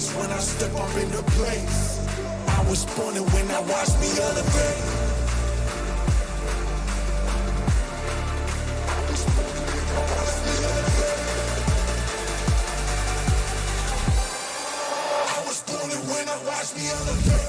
face when I step up in the place. I was born and when I watch me elevate. I was born and when I watch me elevate.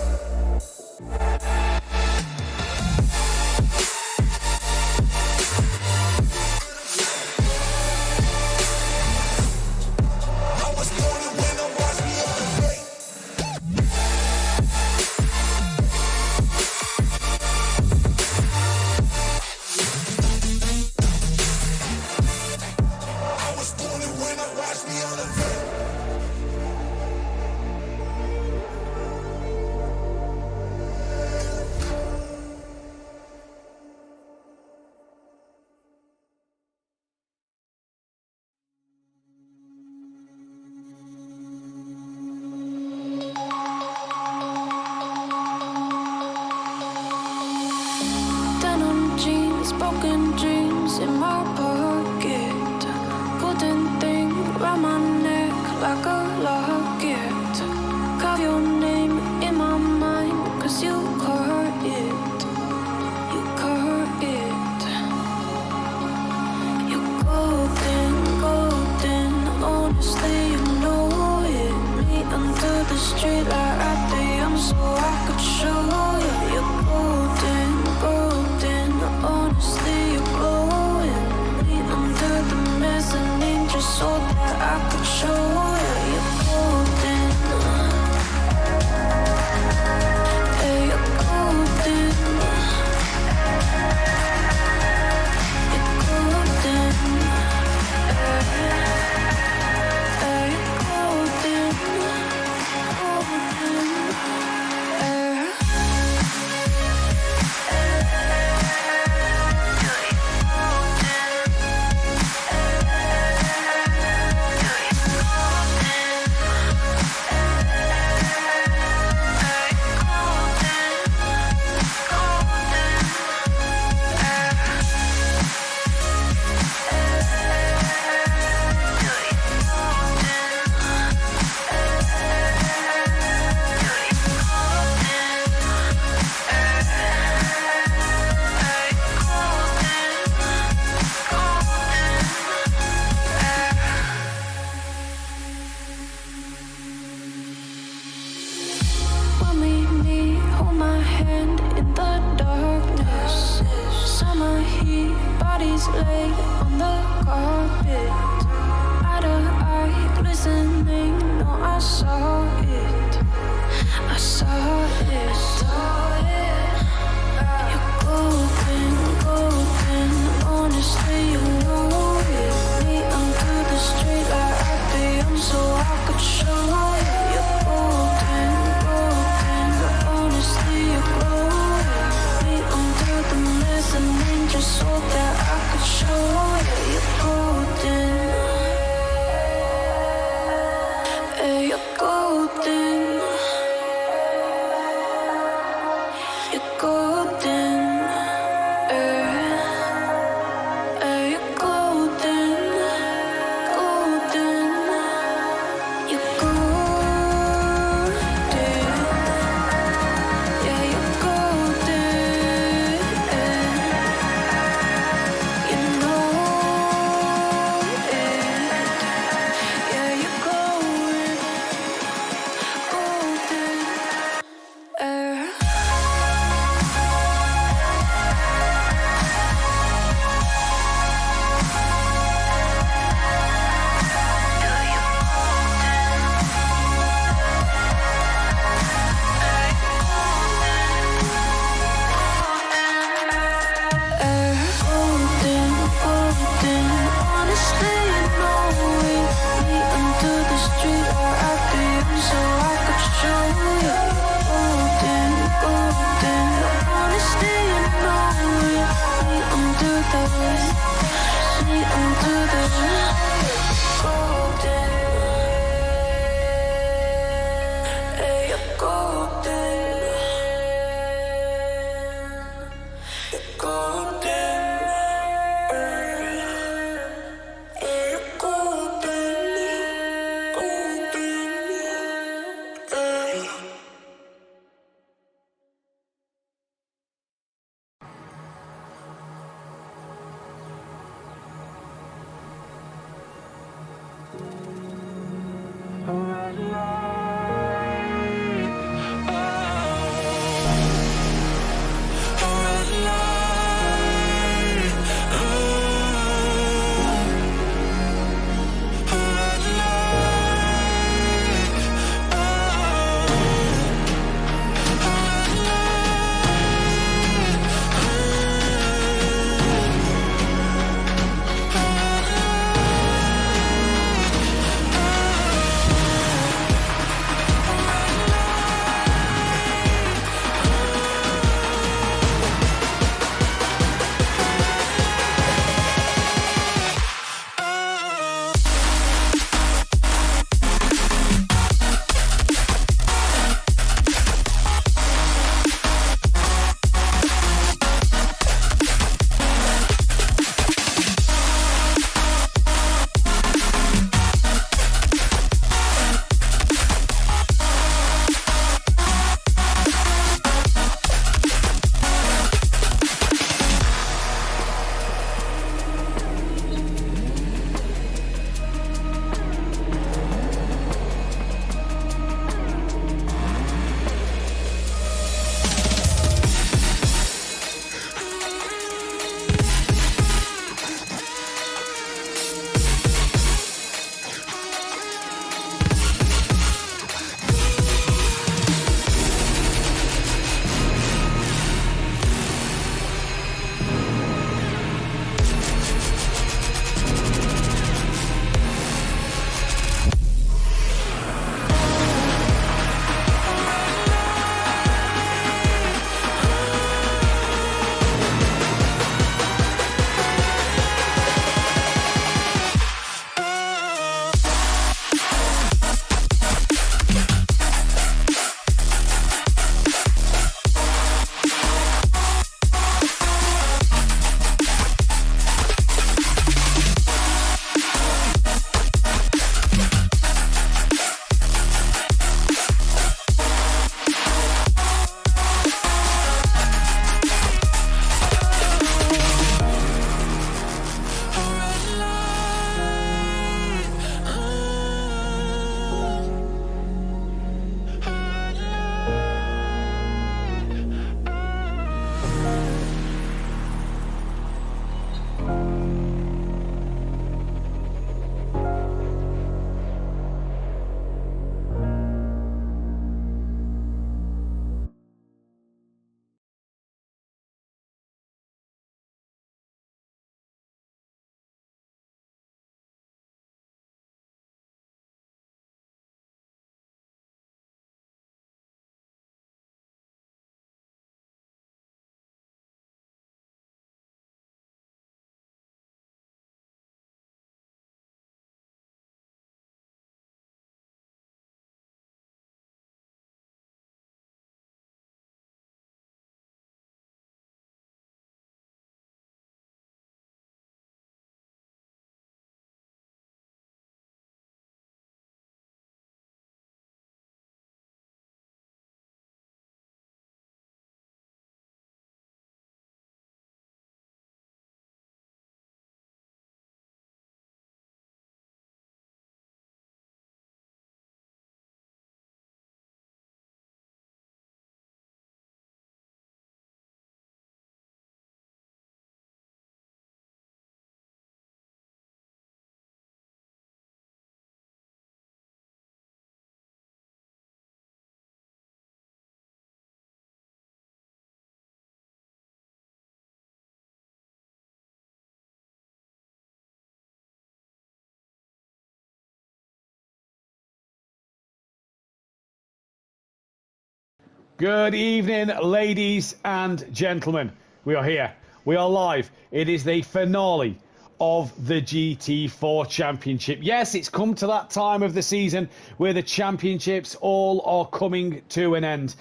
Broken dreams in my pocket. Golden thing round my neck like a locket. Carve your name in my mind, cause you caught it. You caught it. You're golden, golden. Honestly, you know it. Me under the street light right there, I'm so I could show you. You're golden, golden. Honestly, you're glowing. Me under the mezzanine, just so that I could show you. You're golden. Yeah, you're golden. You're golden. Yeah, you're golden. Golden. Good evening, ladies and gentlemen. We are here. We are live. It is the finale of the GT4 Championship. Yes, it's come to that time of the season where the championships all are coming to an end.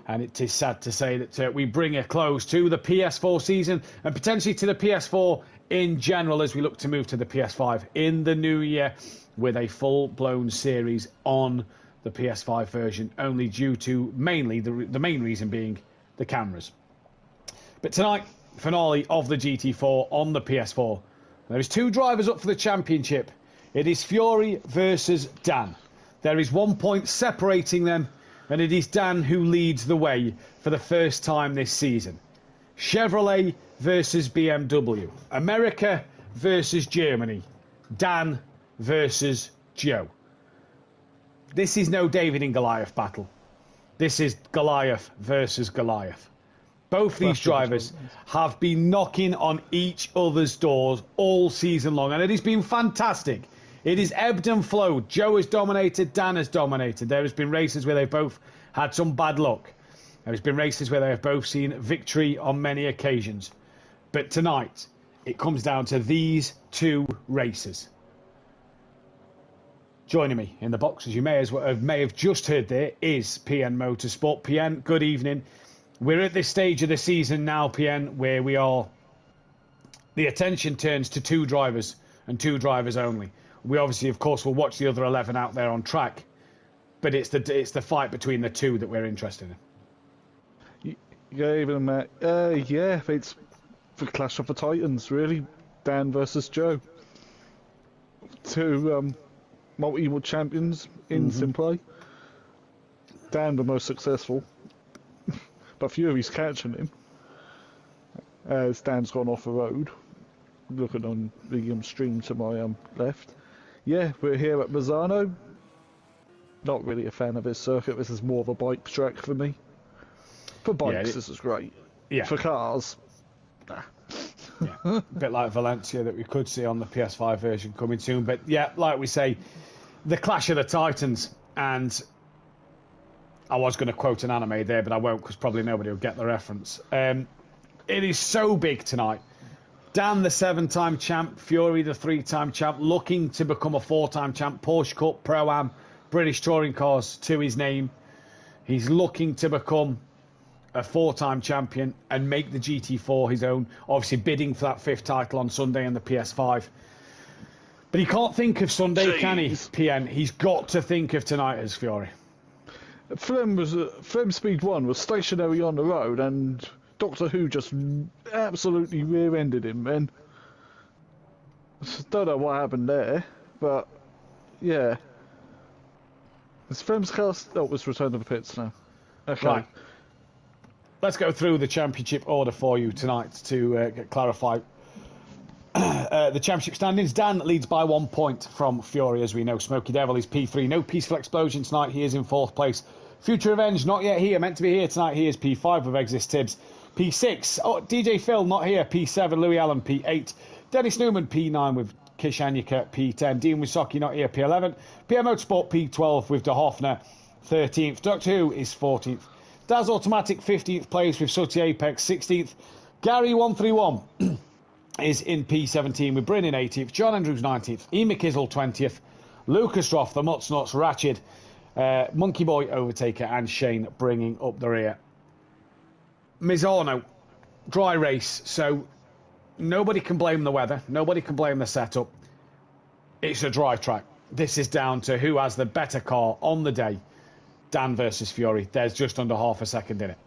And it is sad to say that we bring a close to the PS4 season and potentially to the PS4 in general as we look to move to the PS5 in the new year with a full-blown series on the PS5 version, only due to mainly the main reason being the cameras. But tonight, finale of the GT4 on the PS4. There is two drivers up for the championship. It is Fury versus Dan. There is 1 point separating them, and it is Dan who leads the way for the first time this season. Chevrolet versus BMW. America versus Germany. Dan versus Joe. This is no David and Goliath battle. This is Goliath versus Goliath. Both these drivers have been knocking on each other's doors all season long, and it has been fantastic. It is ebbed and flowed. Joe has dominated, Dan has dominated. There has been races where they've both had some bad luck. There has been races where they have both seen victory on many occasions. But tonight, it comes down to these two races. Joining me in the box, as you may have just heard there, is PNMotorsport. PN, good evening. We're at this stage of the season now, PN, where the attention turns to two drivers and two drivers only. We obviously, of course, will watch the other 11 out there on track, but it's the fight between the two that we're interested in. Yeah, even Matt. Yeah, it's the clash of the titans, really. Dan versus Joe. Two multi-world champions in SimPlay. Dan the most successful, but Fury's catching him as Dan's gone off the road. Looking on the stream to my left. Yeah, we're here at Misano. Not really a fan of this circuit. This is more of a bike track for me. For bikes, this is great. Yeah. For cars, nah. Yeah, a bit like Valencia that we could see on the PS5 version coming soon. But yeah, like we say, the clash of the titans. And I was going to quote an anime there, but I won't because probably nobody will get the reference. It is so big tonight. Dan, the 7-time champ, Fury, the 3-time champ, looking to become a 4-time champ. Porsche Cup, Pro-Am, British Touring Cars to his name. He's looking to become a 4-time champion and make the GT4 his own. Obviously bidding for that 5th title on Sunday on the PS5. But he can't think of Sunday, can he, PN? He's got to think of tonight as Fury. Flem Speed 1 was stationary on the road and Doctor Who just absolutely rear-ended him, man. Don't know what happened there, but yeah. Is Flem's cast? Oh, it's Return to the Pits now. Okay. Right. Let's go through the championship order for you tonight to get clarified. The championship standings. Dan leads by 1 point from Fury, as we know. Smoky Devil is P3. No Peaceful Explosion tonight. He is in 4th place. Future Revenge, not yet here. Meant to be here tonight. He is P5 with Exist Tibbs. P6. Oh, DJ Phil, not here. P7. Louis Allen, P8. Dennis Newman, P9 with Kish Anyika, P10. Dean Wisocki, not here. P11. PNMotorsport, P12 with De Hoffner, 13th. Doctor Who is 14th. Daz Automatic, 15th place with Sooty Apex, 16th. Gary 131 is in P17 with Bryn in 18th. John Andrews 19th. E. McKizzle 20th. Lucas Roth, the Mutts Nuts, Ratchet, Monkey Boy, Overtaker, and Shane bringing up the rear. Misano, dry race, so nobody can blame the weather. Nobody can blame the setup. It's a dry track. This is down to who has the better car on the day. Dan versus Fury. There's just under half a second in it.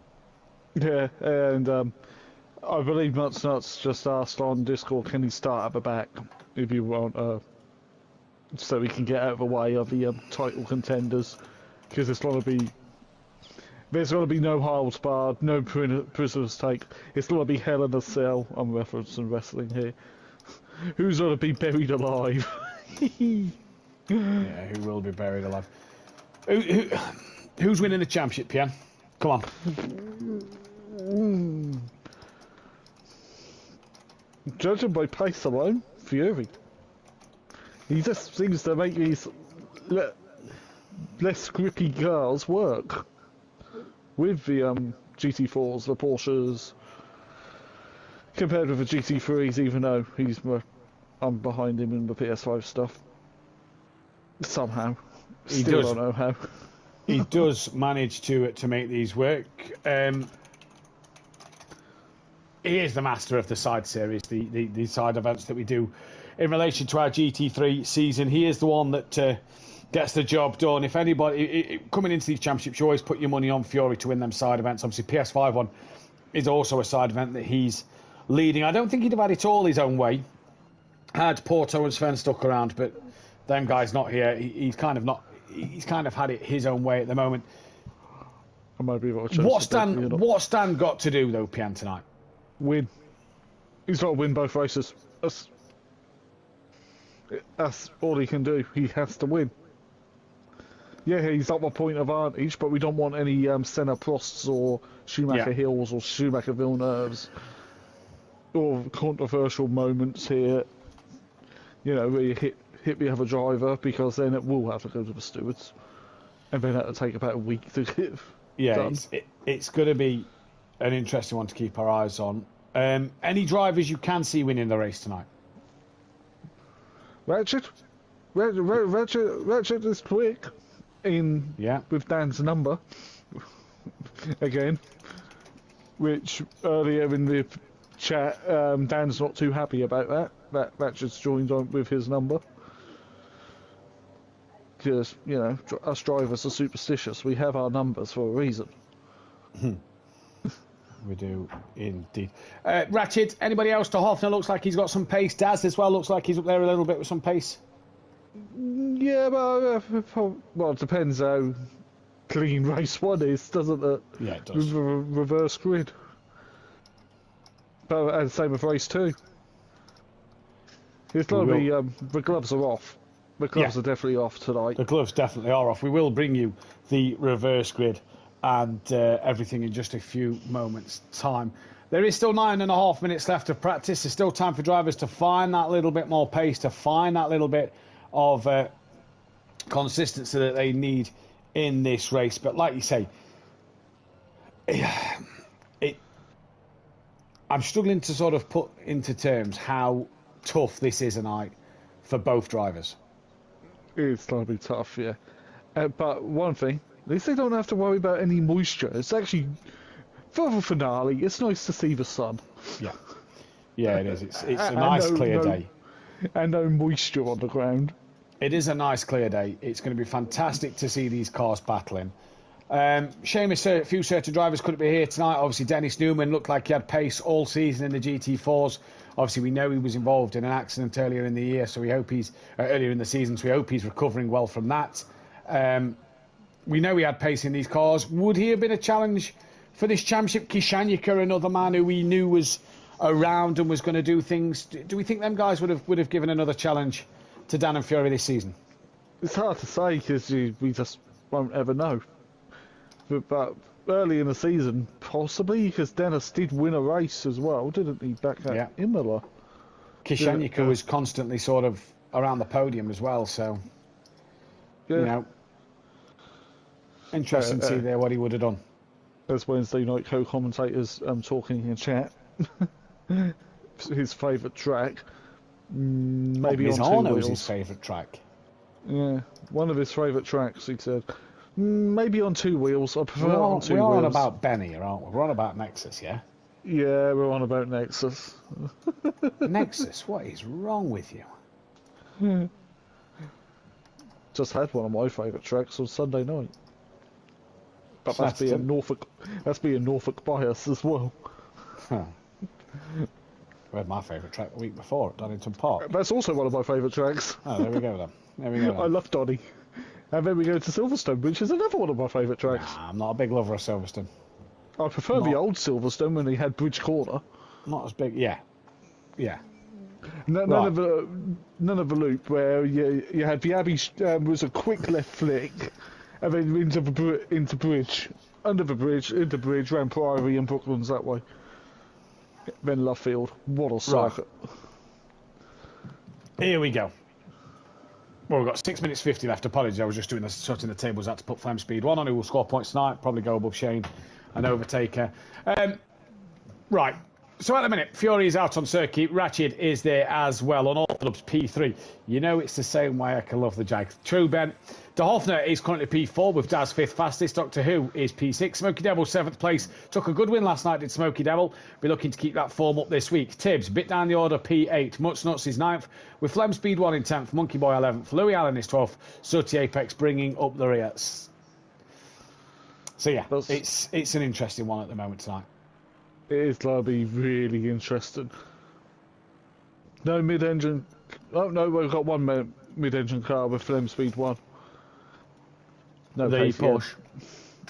Yeah, and I believe Nuts just asked on Discord, can he start at the back if you want, so we can get out of the way of the title contenders, because there's going to be no holds barred, no prisoners take. It's going to be Hell in a Cell. I'm referencing wrestling here. Who's going to be buried alive? Yeah, who will be buried alive? Who's winning the championship, Pian? Come on. Judging by pace alone, Fury. He just seems to make these less grippy cars work. with the GT4s, the Porsches, compared with the GT3s, even though I'm behind him in the PS5 stuff. Somehow. Still don't know how. He does manage to make these work. He is the master of the side series, the side events that we do in relation to our GT3 season. He is the one that gets the job done. If anybody coming into these championships, you always put your money on Fury to win them side events. Obviously, PS5 one is also a side event that he's leading. I don't think he'd have had it all his own way had Porto and Sven stuck around, but them guys not here. He's kind of had it his own way at the moment. What's Stan got to do though, Pian, tonight? Win. He's got to win both races. That's all he can do. He has to win. Yeah, he's up a point advantage, but we don't want any Senna Prosts or Schumacher Hills or Schumacher Villeneuves or controversial moments here. You know, where you hit the other driver, because then it will have to go to the stewards, and then that'll take about a week to get done. It's going to be an interesting one to keep our eyes on. Any drivers you can see winning the race tonight? Ratchet is quick with Dan's number again, which earlier in the chat, Dan's not too happy about that Ratchet's joined on with his number, because you know us drivers are superstitious. We have our numbers for a reason. We do indeed. Ratchet, anybody else to Hoffner? Looks like he's got some pace. Daz as well looks like he's up there a little bit with some pace. Yeah, but well, it depends how clean race one is, doesn't it? Yeah, it does. With a reverse grid. But and same with race 2. It's got to be the gloves are off. The gloves are definitely off tonight. The gloves definitely are off. We will bring you the reverse grid and everything in just a few moments' time. There is still 9.5 minutes left of practice. There's still time for drivers to find that little bit more pace, to find that little bit of consistency that they need in this race. But like you say, I'm struggling to sort of put into terms how tough this is tonight for both drivers. It's going to be tough, yeah. But one thing, at least they don't have to worry about any moisture. It's actually, for the finale, it's nice to see the sun. Yeah, it is. It's a nice clear day. And no moisture on the ground. It is a nice clear day. It's going to be fantastic to see these cars battling. Shame a few certain drivers couldn't be here tonight. Obviously, Dennis Newman looked like he had pace all season in the GT4s. Obviously, we know he was involved in an accident earlier in the year, so we hope he's earlier in the season. So we hope he's recovering well from that. We know he had pace in these cars. Would he have been a challenge for this championship? Kishanyika, another man who we knew was around and was going to do things. Do we think them guys would have given another challenge to Dan and Fury this season? It's hard to say because we just won't ever know. But early in the season, possibly, because Dennis did win a race as well, didn't he, back at Imola? Kishanyika was constantly sort of around the podium as well, so, you know, interesting to see there what he would have done. As Wednesday night co-commentators talking in chat, his favourite track, maybe on 2 wheels. His favourite track. Yeah, one of his favourite tracks, he said. Maybe on 2 wheels. I prefer on 2 wheels. We're on about Benny, aren't we? We're on about Nexus, yeah? Yeah, we're on about Nexus. Nexus, what is wrong with you? Just had one of my favourite tracks on Sunday night. But that's being Norfolk bias as well. Huh. We had my favourite track the week before at Donington Park. That's also one of my favourite tracks. Oh, there we go then. I love Donny. And then we go to Silverstone, which is another one of my favourite tracks. Nah, I'm not a big lover of Silverstone. I prefer the old Silverstone when they had Bridge Corner. Not as big, yeah. None of the loop where you had the Abbey was a quick left flick, and then into bridge, under the bridge, into bridge, round Priory and Brooklands that way. Then Lovefield. What a circuit! Here we go. Well, we've got 6 minutes 50 left. Apologies, I was just doing the sorting the tables. I had to put Flem Speed 1 on, who will score points tonight, probably go above Shane and overtake her. Right. So at the minute, Fury is out on circuit. Ratchet is there as well on all clubs, P3. You know it's the same way I can love the Jag. True, Ben. De Hoffner is currently P4 with Daz 5th fastest. Doctor Who is P6. Smoky Devil 7th place. Took a good win last night, did Smoky Devil. Be looking to keep that form up this week. Tibbs, bit down the order, P8. Muts Nuts is 9th. With Flem Speed 1 in 10th. Monkey Boy 11th. Louis Allen is 12th. Sooty Apex bringing up the rear. So yeah, it's an interesting one at the moment tonight. It is going to be really interesting. No mid-engine... Oh, no, we've got one mid-engine car with Flem Speed 1. No, The Porsche.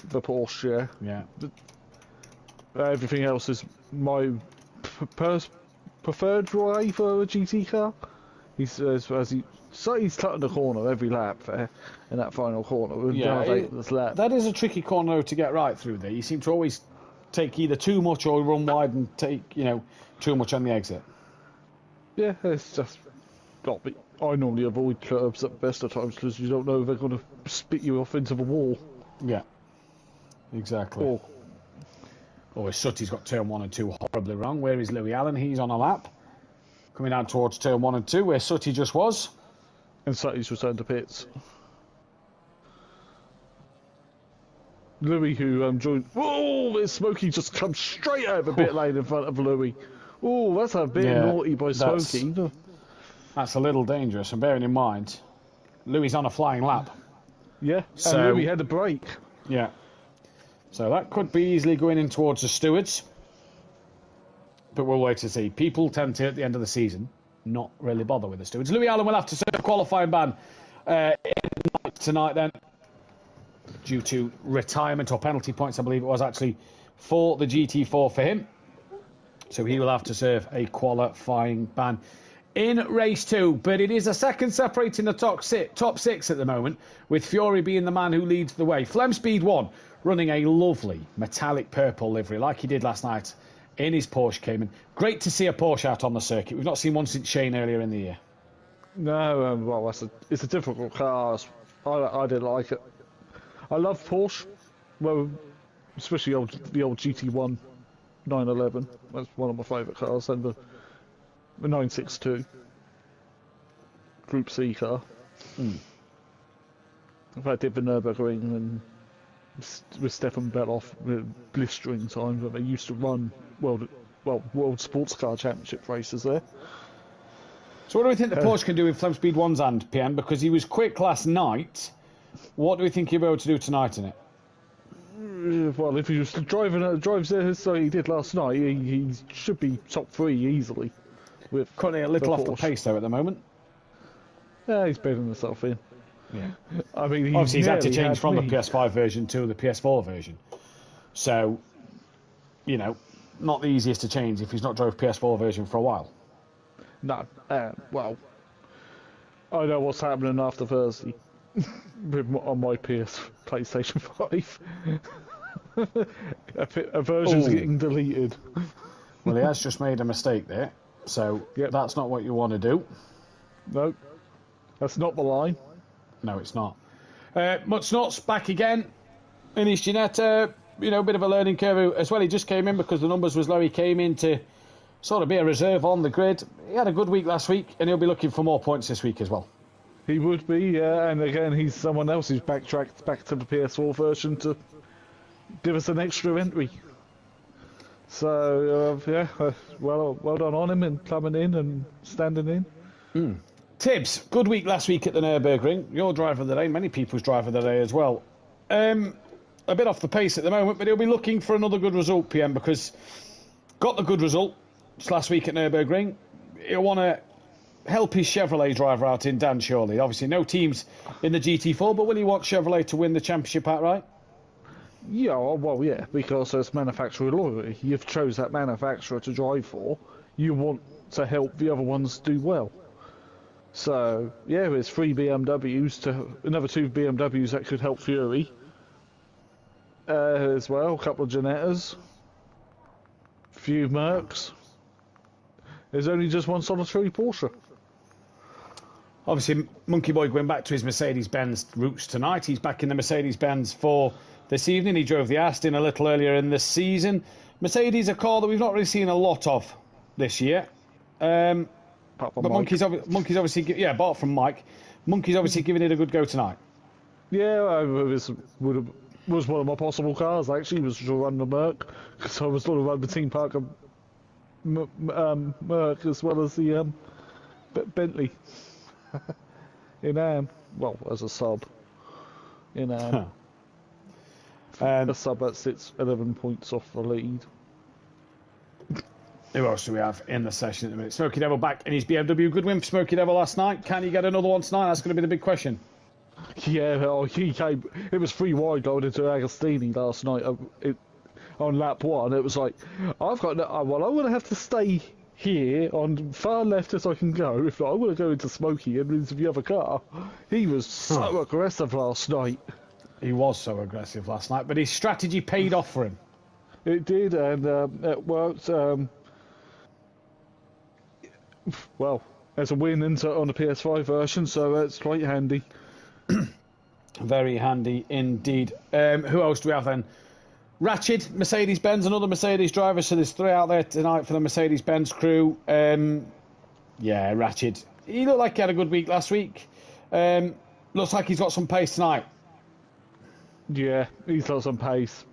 The Porsche, yeah. Yeah. Everything else is my preferred way for a GT car. He's cutting the corner every lap there, in that final corner. That is a tricky corner to get right through there. You seem to always take either too much or run wide and take, too much on the exit. Yeah, it's just got me. I normally avoid curves at the best of times because you don't know if they're going to spit you off into the wall. Yeah, exactly. Sooty's got turn 1 and 2 horribly wrong. Where is Louis Allen? He's on a lap. Coming down towards turn 1 and 2, where Sooty just was. And Sooty's returned to pits. Louis, who joined... Whoa! Smokey just comes straight out of the pit lane in front of Louis. Oh, that's a bit naughty by Smokey. That's a little dangerous, and bearing in mind, Louis on a flying lap. Yeah, so, and Louis had a break. Yeah. So that could be easily going in towards the stewards. But we'll wait to see. People tend to, at the end of the season, not really bother with the stewards. Louis Allen will have to serve a qualifying ban tonight then, due to retirement or penalty points, I believe it was actually, for the GT4 for him. So he will have to serve a qualifying ban in race 2. But it is a second separating the top six at the moment, with Fury being the man who leads the way. Flem Speed 1 running a lovely metallic purple livery like he did last night in his Porsche Cayman. Great to see a Porsche out on the circuit. We've not seen one since Shane earlier in the year. No, well, it's a difficult car. I didn't like it. I love Porsche, well, especially the old GT1 911. That's one of my favourite cars, and the 962 Group C car. In fact, I did the Nürburgring and with Stefan Beloff blistering times when they used to run World Sports Car Championship races there. So what do we think the Porsche can do with Flem Speed 1's hand, PM? Because he was quick last night. What do we think he'll be able to do tonight in it? Well, if he was drives there so he did last night, he should be top 3 easily. With currently a little off the pace though at the moment. Yeah, he's bedding himself in. Yeah. I mean, obviously he's had to change from the PS5 version to the PS4 version. So, not the easiest to change if he's not drove PS4 version for a while. No, well, I know what's happening after Thursday on my PlayStation 5. a version's getting deleted. Well, he has just made a mistake there, so that's not what you want to do. No, that's not the line. No, it's not. Much Nuts back again in his Ginetta. Bit of a learning curve as well. He just came in because the numbers was low. He came in to sort of be a reserve on the grid. He had a good week last week, and he'll be looking for more points this week as well. He would be, and again, he's someone else who's backtracked back to the PS4 version to give us an extra entry. So, well done on him and coming in and standing in. Tibbs, good week last week at the Nürburgring. Your driver of the day, many people's driver of the day as well. A bit off the pace at the moment, but he'll be looking for another good result, PM, because got the good result last week at Nürburgring. He'll want to help his Chevrolet driver out in Dan, surely. Obviously, no teams in the GT4, but will he want Chevrolet to win the championship outright? Yeah, well, yeah, because it's manufacturer loyalty. You've chose that manufacturer to drive for. You want to help the other ones do well. So, yeah, there's 3 BMWs to another 2 BMWs that could help Fury as well. A couple of Ginettas, few Mercs. There's only just one solitary Porsche. obviously, Monkey Boy going back to his Mercedes-Benz roots tonight. He's back in the Mercedes-Benz for this evening. He drove the Aston a little earlier in the season. Mercedes, a car that we've not really seen a lot of this year. But Monkey's obviously, apart from Mike, Monkey's obviously giving it a good go tonight. Yeah, it was one of my possible cars, actually, was to run the Merc, because I was going to run the Team Parker Merc as well as the Bentley in AM. Well, as a sub in AM. A sub that sits 11 points off the lead. Who else do we have in the session at the minute? Smokey Devil back in his BMW. Good win for Smokey Devil last night. Can he get another one tonight? That's going to be the big question. Yeah, he came. It was 3 wide going into Agostini last night on lap 1. It was like, I'm going to have to stay here on far left as I can go. If not, I'm going to go into Smokey and into the other car. He was so aggressive last night. He was so aggressive last night, but his strategy paid off for him. It did, and it worked. Well, there's a win on the PS5 version, so it's quite handy. Very handy indeed. Who else do we have then? Ratchet, Mercedes-Benz, another Mercedes driver. So there's 3 out there tonight for the Mercedes-Benz crew. Yeah, Ratchet. He looked like he had a good week last week. Looks like he's got some pace tonight. Yeah, he's got some pace.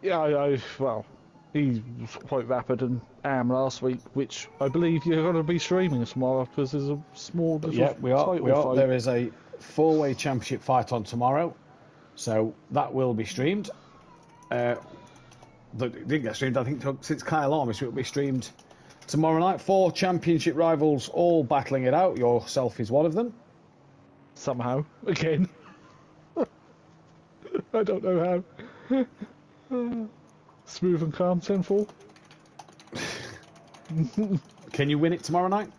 Yeah, well, he was quite rapid in AM last week, which I believe you're going to be streaming tomorrow because there's a small little we are. fight. There is a 4-way championship fight on tomorrow, so that will be streamed. That didn't get streamed, I think, since Kyle Armis. It will be streamed tomorrow night. 4 championship rivals all battling it out. Yourself is one of them. Somehow, again. I don't know how. Smooth and calm, 10-4. Can you win it tomorrow night?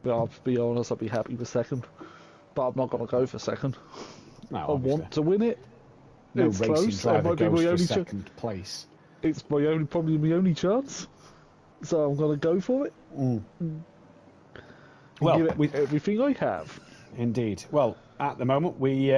I'll be honest, I'll be happy with second. But I'm not going to go for second. No, I want to win it. No it's racing close. driver That might be my goes for only second place. It's probably my only chance. So I'm going to go for it. Well, give it everything I have. Indeed. Well, at the moment, we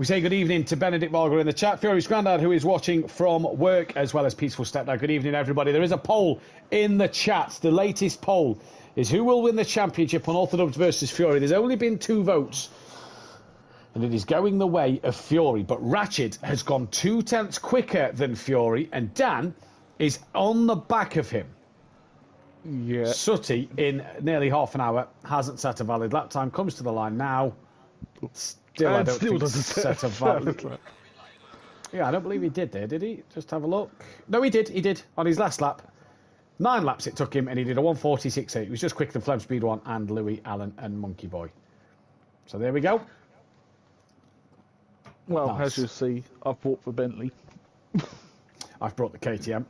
say good evening to Benedict Margaret in the chat. Fury's granddad, who is watching from work, as well as Peaceful Stepdad. Good evening, everybody. There is a poll in the chat. The latest poll is who will win the championship on Orthodox versus Fury. There's only been 2 votes, and it is going the way of Fury. But Ratchet has gone 2 tenths quicker than Fury, and Dan is on the back of him. Yeah. Sutty, in nearly half an hour, hasn't set a valid lap time. Comes to the line now. Still, I don't think set a valid. Yeah, I don't believe he did there, did he? Just have a look. No, he did. He did on his last lap. 9 laps it took him, and he did a 1:46.8. He was just quicker than Flem Speed 1 and Louis, Allen, and Monkey Boy. So there we go. Well, Nice. as you see, I've bought the Bentley I've brought the KTM.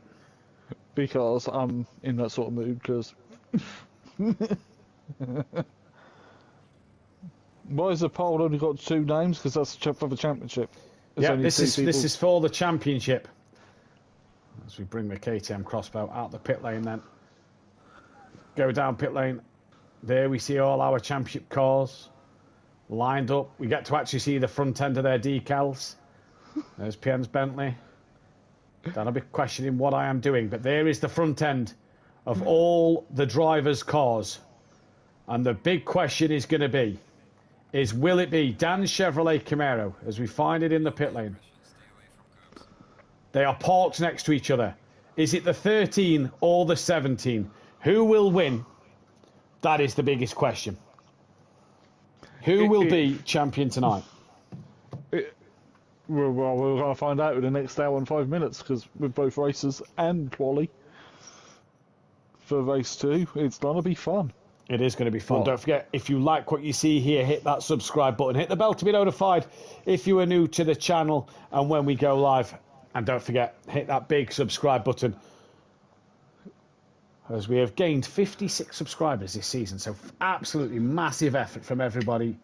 because I'm in that sort of mood. Because why has the poll only got 2 names? Because that's for the championship. There's Yeah, only this 2 is people. for the championship. As we bring the KTM crossbow out the pit lane, then go down pit lane. There we see all our championship cars lined up. We get to actually see the front end of their decals. There's PN's Bentley. Then I'll be questioning what I am doing, but there is the front end of all the drivers' cars. And the big question is going to be, will it be Dan's Chevrolet Camaro, as we find it in the pit lane? They are parked next to each other. Is it the 13 or the 17? Who will win? That is the biggest question. Who will be champion tonight? Well, we're going to find out in the next hour and 5 minutes, because with both races and quali for race 2, it's going to be fun. It is going to be fun. Well, Don't forget, if you like what you see here, hit that subscribe button. Hit the bell to be notified if you are new to the channel and when we go live. And don't forget, hit that big subscribe button, as we have gained 56 subscribers this season. So absolutely massive effort from everybody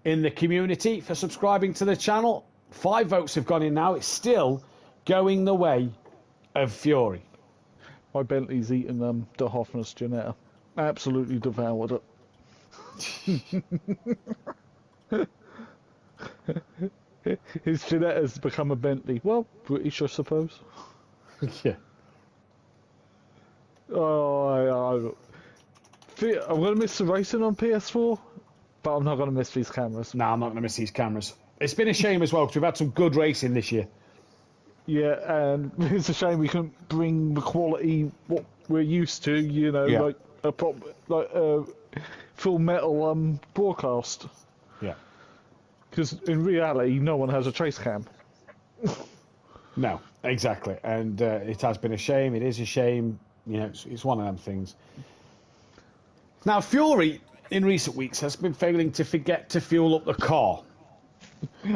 in the community for subscribing to the channel. 5 votes have gone in now. It's still going the way of Fury. My Bentley's eating the Hoffness Janetta. absolutely devoured it. His Jeanette has become a Bentley. Well, British, I suppose. Yeah. Oh, I'm going to miss the racing on PS4, but I'm not going to miss these cameras. No, I'm not going to miss these cameras. It's been a shame as well because we've had some good racing this year. Yeah, and it's a shame we couldn't bring the quality what we're used to. You know, Yeah. like a full metal broadcast. Yeah. Because in reality, no one has a trace cam. No, exactly. And it has been a shame. It is a shame. You know, it's one of them things. Now, Fury, in recent weeks, has been failing to forget to fuel up the car.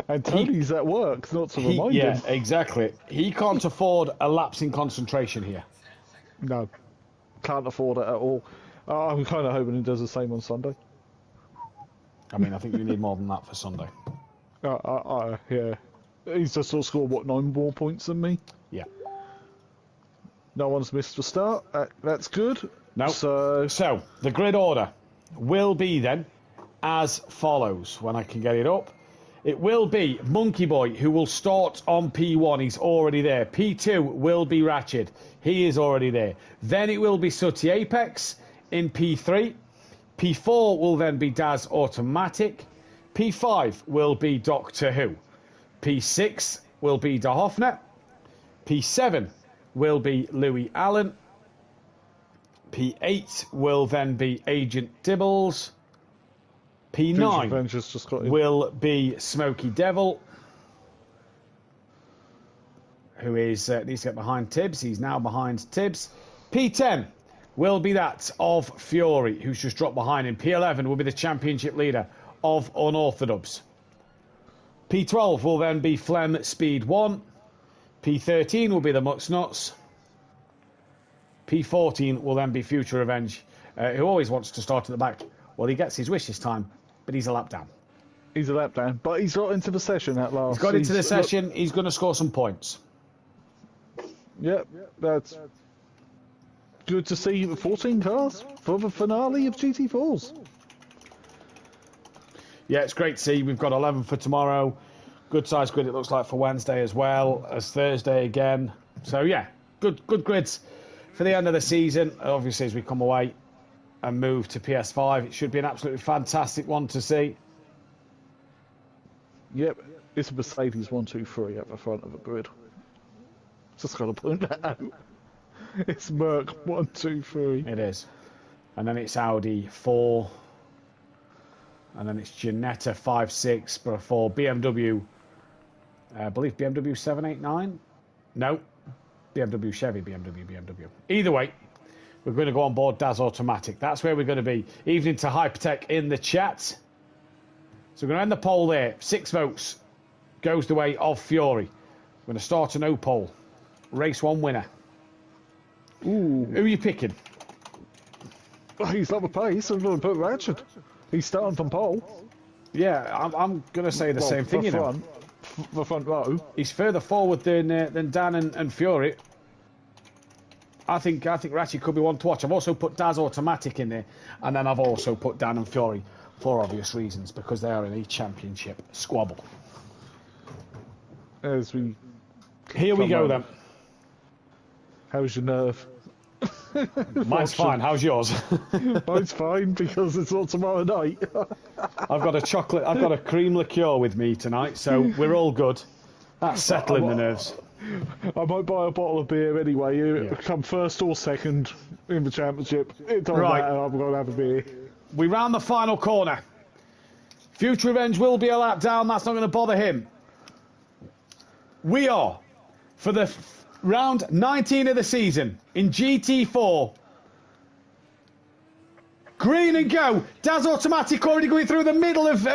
And Tony's at work, not to remind Yeah, him. exactly. He can't afford a lapse in concentration here. No, can't afford it at all. I'm kind of hoping he does the same on Sunday. I mean, I think you need more than that for Sunday. Yeah. He's just sort of scored, 9 more points than me? Yeah. No one's missed the start. That's good. No. So, the grid order will be then as follows. When I can get it up. It will be Monkey Boy, who will start on P1. He's already there. P2 will be Ratchet. He is already there. Then it will be Sooty Apex in P3. P4 will then be Daz Automatic. P5 will be Doctor Who. P6 will be De Hoffner. P7 will be Louis Allen. P8 will then be Agent Dibbles. P9 just got will be Smoky Devil, who is needs to get behind Tibbs. He's now behind Tibbs. P10 will be that of Fury, who's just dropped behind him. P11 will be the championship leader of Unorthodox. P12 will then be Flem Speed 1. P13 will be the Mux Nuts. P14 will then be Future Revenge, who always wants to start at the back. Well, he gets his wish this time, but he's a lap down. He's a lap down, but he's got into the session at last. He's got into the session. He's going to score some points. Yep, that's good to see. 14 cars for the finale of GT4s. Yeah, it's great to see. We've got 11 for tomorrow. Good size grid, it looks like, for Wednesday as well as Thursday again. So, yeah, good grids for the end of the season. Obviously, as we come away and move to PS5, it should be an absolutely fantastic one to see. Yep, it's a Mercedes 1, 2, 3 at the front of the grid. Just got to point that out. It's Merc 1, 2, 3. It is. And then it's Audi 4. And then it's Ginetta 5, 6 for BMW. I believe BMW 789? No. BMW, Chevy, BMW. Either way, we're going to go on board Daz Automatic. That's where we're going to be. Evening to Hypertech in the chat. So we're going to end the poll there. 6 votes goes the way of Fury. We're going to start a no poll. Race 1 winner. Ooh. Who are you picking? Oh, he's not the pace. I'm going to put Ratchet. He's starting from pole. Yeah, I'm going to say the same thing, you know. The front row. He's further forward than Dan and Fury. I think Ratchet could be one to watch. I've also put Daz Automatic in there, and then I've also put Dan and Fury for obvious reasons because they are in a championship squabble. As we Here we go then. How's your nerve? Mine's fine. How's yours? Mine's fine because it's not tomorrow night. I've got a cream liqueur with me tonight, so we're all good. That's settling the nerves. I might buy a bottle of beer anyway. You come first or second in the championship. It doesn't matter. I'm going to have a beer. We round the final corner. Future Revenge will be a lap down. That's not going to bother him. We are for the round 19 of the season in GT4. Green and go. Daz Automatic already going through the middle of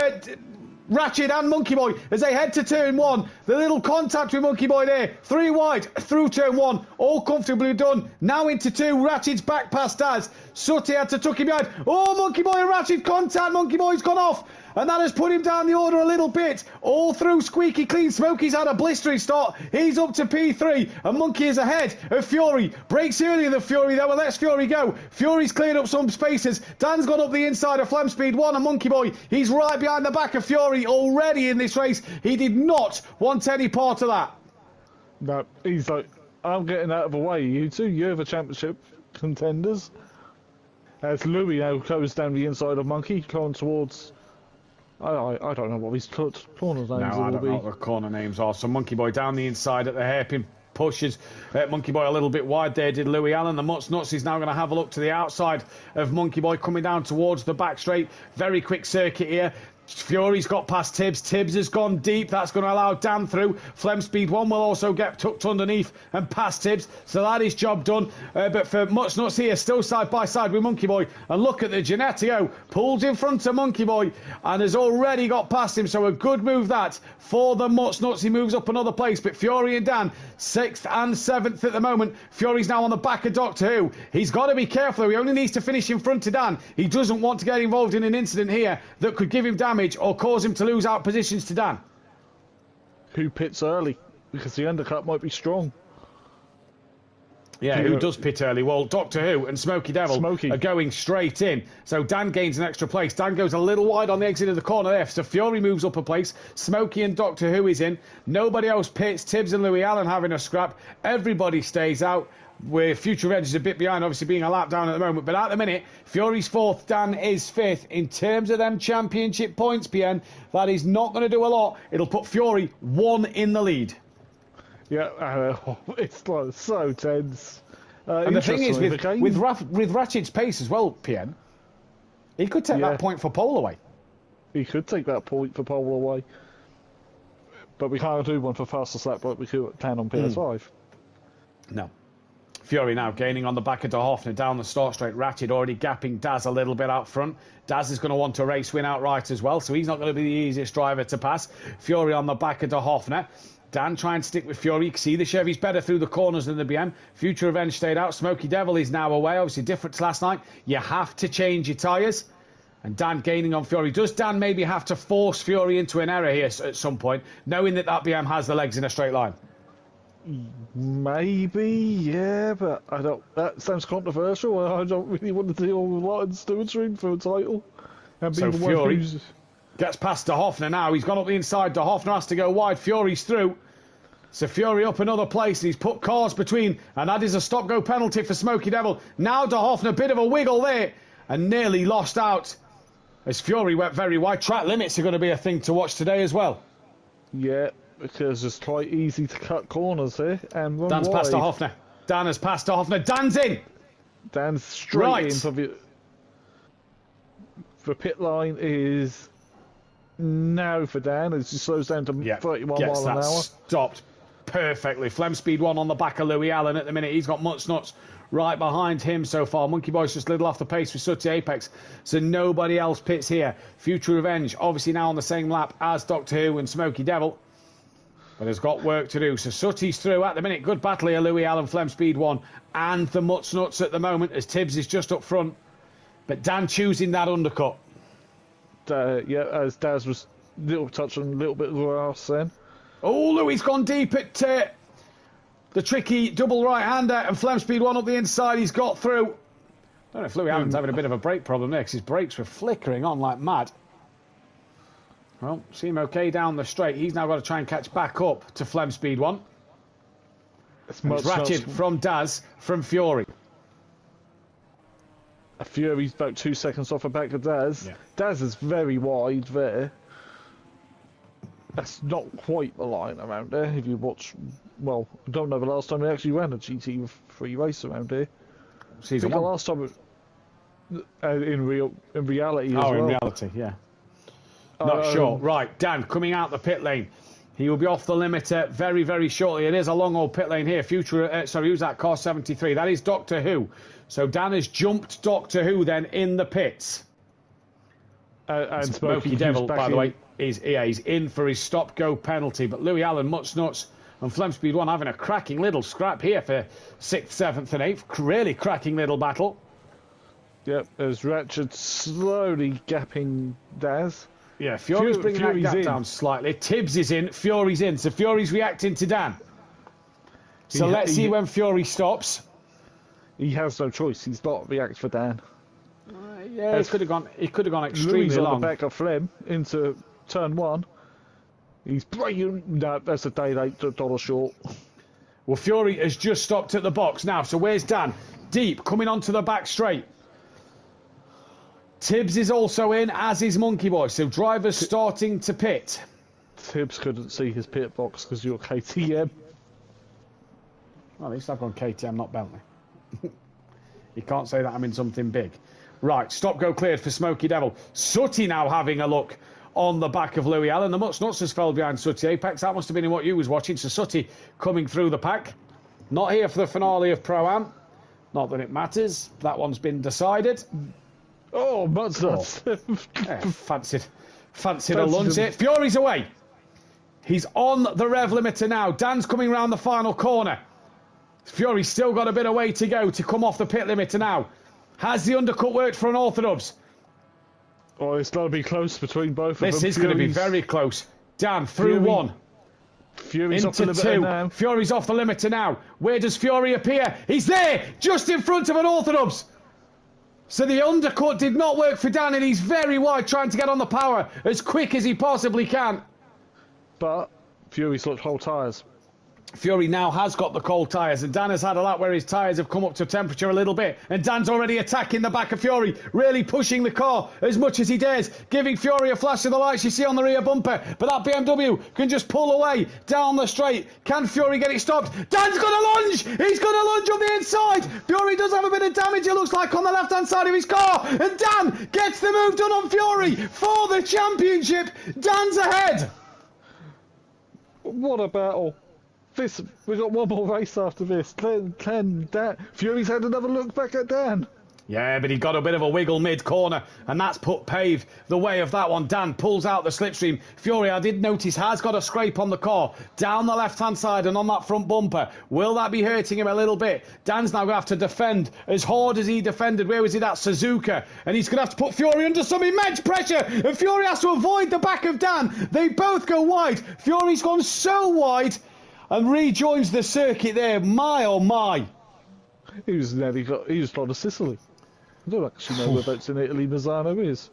Ratchet and Monkey Boy as they head to turn 1. The little contact with Monkey Boy there. 3 wide through turn 1. All comfortably done. Now into 2. Ratchet's back past Daz. Sutty had to tuck him behind. Oh, Monkey Boy and Ratchet contact. Monkey Boy's gone off. And that has put him down the order a little bit. All through squeaky clean. Smokey's had a blistering start. He's up to P3. And Monkey is ahead of Fury. Breaks earlier than Fury though, and lets Fury go. Fury's cleared up some spaces. Dan's gone up the inside of Flem Speed 1, and Monkey Boy, he's right behind the back of Fury already in this race. He did not want any part of that. No, he's like, I'm getting out of the way, you two. You're the championship contenders. As Louis now goes down the inside of Monkey, going towards... I don't know what these corners names No, I don't know what the corner names are. So Monkey Boy down the inside at the hairpin pushes. Monkey Boy a little bit wide there, did Louis Allen. The Mutts Nuts is now going to have a look to the outside of Monkey Boy, coming down towards the back straight. Very quick circuit here. Fury's got past Tibbs. Tibbs has gone deep. That's going to allow Dan through. Flem Speed 1 will also get tucked underneath and past Tibbs. So that is job done. But for Mutts Nuts here, still side by side with Monkey Boy. And look at the Genettio. Pulled in front of Monkey Boy and has already got past him. So a good move that for the Mutts Nuts. He moves up another place. But Fury and Dan, 6th and 7th at the moment. Fury's now on the back of Doctor Who. He's got to be careful. He only needs to finish in front of Dan. He doesn't want to get involved in an incident here that could give him damage or cause him to lose out positions to Dan. Who pits early? Because the undercut might be strong. Yeah, who does pit early? Well, Doctor Who and Smoky Devil are going straight in. So Dan gains an extra place. Dan goes a little wide on the exit of the corner there. So Fury moves up a place. Smoky and Doctor Who is in. Nobody else pits. Tibbs and Louis Allen having a scrap. Everybody stays out. Where Future Reg is a bit behind, obviously being a lap down at the moment. But at the minute, Fury's 4th, Dan is 5th. In terms of them championship points, PN, that is not going to do a lot. It'll put Fury 1 in the lead. Yeah, it's like so tense. And the thing is, with Ratchet's pace as well, PN, he could take that point for pole away. He could take that point for pole away. But we can't do one for fastest lap like we can on PS5. No. Fury now gaining on the back of De Hoffner down the start straight. Ratchet already gapping Daz a little bit out front. Daz is going to want a race win outright as well, so he's not going to be the easiest driver to pass. Fury on the back of De Hoffner. Dan trying to stick with Fury. You can see the Chevy's better through the corners than the BM. Future Revenge stayed out. Smoky Devil is now away. Obviously different to last night. You have to change your tyres. And Dan gaining on Fury. Does Dan maybe have to force Fury into an error here at some point, knowing that that BM has the legs in a straight line? Maybe, yeah, but I don't. That sounds controversial. I don't really want to deal with Martin Stewart's ring for a title. And so Fury gets past De Hoffner now. He's gone up the inside. De Hoffner has to go wide. Fury's through. So Fury up another place. He's put cars between, and that is a stop-go penalty for Smoky Devil. Now De Hoffner, a bit of a wiggle there, and nearly lost out as Fury went very wide. Track limits are going to be a thing to watch today as well. Yeah. Because it's quite easy to cut corners here and run Dan's wide. past De Hoffner. Dan has passed De Hoffner. Dan's in. Dan's straight in for the pit line is now for Dan as he slows down to 31 miles an hour. Stopped perfectly. Flem Speed 1 on the back of Louis Allen at the minute. He's got Mutts Nuts right behind him so far. Monkey Boy's just a little off the pace with Sutty Apex, so nobody else pits here. Future Revenge obviously now on the same lap as Doctor Who and Smoky Devil, but has got work to do. So Sutty's through at the minute. Good battle here, Louis Allen, Flem Speed 1 and the Mutts Nuts at the moment as Tibbs is just up front. But Dan choosing that undercut. Yeah, as Daz was touching a little bit of grass then. Oh, Louis gone deep at the tricky double right-hander, and Flem Speed 1 up the inside. He's got through. I don't know if Louis Allen's having a bit of a brake problem there because his brakes were flickering on like mad. Well, see him okay down the straight. He's now got to try and catch back up to Flem Speed 1. It's Ratchet from Daz from Fury. Fury's about 2 seconds off the back of Daz. Yeah. Daz is very wide there. That's not quite the line around there. If you watch, well, I don't know the last time we actually ran a GT3 race around here. Season I think 1. the last time in reality as well. Oh, in reality, yeah. Not sure. Right, Dan coming out the pit lane. He will be off the limiter very, very shortly. It is a long old pit lane here. Sorry, who's that? Car 73. That is Doctor Who. So Dan has jumped Doctor Who then in the pits. And Smoky Devil, by the way, he's in for his stop-go penalty. But Louis Allen, Mutts Nuts and Flem Speed 1 having a cracking little scrap here for 6th, 7th and 8th. Really cracking little battle. Yep, there's Ratchet slowly gapping Daz. Yeah, Fury's bringing that gap in. down slightly. Tibbs is in, Fury's in. So Fury's reacting to Dan. So let's see when Fury stops. He has no choice. He's not react for Dan. Yeah, he could have gone. He could have gone extremely Louis long. on the back of Flem into turn 1. He's breaking. No, that's a day late, $1 short. Well, Fury has just stopped at the box now. So where's Dan? Deep, coming onto the back straight. Tibbs is also in, as is Monkey Boy. So drivers starting to pit. Tibbs couldn't see his pit box because you're KTM. Well, at least I've gone KTM, not Bentley. You can't say that I'm in something big. Right, stop go cleared for Smoky Devil. Sooty now having a look on the back of Louis Allen. The Much Nuts has fell behind Sooty. Apex, that must have been in what you was watching. So Sooty coming through the pack. Not here for the finale of Pro-Am. Not that it matters. That one's been decided. Oh, Much Nuts. Yeah, fancied a lunge here. Fury's away. He's on the rev limiter now. Dan's coming round the final corner. Fury's still got a bit of way to go to come off the pit limiter now. Has the undercut worked for an Orthodubs? Oh, it's going to be close between both of them. This is going to be very close. Dan through one. Fury's into off the two. now. Fury's off the limiter now. Where does Fury appear? He's there, just in front of an Orthodubs. So the undercut did not work for Dan, and he's very wide, trying to get on the power as quick as he possibly can. But Fury's looked whole tyres. Fury now has got the cold tyres, and Dan has had a lap where his tyres have come up to temperature a little bit, and Dan's already attacking the back of Fury, really pushing the car as much as he dares, giving Fury a flash of the lights you see on the rear bumper, but that BMW can just pull away down the straight. Can Fury get it stopped? Dan's got a lunge! He's got a lunge on the inside! Fury does have a bit of damage, it looks like, on the left-hand side of his car, and Dan gets the move done on Fury for the championship. Dan's ahead! What a battle. We've got one more race after this. Dan. Fury's had another look back at Dan. Yeah, but he got a bit of a wiggle mid-corner, and that's paved the way of that one. Dan pulls out the slipstream. Fury, I did notice, has got a scrape on the car, down the left-hand side and on that front bumper. Will that be hurting him a little bit? Dan's now going to have to defend as hard as he defended. Where was he? That Suzuka. And he's going to have to put Fury under some immense pressure, and Fury has to avoid the back of Dan. They both go wide. Fury's gone so wide and rejoins the circuit there. My, oh my. He was gone to Sicily. I don't actually know whereabouts in Italy Misano is.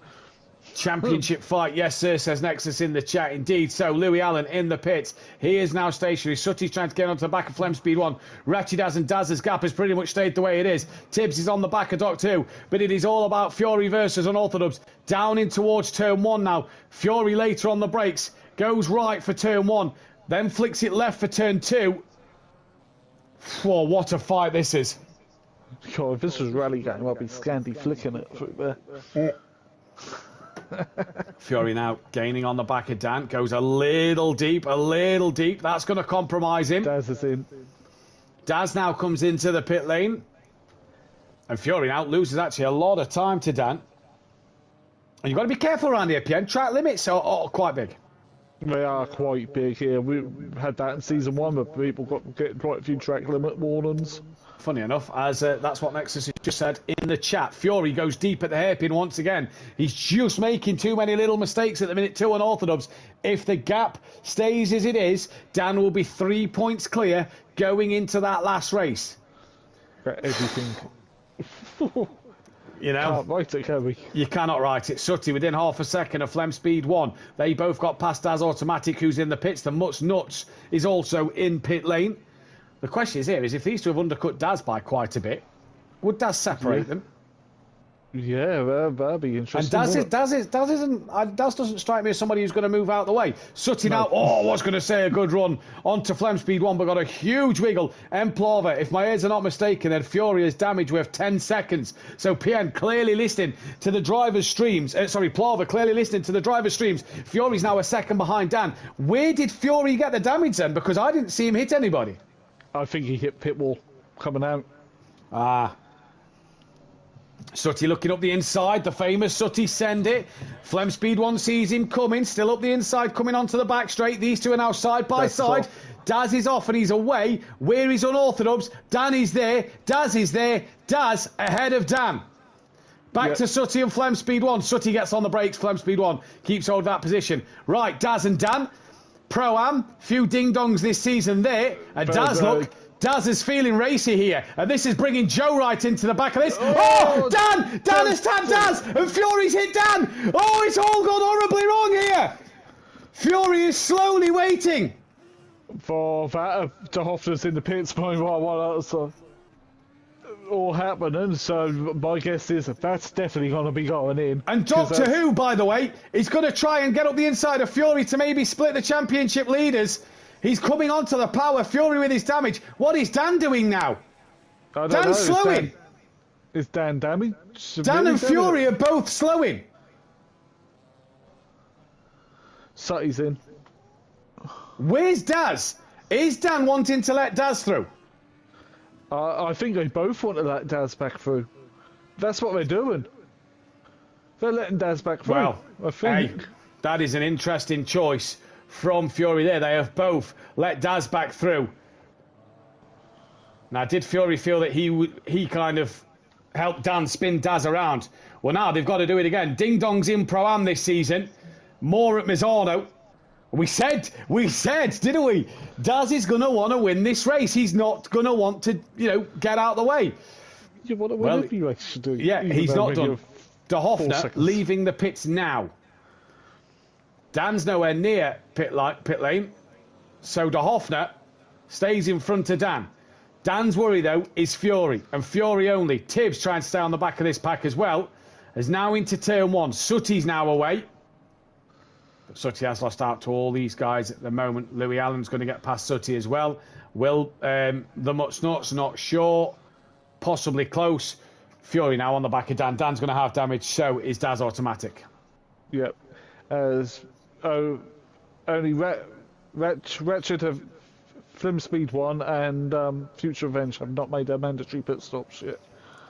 Championship fight, yes sir, says Nexus in the chat. Indeed, so Louis Allen in the pits. He is now stationary. Sooty's trying to get onto the back of Flem Speed 1. Ratchet Daz and Daz's gap has pretty much stayed the way it is. Tibbs is on the back of Doc 2, but it is all about Fury versus Unorthodox. Down in towards turn 1 now. Fury later on the brakes. Goes right for turn 1. Then flicks it left for turn 2. Whoa, what a fight this is. God, if this was rally game, I'd be Scandi flicking it through there. Fury now gaining on the back of Dan. Goes a little deep. That's going to compromise him. Daz is in. Daz now comes into the pit lane. And Fury now loses actually a lot of time to Dan. And you've got to be careful around here, PN. Track limits are quite big. They are quite big here. We had that in season 1, but people got getting quite a few track limit warnings. Funny enough, as that's what Nexus has just said in the chat. Fury goes deep at the hairpin once again. He's just making too many little mistakes at the minute, too, unorthodox. If the gap stays as it is, Dan will be 3 points clear going into that last race. Everything. You know, Can't write it, can we? You cannot write it. Sooty within half a second of Flem Speed 1. They both got past Daz Automatic, who's in the pits. The Much Nuts is also in pit lane. The question is here is if these two have undercut Daz by quite a bit, would Daz separate them? Yeah, that'd be interesting. And Daz doesn't strike me as somebody who's going to move out the way. Sooty now, I was going to say a good run onto Flem Speed 1, but got a huge wiggle. Plava, if my ears are not mistaken, had Fury as damage with 10 seconds. So PN clearly listening to the driver's streams. Plava clearly listening to the driver's streams. Fury's now a second behind Dan. Where did Fury get the damage then? Because I didn't see him hit anybody. I think he hit pit wall coming out. Sooty looking up the inside, the famous Sooty send it. Flem Speed 1 sees him coming, still up the inside, coming onto the back straight. These two are now side by side. Daz is off and he's away. Where is Unorthodox? Dan is there, Daz is there, Daz ahead of Dan. Back to Sutty and Flem Speed 1. Sutty gets on the brakes. Flem Speed 1 keeps hold of that position. Right, Daz and Dan. Pro-Am. Few ding-dongs this season there. And Daz, look. Daz is feeling racy here. And this is bringing Joe right into the back of this. Oh, Dan! Dan has tapped Daz! And Fury's hit Dan! Oh, it's all gone horribly wrong here! Fury is slowly waiting. For that, De Hoffner's in the pits, while that's all happening, so my guess is that's definitely going to be going in. And Doctor Who, by the way, is going to try and get up the inside of Fury to maybe split the championship leaders. He's coming onto the power. Fury with his damage. What is Dan doing now? Dan's slowing. Is Dan damaged? Dan and Fury are both slowing. Sutty's in. Where's Daz? Is Dan wanting to let Daz through? I think they both want to let Daz back through. That's what they're doing. They're letting Daz back through. Well, I think. hey, that is an interesting choice from Fury there. They have both let Daz back through. Now, did Fury feel that he kind of helped Dan spin Daz around? Well, now they've got to do it again. Ding Dong's in Pro-Am this season. More at Misano. We said, didn't we? Daz is going to want to win this race. He's not going to want to, get out of the way. You want to win every race, do you? Yeah, he's not done. De Hoffner leaving the pits now. Dan's nowhere near pit lane. So De Hoffner stays in front of Dan. Dan's worry, though, is Fury. And Fury only. Tibbs trying to stay on the back of this pack as well. Is now into turn 1. Sutty's now away. But Sutty has lost out to all these guys at the moment. Louis Allen's going to get past Sutty as well. Will the Mutsnuts? Not sure. Possibly close. Fury now on the back of Dan. Dan's going to have damage. So is Daz automatic. Yep. Only Ratchet have Flim Speed 1 and Future Revenge have not made their mandatory pit stops yet.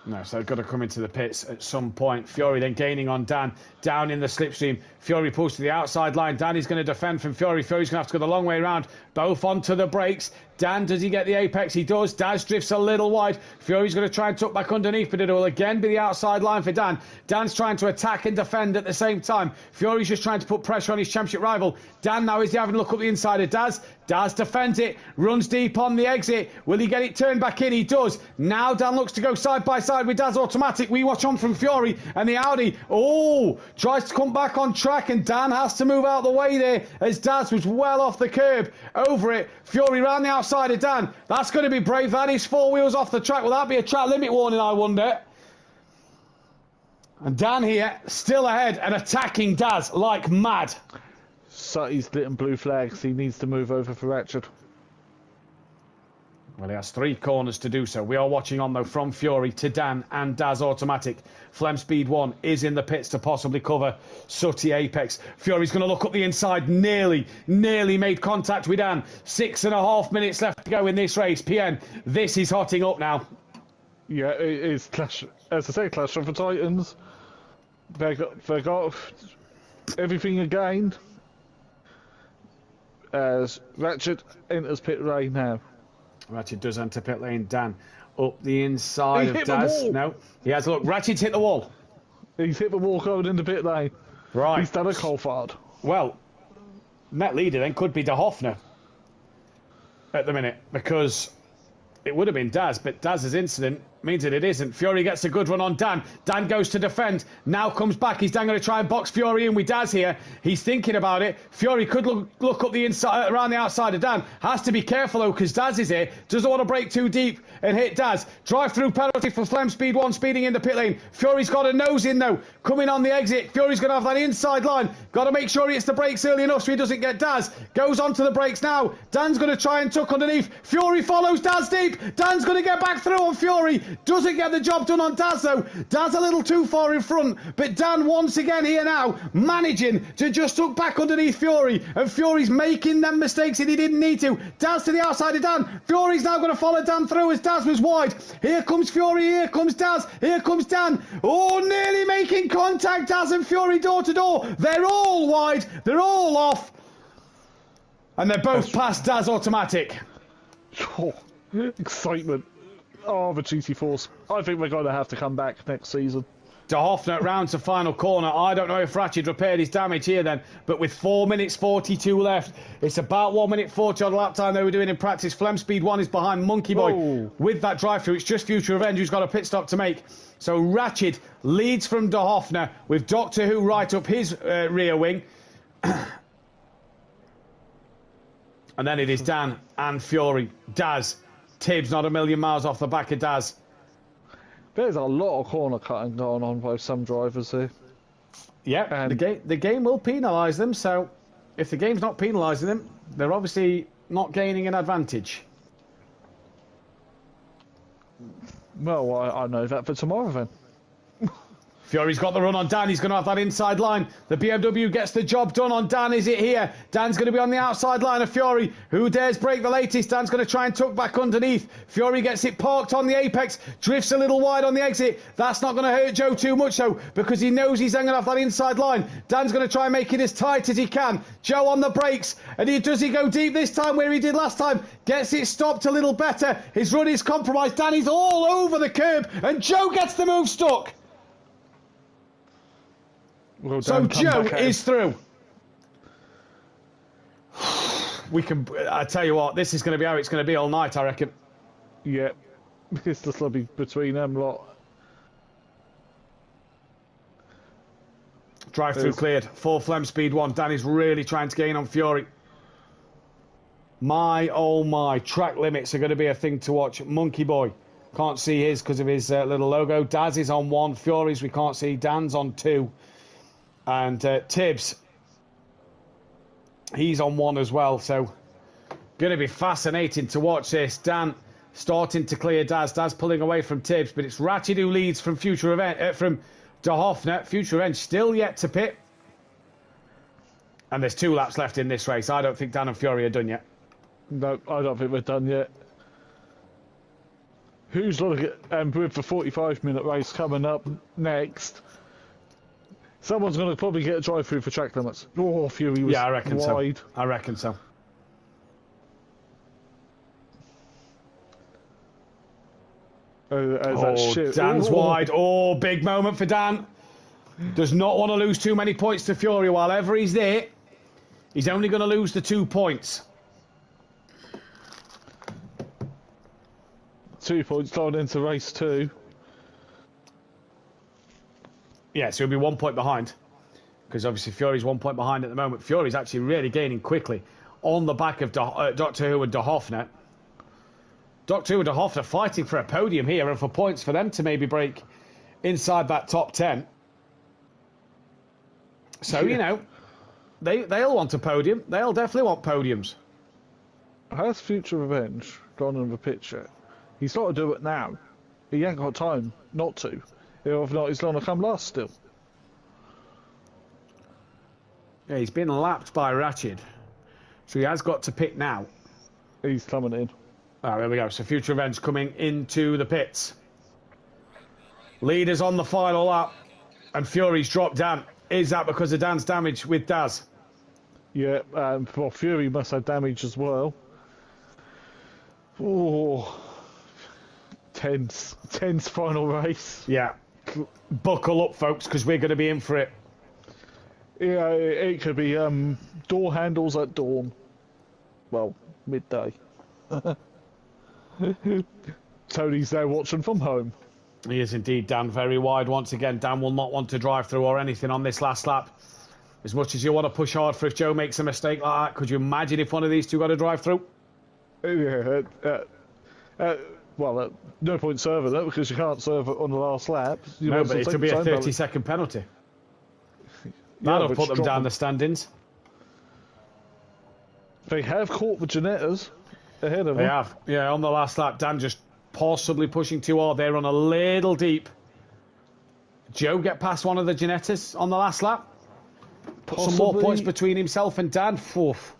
No, so they've got to come into the pits at some point. Fury then gaining on Dan, down in the slipstream. Fury pulls to the outside line. Dan is going to defend from Fury. Fury's going to have to go the long way around. Both onto the brakes. Dan, does he get the apex? He does. Daz drifts a little wide. Fury's going to try and tuck back underneath, but it will again be the outside line for Dan. Dan's trying to attack and defend at the same time. Fury's just trying to put pressure on his championship rival. Dan now is having a look up the inside of Daz. Daz defends it, runs deep on the exit. Will he get it turned back in? He does. Now Dan looks to go side by side with Daz automatic. We watch on from Fury and the Audi. Oh, tries to come back on track and Dan has to move out of the way there as Daz was well off the curb. Over it. Fury round the outside of Dan. That's going to be brave. That is 4 wheels off the track. Will that be a track limit warning, I wonder? And Dan here, still ahead and attacking Daz like mad. Sutty's lit and blue flags. He needs to move over for Ratchet. Well, he has 3 corners to do so. We are watching on, though, from Fury to Dan and Daz automatic. Flem Speed 1 is in the pits to possibly cover Sutty Apex. Fury's going to look up the inside. Nearly made contact with Dan. 6.5 minutes left to go in this race. PN, this is hotting up now. Yeah, it is clash. As I say, clash of the Titans. They got everything again. As Ratchet enters pit lane now. Ratchet does enter pit lane. Dan up the inside of hit Daz. the wall. No, he has a look. Ratchet's hit the wall. He's hit the wall going into pit lane. Right. He's done a Colfard. Well, net leader then could be De Hoffner at the minute because it would have been Daz, but Daz's incident means that it isn't. Fury gets a good run on Dan. Dan goes to defend. Now comes back. He's then going to try and box Fury in with Daz here. He's thinking about it. Fury could look up the inside, around the outside of Dan. Has to be careful though because Daz is here. Doesn't want to break too deep and hit Daz. Drive through penalty for Flem Speed 1 speeding in the pit lane. Fury's got a nose in though. Coming on the exit. Fury's going to have that inside line. Got to make sure he hits the brakes early enough so he doesn't get Daz. Goes onto the brakes now. Dan's going to try and tuck underneath. Fury follows Daz deep. Dan's going to get back through on Fury. Doesn't get the job done on Daz though. Daz a little too far in front, but Dan once again here now managing to just tuck back underneath Fury, and Fury's making them mistakes that he didn't need to. Daz to the outside of Dan. Fury's now going to follow Dan through as Daz was wide. Here comes Fury, here comes Daz, here comes Dan. Oh, nearly making contact. Daz and Fury door to door. They're all wide, they're all off, and they're both past Daz automatic. Oh, excitement. Oh, the GT4s. I think we're going to have to come back next season. De Hoffner round to final corner. I don't know if Ratchet repaired his damage here then, but with 4 minutes 42 left, it's about 1 minute 40 on the lap time they were doing in practice. Flem Speed 1 is behind Monkey Boy. Whoa. With that drive-through. It's just Future Revenge who's got a pit stop to make. So Ratchet leads from De Hoffner with Doctor Who right up his rear wing. And then it is Dan and Fury. Daz. Tibbs not a million miles off the back of Daz. There's a lot of corner cutting going on by some drivers here. Yep, And the game will penalise them, so if the game's not penalising them, they're obviously not gaining an advantage. well, I know that for tomorrow then. Fury's got the run on Dan. He's going to have that inside line. The BMW gets the job done on Dan. Is it here? Dan's going to be on the outside line of Fury. Who dares break the latest? Dan's going to try and tuck back underneath. Fury gets it parked on the apex. Drifts a little wide on the exit. That's not going to hurt Joe too much, though, because he knows he's then going to have that inside line. Dan's going to try and make it as tight as he can. Joe on the brakes. And does he go deep this time where he did last time? Gets it stopped a little better. His run is compromised. Danny's all over the curb. And Joe gets the move stuck. Well, So Joe is through. We can. I tell you what, this is going to be how it's going to be all night, I reckon. Yeah, it's the slobby between them lot. Drive through cleared. Full Flem Speed 1. Danny's really trying to gain on Fury. My, oh my. Track limits are going to be a thing to watch. Monkey Boy. Can't see his because of his little logo. Daz is on 1. Fury's we can't see. Dan's on 2. And Tibbs, he's on 1 as well. So, going to be fascinating to watch this. Dan starting to clear Daz. Daz pulling away from Tibbs, but it's Ratchet who leads from from De Hoffner. Future Revenge still yet to pit. And there's 2 laps left in this race. I don't think Dan and Fury are done yet. No, I don't think we're done yet. Who's looking at, with the 45-minute race coming up next, someone's going to probably get a drive-through for track limits. Oh, Fury was I reckon wide. so. I reckon so. Dan's wide. Oh, big moment for Dan. Does not want to lose too many points to Fury while ever he's there. He's only going to lose the 2 points. 2 points going into race 2. Yeah, so he'll be 1 point behind. Because obviously Fury's 1 point behind at the moment. Fury's actually really gaining quickly on the back of Doctor Who and De Hoffner. Doctor Who and De Hoffner fighting for a podium here and for points for them to maybe break inside that top 10. So, you know, they'll want a podium. They'll definitely want podiums. Has Future Revenge gone in the pitch yet? He's got to do it now. He ain't got time not to. If not, he's going to come last still. Yeah, he's been lapped by Ratchet. So he has got to pit now. He's coming in. Oh, there we go. So Future Revenge coming into the pits. Leaders on the final lap. And Fury's dropped Dan. Is that because of Dan's damage with Daz? Yeah, well, Fury must have damage as well. Oh, tense final race. Yeah. Buckle up, folks, because we're going to be in for it. Yeah, it could be door handles at dawn. Well, midday. Tony's there watching from home. He is indeed, Dan, very wide once again. Dan will not want to drive through or anything on this last lap. As much as you want to push hard for if Joe makes a mistake like that, could you imagine if one of these two got to drive through? Yeah, well, no point serving it because you can't serve it on the last lap. No, but it could be a 30-second penalty. That'll put them down the standings. They have caught the Janettas ahead of them. They have. Yeah, on the last lap, Dan just possibly pushing too hard. They're on a little deep. Joe get past one of the Janettas on the last lap? Put some more points between himself and Dan. Oof.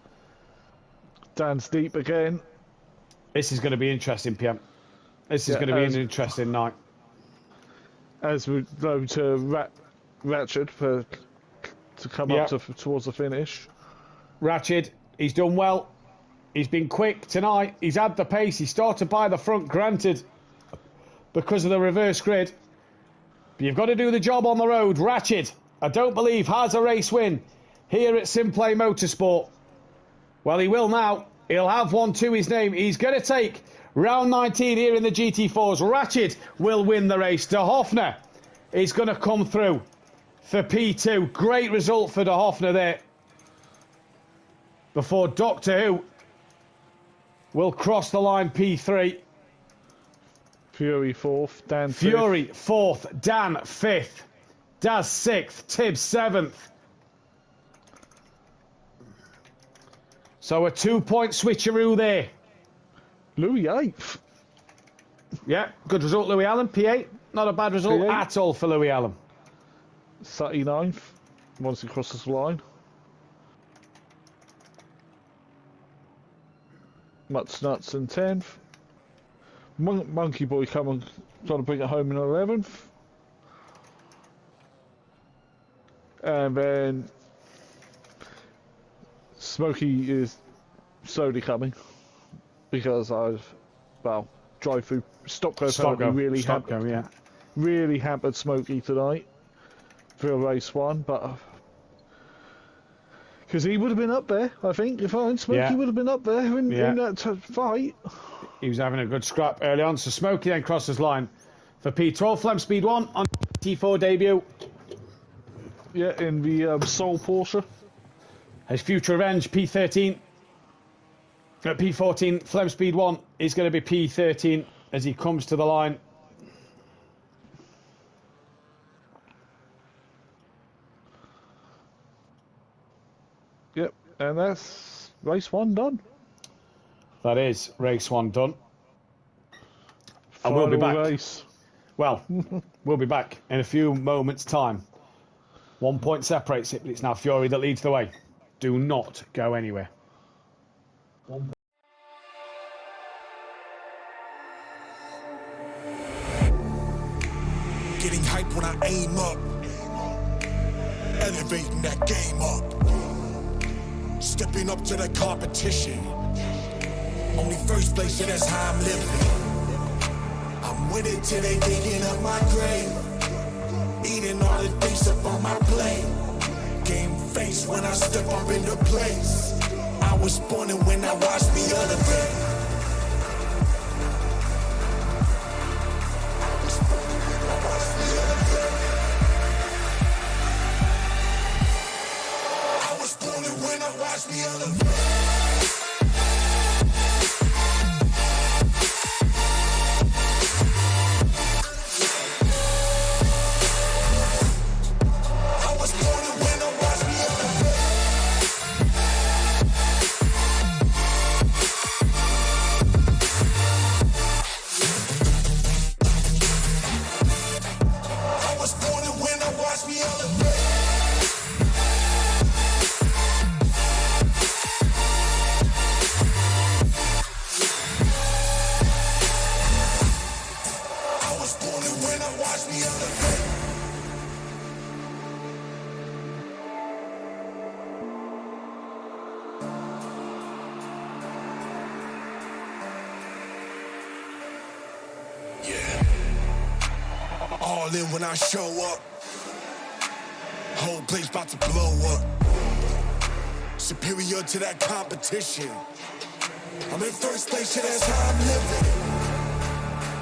Dan's deep again. This is going to be interesting, PM. This is going to be an interesting night. As we go to Ratchet to come up towards the finish. Ratchet, he's done well. He's been quick tonight. He's had the pace. He started by the front, granted, because of the reverse grid. But you've got to do the job on the road. Ratchet, I don't believe, has a race win here at SimPlay Motorsport. Well, he will now. He'll have one to his name. He's going to take round 19 here in the GT4s. Ratchet will win the race. De Hoffner is going to come through for P2. Great result for De Hoffner there. Before Doctor Who will cross the line P3. Fury 4th, Dan 5th. Fury 4th, Dan 5th. Daz 6th, Tibbs 7th. So a 2-point switcheroo there. Louis 8th. Yeah, good result, Louis Allen. P8, not a bad result P8. at all for Louis Allen. Sutty 9th. Once he crosses the line. Mutts Nuts in 10th. Monkey Boy trying to bring it home in 11th. And then Smokey is slowly coming because drive through stop go penalty really hampered Smokey tonight for race 1, but because he would have been up there, I think, if Smokey would have been up there in that fight. He was having a good scrap early on, so Smokey then crosses line for P12. Flem Speed 1 on T4 debut. Yeah, in the Soul Porsche. His future revenge, P13. At P14, Flem Speed 1 is going to be P13 as he comes to the line. Yep, and that's race 1 done. That is race 1 done. And we'll be back. Race. Well, we'll be back in a few moments' time. 1 point separates it, but it's now Fury that leads the way. Do not go anywhere. Getting hype when I aim up. Elevating that game up. Stepping up to the competition. Only first place, and that's how I'm living. I'm with it till they digging up my grave. Eating all the things up on my plate. Game face when I step up into place. I was born and when I watched me elevate. I was born and when I watched me elevate. All in when I show up. Whole place about to blow up. Superior to that competition. I'm in first place, yeah, that's how I'm living.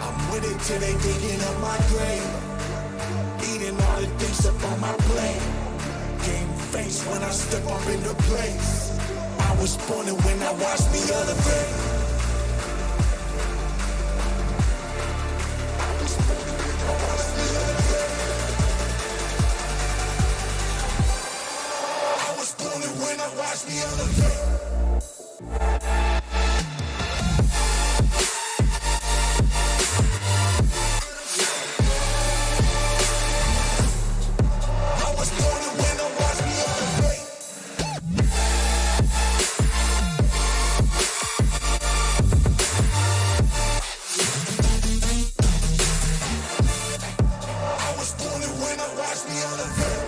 I'm with it till they digging up my grave. Eating all the things up on my plate. Game face when I step up into place. I was born and when I watched me elevate. Watch me elevate. I was born to win, now watch me elevate. I was born to win, now watch me elevate.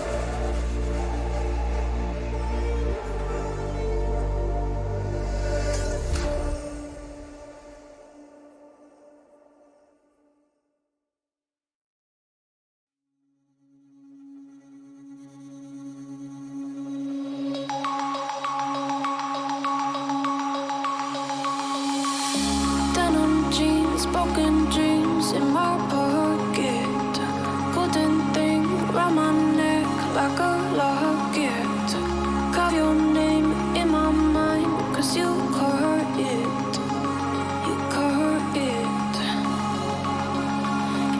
broken dreams in my pocket. Golden thing round my neck like a locket. Carve your name in my mind, 'cause you caught it. You caught it.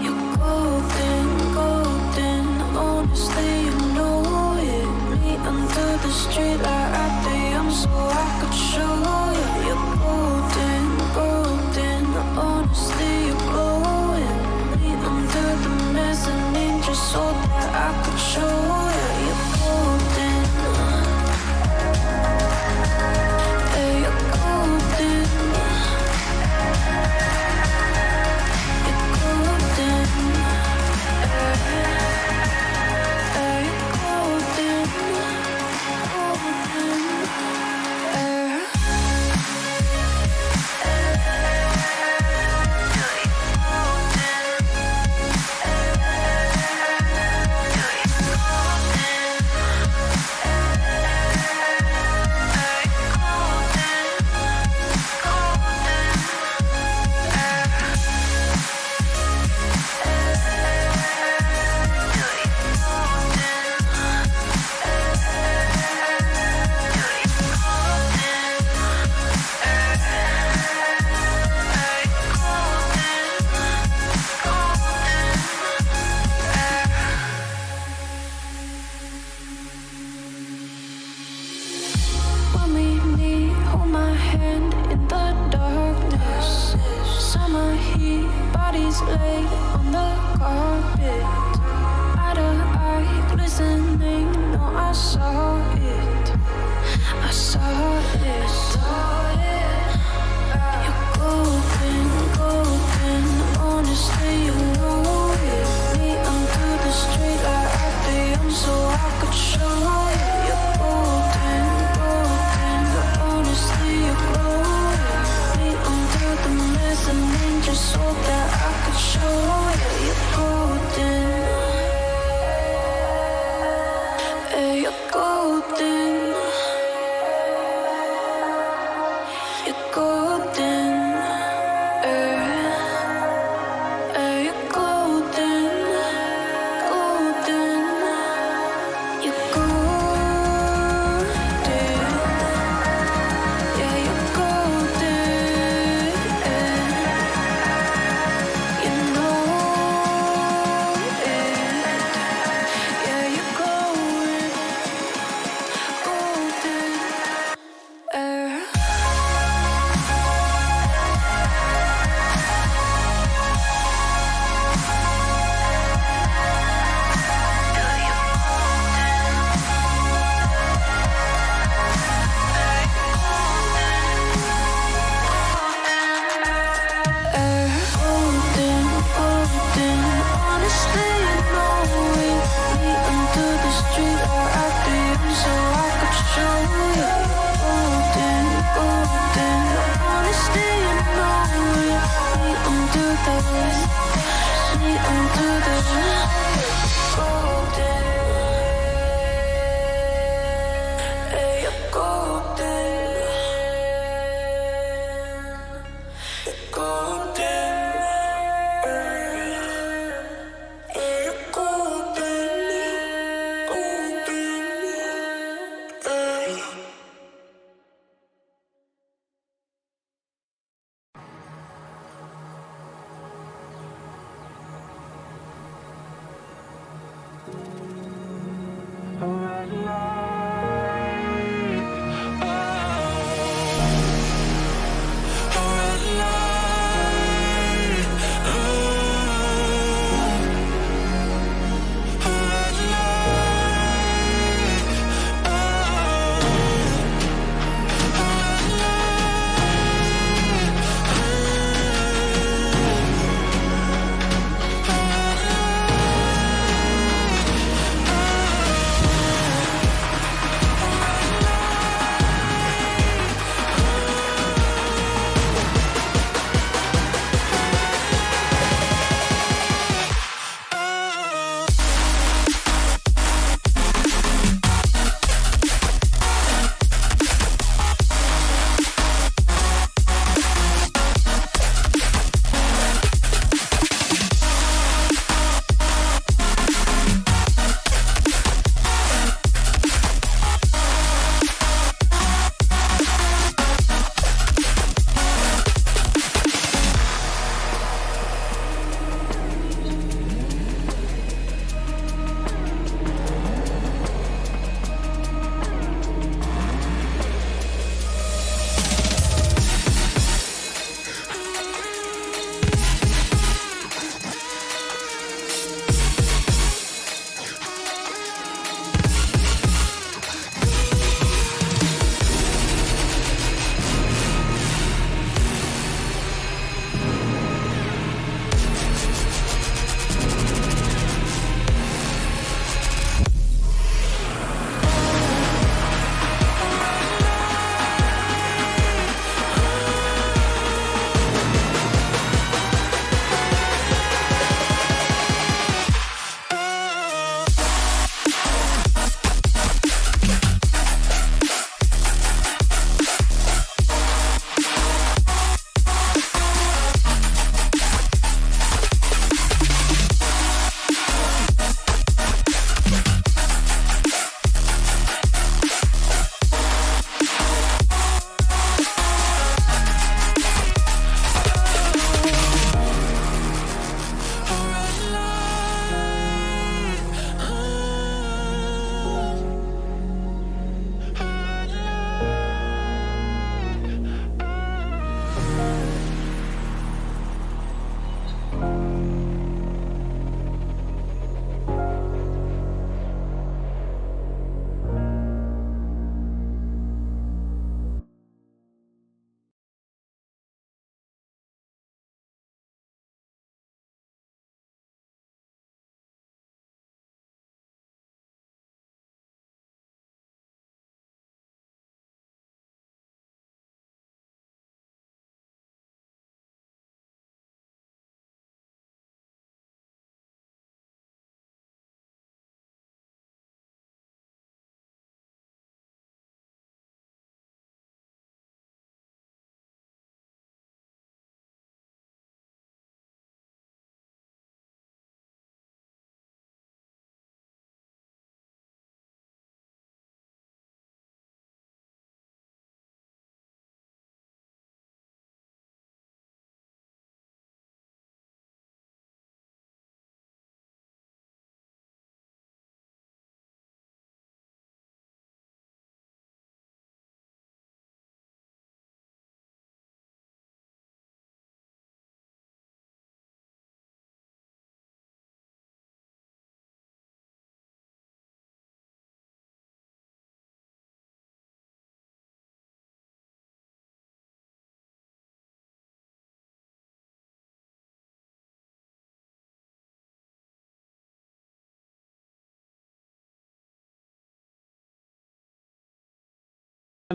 You're golden, golden. Honestly, you know it. Meet under the street like at the so I could show you. You're golden, golden. Honestly, you're glowing. Meet under the mezzanine just so that I could show you. You're golden. Hey, you're golden. You're golden. Hey, you're golden. Golden. When we meet, hold my hand in the darkness. Summer heat, bodies laid on the carpet. Eye to eye, glistening, no, I saw it. I saw it. You're golden, golden. Honestly, you know it. Meet under the street like at the so I could show you. You're golden, golden. Honestly, you're glowing. Meet under the mezzanine just so that I could show you. You're golden. Hey, you're golden. You're golden. Hey, you're golden. Golden. You're golden. Yeah, you're golden. You know it. Yeah, you're glowing. Golden. Golden, golden. Honestly, you know it. Meet under the street or at the so I could show you. Golden, golden. Honestly, you know it. Meet under the golden. Hey, you're golden. You're golden. Hey, you're golden. Golden. Hey. I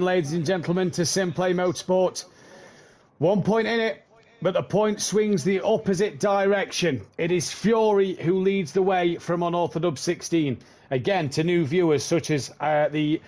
ladies and gentlemen, to SimPlay Motorsport. 1 point in it, but the point swings the opposite direction. It is Fury who leads the way from Unorthodox 16. Again, to new viewers, such as the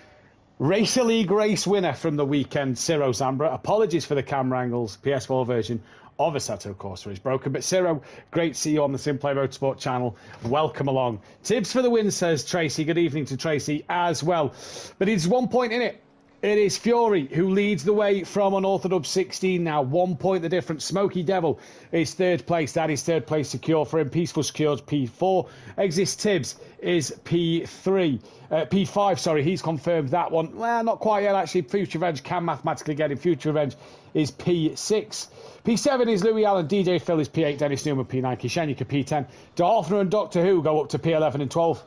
Racer League race winner from the weekend, Ciro Zambra. Apologies for the camera angles. PS4 version of Assetto Corsa is broken. But Ciro, great to see you on the SimPlay Motorsport channel. Welcome along. Tibbs for the win, says Tracy. Good evening to Tracy as well. But it's 1 point in it. It is Fury who leads the way from Unorthodox 16 now. 1 point the difference. Smoky Devil is third place. That is third place secure for him. Peaceful Secured's P4. Exist Tibbs is P3. P5, sorry. He's confirmed that one. Well, not quite yet, actually. Future Revenge can mathematically get him. Future Revenge is P6. P7 is Louis Allen. DJ Phil is P8. Dennis Newman, P9. Kishenika, P10. Darthner and Doctor Who go up to P11 and 12.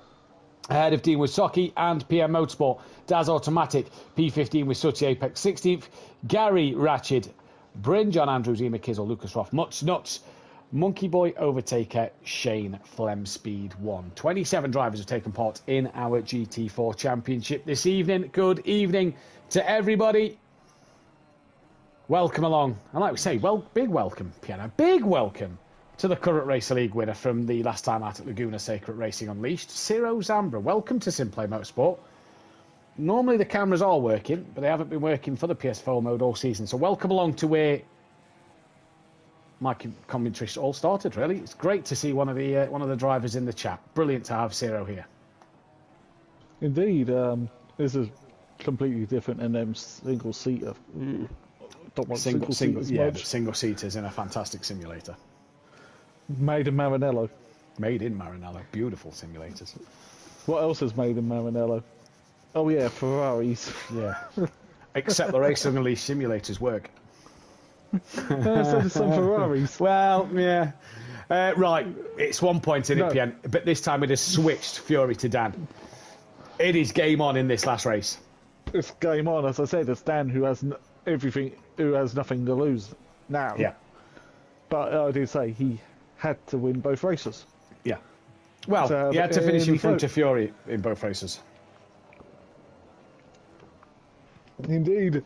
Ahead of Dean Wisocki and PNMotorsport. Daz Automatic, P15 with Suchi Apex 16th. Gary Ratched, Bryn, John Andrews, Ian McKizzle, Lucas Roth, Muts Nuts, Monkey Boy Overtaker, Shane Flem Speed 1. 27 drivers have taken part in our GT4 Championship this evening. Good evening to everybody. Welcome along. And like we say, well, big welcome, Piano. Big welcome to the current Racer League winner from the last time out at Laguna Sacred Racing Unleashed, Ciro Zambra. Welcome to SimPlay Motorsport. Normally the cameras are working, but they haven't been working for the PS4 mode all season. So welcome along to where my commentary all started, really. It's great to see one of the drivers in the chat. Brilliant to have Ciro here. Indeed, this is completely different than them single-seater. Don't want single seaters in a fantastic simulator. Made in Maranello. Made in Maranello. Beautiful simulators. What else is made in Maranello? Oh yeah, Ferraris. Yeah. Except the Racing Unleashed simulators work. So there's some Ferraris. Well, yeah. Right, it's 1 point in it, PN, but this time it has switched Fury to Dan. It is game on in this last race. It's game on, as I said. It's Dan who has everything, who has nothing to lose now. Yeah. But I did say he had to win both races. Yeah. Well, he had to finish in front of Fury in both races. Indeed.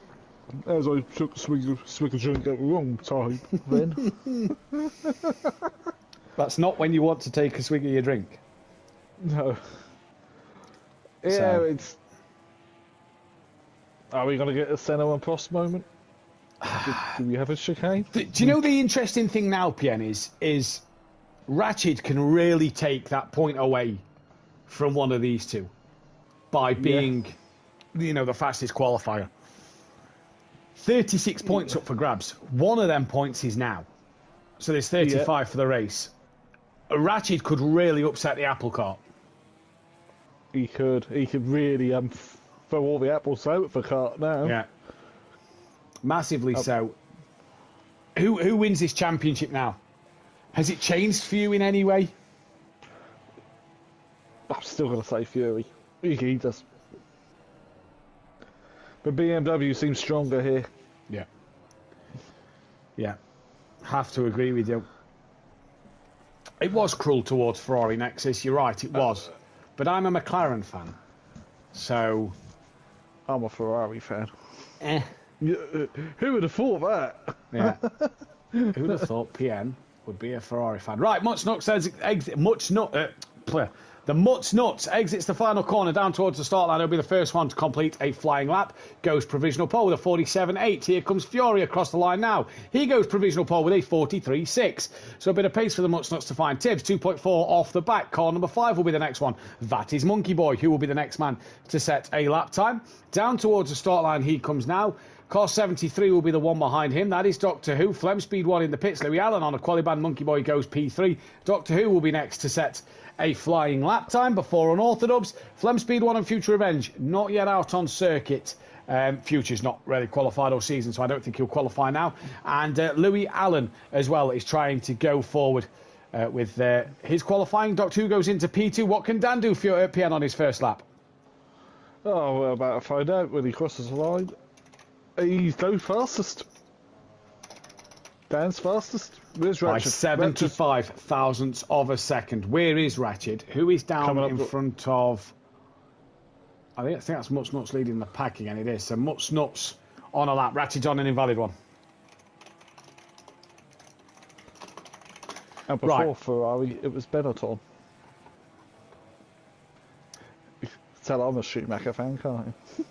As I took swig of drink at the wrong time, then. That's not when you want to take a swig of your drink. No. Yeah, So. it's... Are we going to get a Senna and Prost moment? Do we have a chicane? Do you know the interesting thing now, Pien, is Ratched can really take that point away from one of these two by being, the fastest qualifier. 36 points up for grabs. One of them points is now. So there's 35 for the race. Ratched could really upset the apple cart. He could really throw all the apples out the cart now. Yeah. Massively so. Who wins this championship now? Has it changed for you in any way? I'm still going to say Fury. He does. But BMW seems stronger here. Yeah. Yeah. Have to agree with you. It was cruel towards Ferrari Nexus, you're right, it was. But I'm a McLaren fan. So... I'm a Ferrari fan. Who would have thought that? Yeah. Who would have thought PN would be a Ferrari fan? Right, Muts Nuts the Muts Nuts exits the final corner down towards the start line. He'll be the first one to complete a flying lap. Goes provisional pole with a 47.8. Here comes Fury across the line now. He goes provisional pole with a 43.6. So a bit of pace for the Muts Nuts to find Tibbs. 2.4 off the back. Car number 5 will be the next one. That is Monkey Boy, who will be the next man to set a lap time. Down towards the start line he comes now. Car 73 will be the one behind him. That is Doctor Who. Flem Speed 1 in the pits. Louis Allen on a qualiband. Monkey Boy goes P3. Doctor Who will be next to set a flying lap time before Unorthodox. Flem Speed 1 and Future Revenge not yet out on circuit. Future's not really qualified all season, so I don't think he'll qualify now. And Louis Allen as well is trying to go forward with his qualifying. Doctor Who goes into P2. What can Dan do for PN on his first lap? Oh, we're about to find out when he crosses the line. He's no fastest. Dan's fastest. Where's Ratched? By 75 thousandths of a second. Where is Ratched? Who is down in front of... I think that's Mutt's Nuts leading the pack again. It is. So Mutt's Nuts on a lap. Ratchet's on an invalid one. And before Right. Ferrari, it was Benetton. You can tell I'm a Schumacher fan, can't you?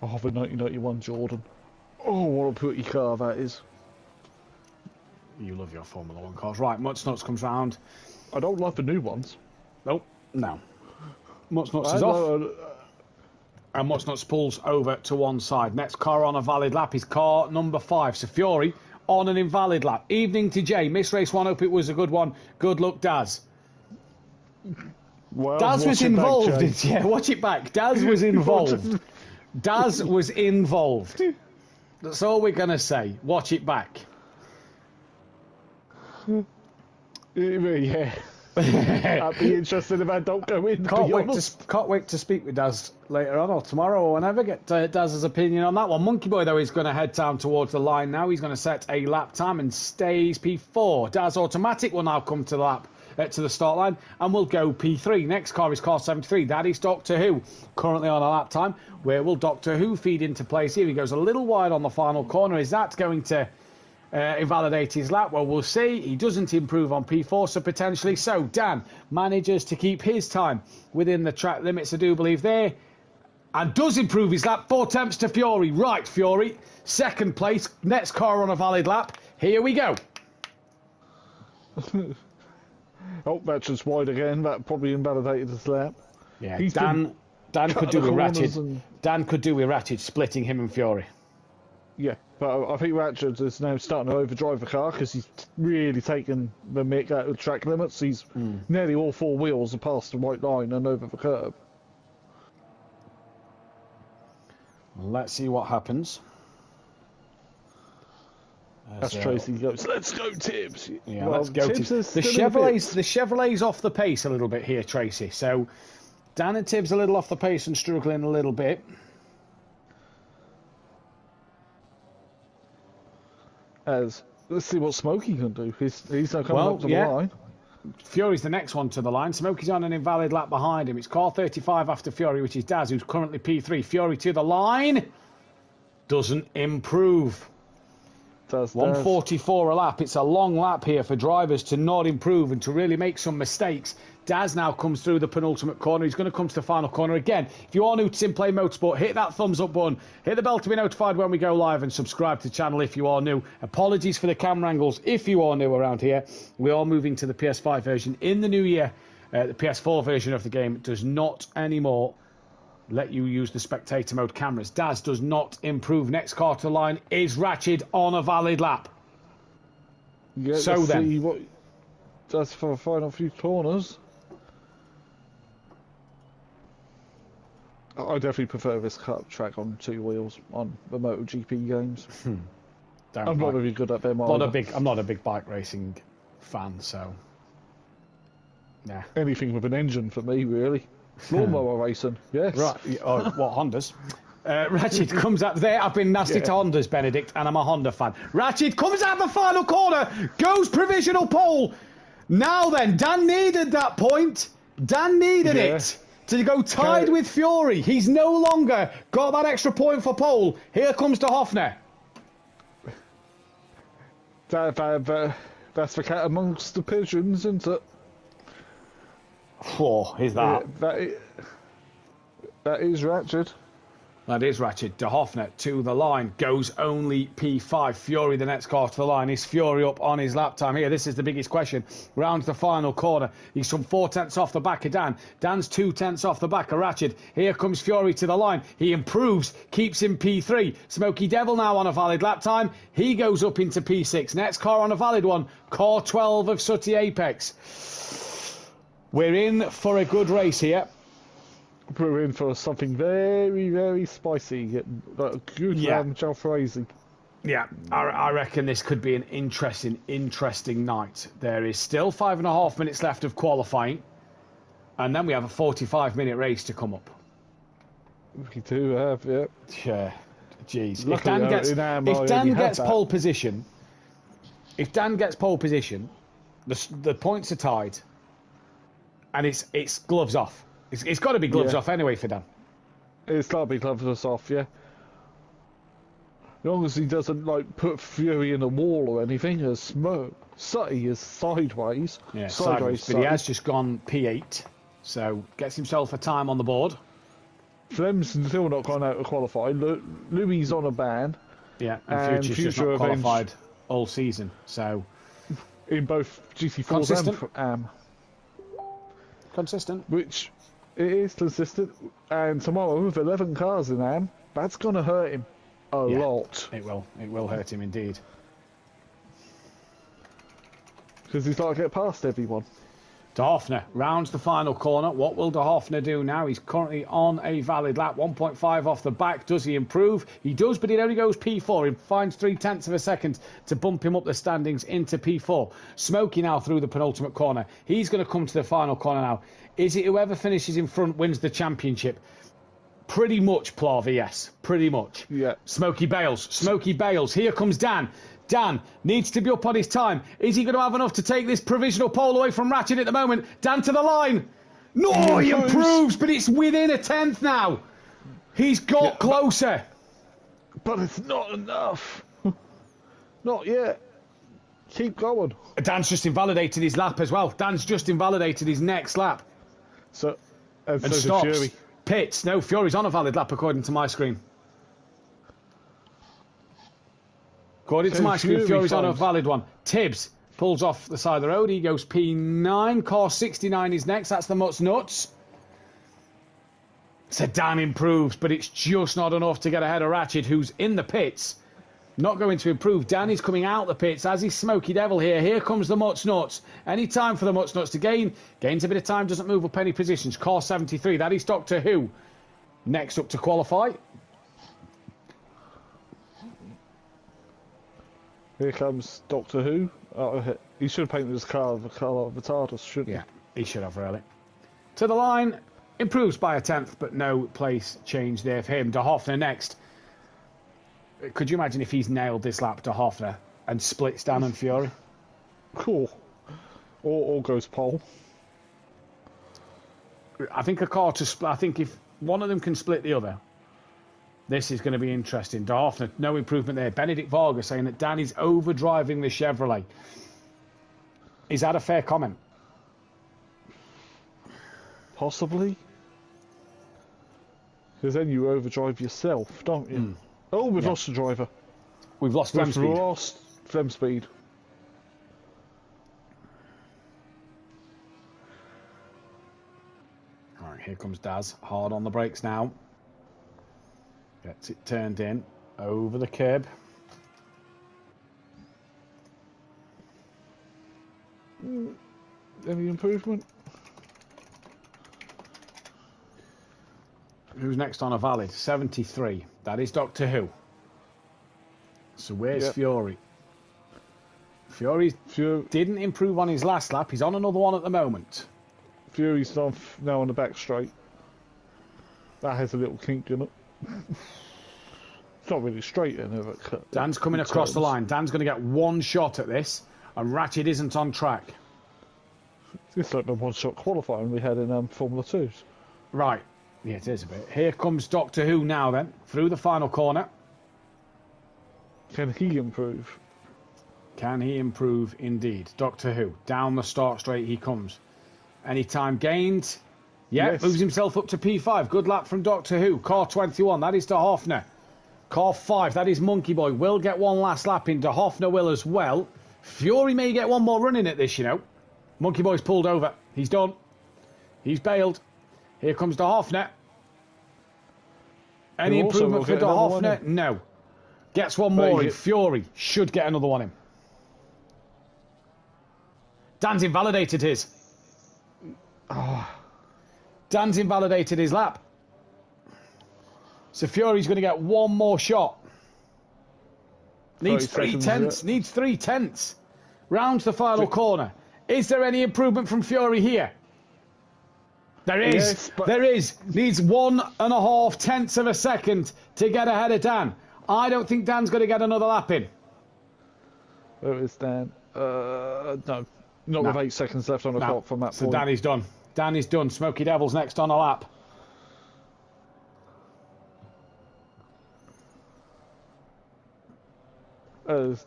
Oh, the 1991 Jordan. Oh, what a pretty car that is. You love your Formula 1 cars. Right, Mutt's Nuts comes round. I don't love the new ones. Nope, no. Mutt's Nuts is off. And Mutt's Nuts pulls over to one side. Next car on a valid lap is car number 5. So Fiore on an invalid lap. Evening to Jay. Miss race one. Hope it was a good one. Good luck, Daz. Well, Daz was involved. Back, Yeah, watch it back. Daz was involved. Daz was involved. That's all we're going to say. Watch it back. Yeah. I'd be interested if I don't go in. Can't wait to speak with Daz later on or tomorrow or whenever. Get Daz's opinion on that one. Monkey Boy, though, is going to head down towards the line now. He's going to set a lap time and stays P4. Daz Automatic will now come to the lap. To the start line, and we'll go P3. Next car is car 73. That is Doctor Who, currently on a lap time. Where will Doctor Who feed into place here? He goes a little wide on the final corner. Is that going to invalidate his lap? Well, we'll see. He doesn't improve on P4, so potentially so. Dan manages to keep his time within the track limits, I do believe there, and does improve his lap. 4 tenths to Fiore. Right, Fiore, second place. Next car on a valid lap. Here we go. Oh, that's just wide again. That probably invalidated his lap. Yeah, He's Dan could do with Ratchet. And... Dan could do with Ratchet splitting him and Fiore. Yeah, but I think Ratchet is now starting to overdrive the car because he's really taken the mick out of track limits. He's nearly all 4 wheels are past the white line and over the curb. Let's see what happens. That's Tracy goes, let's go, Tibbs. Yeah, well, let's go. Tibbs The Chevrolet's off the pace a little bit here, Tracy. So Dan and Tibbs a little off the pace and struggling a little bit. Let's see what Smokey can do. He's now coming up to the line. Fiore's the next one to the line. Smokey's on an invalid lap behind him. It's car 35 after Fiore, which is Daz, who's currently P3. Fiore to the line. Doesn't improve. 144 a lap. It's a long lap here for drivers to not improve and to really make some mistakes. Daz now comes through the penultimate corner. He's going to come to the final corner again. If you are new to SimPlay Motorsport, hit that thumbs up button. Hit the bell to be notified when we go live and subscribe to the channel if you are new. Apologies for the camera angles if you are new around here. We are moving to the PS5 version in the new year. The PS4 version of the game does not anymore let you use the spectator mode cameras. Daz does not improve. Next car to the line is Ratchet on a valid lap. Yeah, so then, see what does for the final few corners. I definitely prefer this track on 2 wheels on the MotoGP games. I'm not very good at them. I'm not a big bike racing fan, so yeah. Anything with an engine for me, really. Lawnmower racing, yes. Right, what, Hondas? Ratchet comes up there. I've been nasty to Hondas, Benedict, and I'm a Honda fan. Ratchet comes out the final corner, goes provisional pole. Now then, Dan needed that point. Dan needed it to go tied with Fiore. He's no longer got that extra point for pole. Here comes De Hoffner. That's the cat amongst the pigeons, isn't it? Oh, is that? That is Ratchet. That is Ratchet. De Hoffner to the line. Goes only P5. Fiore, the next car to the line. Is Fiore up on his lap time here? This is the biggest question. Rounds the final corner. He's some 4 tenths off the back of Dan. Dan's 2 tenths off the back of Ratchet. Here comes Fiore to the line. He improves. Keeps him P3. Smokey Devil now on a valid lap time. He goes up into P6. Next car on a valid one. Car 12 of Sooty Apex. We're in for a good race here. We're in for something very, very spicy. Good jalfrezi. Yeah, I reckon this could be an interesting night. There is still 5.5 minutes left of qualifying, and then we have a 45-minute race to come up. We do have, yeah. Yeah, jeez. Luckily, If Dan gets pole position, the points are tied, and it's gloves off. It's got to be gloves Yeah. off anyway for Dan. It's got to be gloves off, yeah. As long as he doesn't like put Fury in a wall or anything, as Sutty is sideways. Yeah, sideways. But he has just gone P8, so gets himself a time on the board. Flem's still not gone out to qualify. Louis on a ban. Yeah, and Future's just not qualified all season, so... In both GT4s Consistent. and AM. Consistent. Which, it is consistent. And tomorrow, with 11 cars in AM, that's going to hurt him a lot. It will. It will hurt him indeed. Because he's got to get past everyone. De Hoffner rounds the final corner. What will De Hoffner do now? He's currently on a valid lap, 1.5 off the back. Does he improve? He does, but it only goes P4. He finds 0.3 of a second to bump him up the standings into P4. Smokey now through the penultimate corner. He's going to come to the final corner now. Is it whoever finishes in front wins the championship? Pretty much, Plavi, yes. Pretty much. Yeah. Smokey Bales. Smokey Bales. Here comes Dan. Dan needs to be up on his time. Is he going to have enough to take this provisional pole away from Ratchet at the moment? Dan to the line. No, he improves, but it's within a tenth now. He's got closer. But it's not enough. Not yet. Keep going. Dan's just invalidated his lap as well. Dan's just invalidated his next lap. So, And so stops. Fury. Pits. No, Fury's on a valid lap according to my screen. According to my screen, Fury's on a valid one. Tibbs pulls off the side of the road. He goes P9. Car 69 is next. That's the Mutts Nuts. So Dan improves, but it's just not enough to get ahead of Ratchet, who's in the pits. Not going to improve. Dan is coming out the pits as he's Smoky Devil here. Here comes the Mutts Nuts. Any time for the Mutts Nuts to gain. Gains a bit of time, doesn't move up any positions. Car 73. That is Doctor Who. Next up to qualify. Here comes Doctor Who. He should have painted his car the colour of the TARDIS, shouldn't he? Yeah, he should have, really. To the line, improves by a tenth, but no place change there for him. De Hoffner next. Could you imagine if he's nailed this lap, De Hoffner, and splits Dan and Fury? Cool. Or goes pole. I think a car to split. I think if one of them can split the other, this is going to be interesting. De Hoffner, no improvement there. Benedict Varga saying that Dan is overdriving the Chevrolet. Is that a fair comment? Possibly. Because then you overdrive yourself, don't you? Oh, we've lost the driver. We've lost Flem We've speed. lost Flem speed. All right, here comes Daz. Hard on the brakes now. Gets it turned in. Over the curb. Any improvement? Who's next on a valid? 73. That is Doctor Who. So where's Fury? Fury didn't improve on his last lap. He's on another one at the moment. Fury's now on the back straight. That has a little kink in it. It's not really straight in it. Dan's coming across the line. Dan's going to get one shot at this, and Ratchet isn't on track. It's like the one-shot qualifying we had in Formula 2s. Right. Yeah, it is a bit. Here comes Doctor Who now then, through the final corner. Can he improve? Can he improve indeed? Doctor Who, down the start straight he comes. Any time gained? Yeah, Yes. moves himself up to P5. Good lap from Doctor Who. Car 21, that is De Hoffner. Car 5, that is Monkey Boy. Will get one last lap in. De Hoffner will as well. Fury may get one more run in at this, you know. Monkey Boy's pulled over. He's done. He's bailed. Here comes De Hoffner. Any Who also improvement will for get De another one Hoffner? in. No. Gets one more in. he- Fury should get another one in. Dan's invalidated his. Dan's invalidated his lap. So Fury's going to get one more shot. Needs 30 3 seconds, tenths. yeah. Needs 3 tenths. Rounds the final corner. Is there any improvement from Fury here? There is. Yes, but- There is. Needs 1.5 tenths of a second to get ahead of Dan. I don't think Dan's going to get another lap in. Where is Dan? No. Not with 8 seconds left on the clock from that So point. Danny's done. Dan is done. Smoky Devil's next on a lap.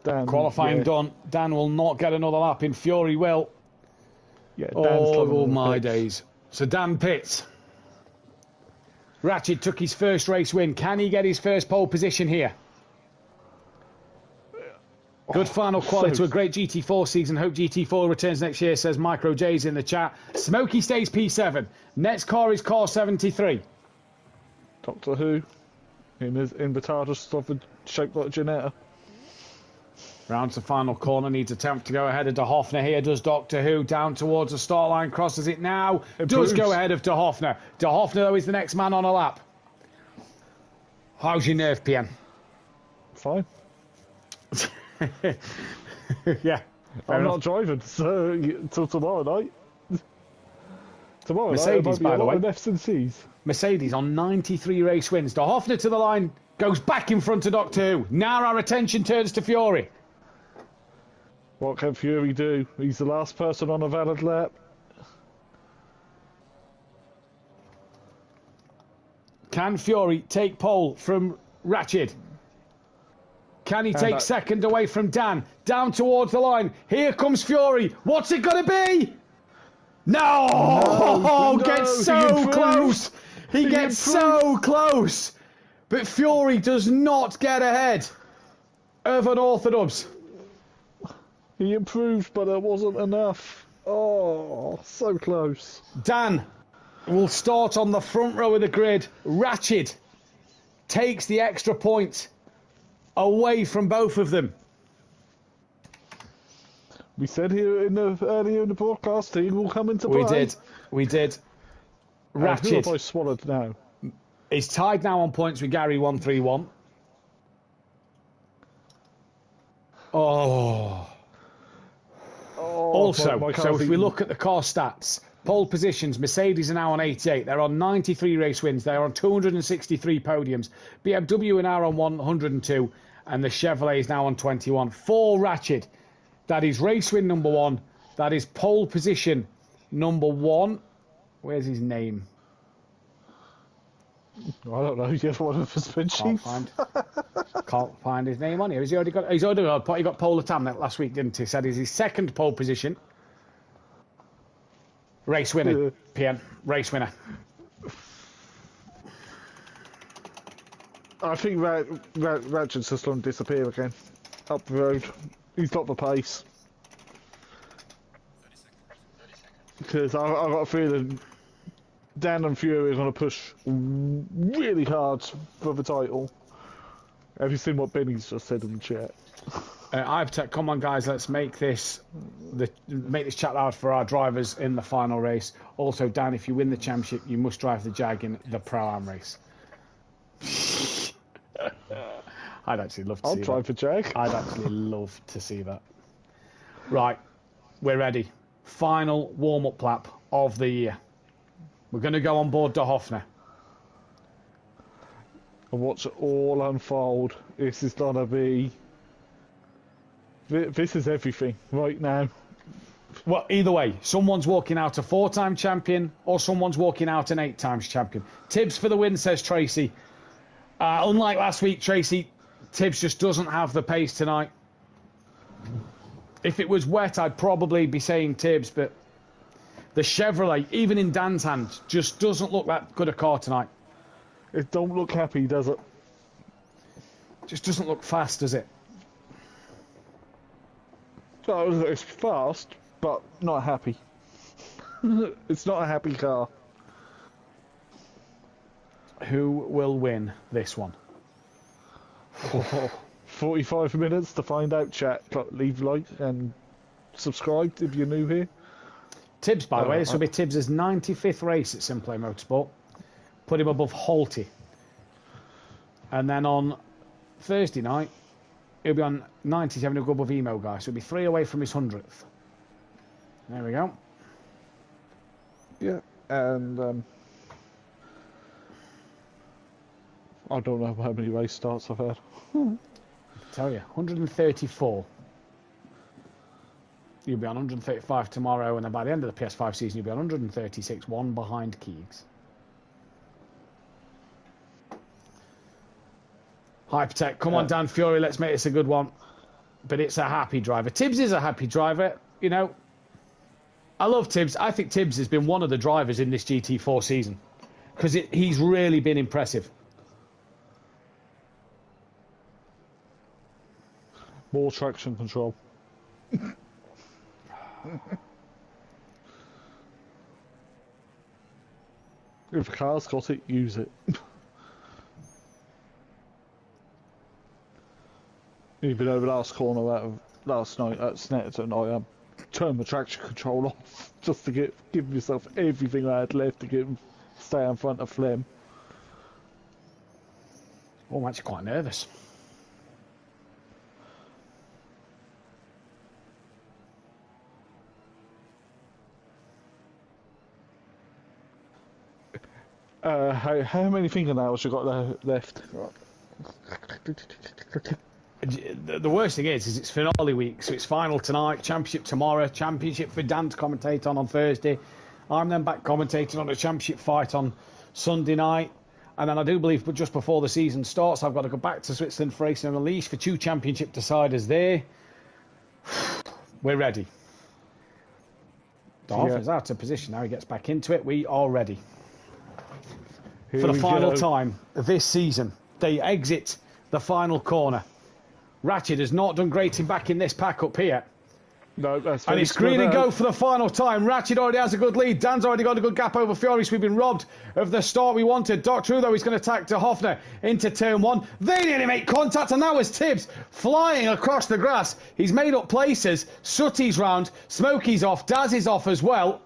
Dan, Qualifying done. Dan will not get another lap in. Fury will. Yeah, Dan's Oh my days. So Dan pits. Ratchet took his first race win. Can he get his first pole position here? Good final quality to a great GT4 season. Hope GT4 returns next year, says Micro J's in the chat. Smokey stays P7. Next car is car 73. Doctor Who in Batata stuff shaped like Janetta. Round to final corner, needs attempt to go ahead of De Hoffner here. Does Doctor Who down towards the start line, crosses it now. Does go ahead of De Hoffner. De Hoffner, though, is the next man on a lap. How's your nerve, PM? Fine. Yeah. I'm not driving, so till tomorrow night. Tomorrow Mercedes, night, by the way. F's and C's. Mercedes on 93 race wins. De Hoffner to the line, goes back in front of Doctor Who. Now our attention turns to Fury. What can Fury do? He's the last person on a valid lap. Can Fury take pole from Ratchet? Can he take second away from Dan? Down towards the line. Here comes Fury. What's it going to be? No! Gets so close. He gets so close. But Fury does not get ahead of an Orthodox. He improved, but it wasn't enough. Oh, so close. Dan will start on the front row of the grid. Ratchet takes the extra point away from both of them. We said here earlier in the broadcast, he will come into play. We did. Ratchet. Who have I swallowed now? He's tied now on points with Gary 131. Also, so if we look at the car stats, pole positions, Mercedes are now on 88. They're on 93 race wins. They're on 263 podiums. BMW are now on 102, and the Chevrolet is now on 21. For Ratchet, that is race win number 1. That is pole position number 1. Where's his name? I don't know. You ever one of his spreadsheets? Can't find his name on here. He's already got pole at Tam last week, didn't he? Said he's his second pole position. Race winner, PM. Race winner. I think Ratchet's just going to disappear again. Up the road. He's got the pace. Because I've got a feeling Dan and Fury are going to push really hard for the title. Have you seen what Benny's just said in the chat? Come on, guys, let's make this chat loud for our drivers in the final race. Also, Dan, if you win the championship, you must drive the Jag in the Pro-Am race. I'd actually love to see that. I'll drive the Jag. I'd actually love to see that. Right, we're ready. Final warm-up lap of the year. We're going to go on board De Hoffner. And watch it all unfold. This is going to be... This is everything right now. Well, either way, someone's walking out a 4-time champion or someone's walking out an 8 times champion. Tibbs for the win, says Tracy. Unlike last week, Tracy, Tibbs just doesn't have the pace tonight. If it was wet, I'd probably be saying Tibbs, but the Chevrolet, even in Dan's hand, just doesn't look that good a car tonight. It don't look happy, does it? Just doesn't look fast, does it? So it's fast, but not happy. It's not a happy car. Who will win this one? 45 minutes to find out, chat. Leave a like and subscribe if you're new here. Tibbs, by the way, this will be Tibbs' 95th race at SimPlay Motorsport. Put him above Halty. And then on Thursday night, he'll be on 97, he'll go above Emo Guy. So he'll be 3 away from his 100th. There we go. Yeah, and I don't know how many race starts I've had. Tell you, 134. You'll be on 135 tomorrow, and then by the end of the PS5 season, you'll be on 136, one behind Keegs. Hypertech, come on, Dan Fury, let's make this a good one. But it's a happy driver. Tibbs is a happy driver, you know. I love Tibbs. I think Tibbs has been one of the drivers in this GT4 season because he's really been impressive. More traction control. If a car's got it, use it. Even over last corner last night at Snetterton, I turned the traction control off just to give myself everything I had left to stay in front of Flem. Oh, I'm actually quite nervous. How many fingernails you got left? The worst thing is it's finale week, so it's final tonight, championship tomorrow, championship for Dan to commentate on Thursday. I'm then back commentating on a championship fight on Sunday night, and then I do believe just before the season starts, I've got to go back to Switzerland for Racing and Release for 2 championship deciders there. We're ready. Dolphin's out of position now. He gets back into it. We are ready. For the final time this season, they exit the final corner. Ratchet has not done great in back in this pack up here. No, that's and it's green and go for the final time. Ratchet already has a good lead. Dan's already got a good gap over Fiori, so we've been robbed of the start we wanted. Doctor Who, though, he's going to attack to Hoffner into turn 1. They nearly make contact, and that was Tibbs flying across the grass. He's made up places. Sutty's round. Smokey's off. Daz is off as well.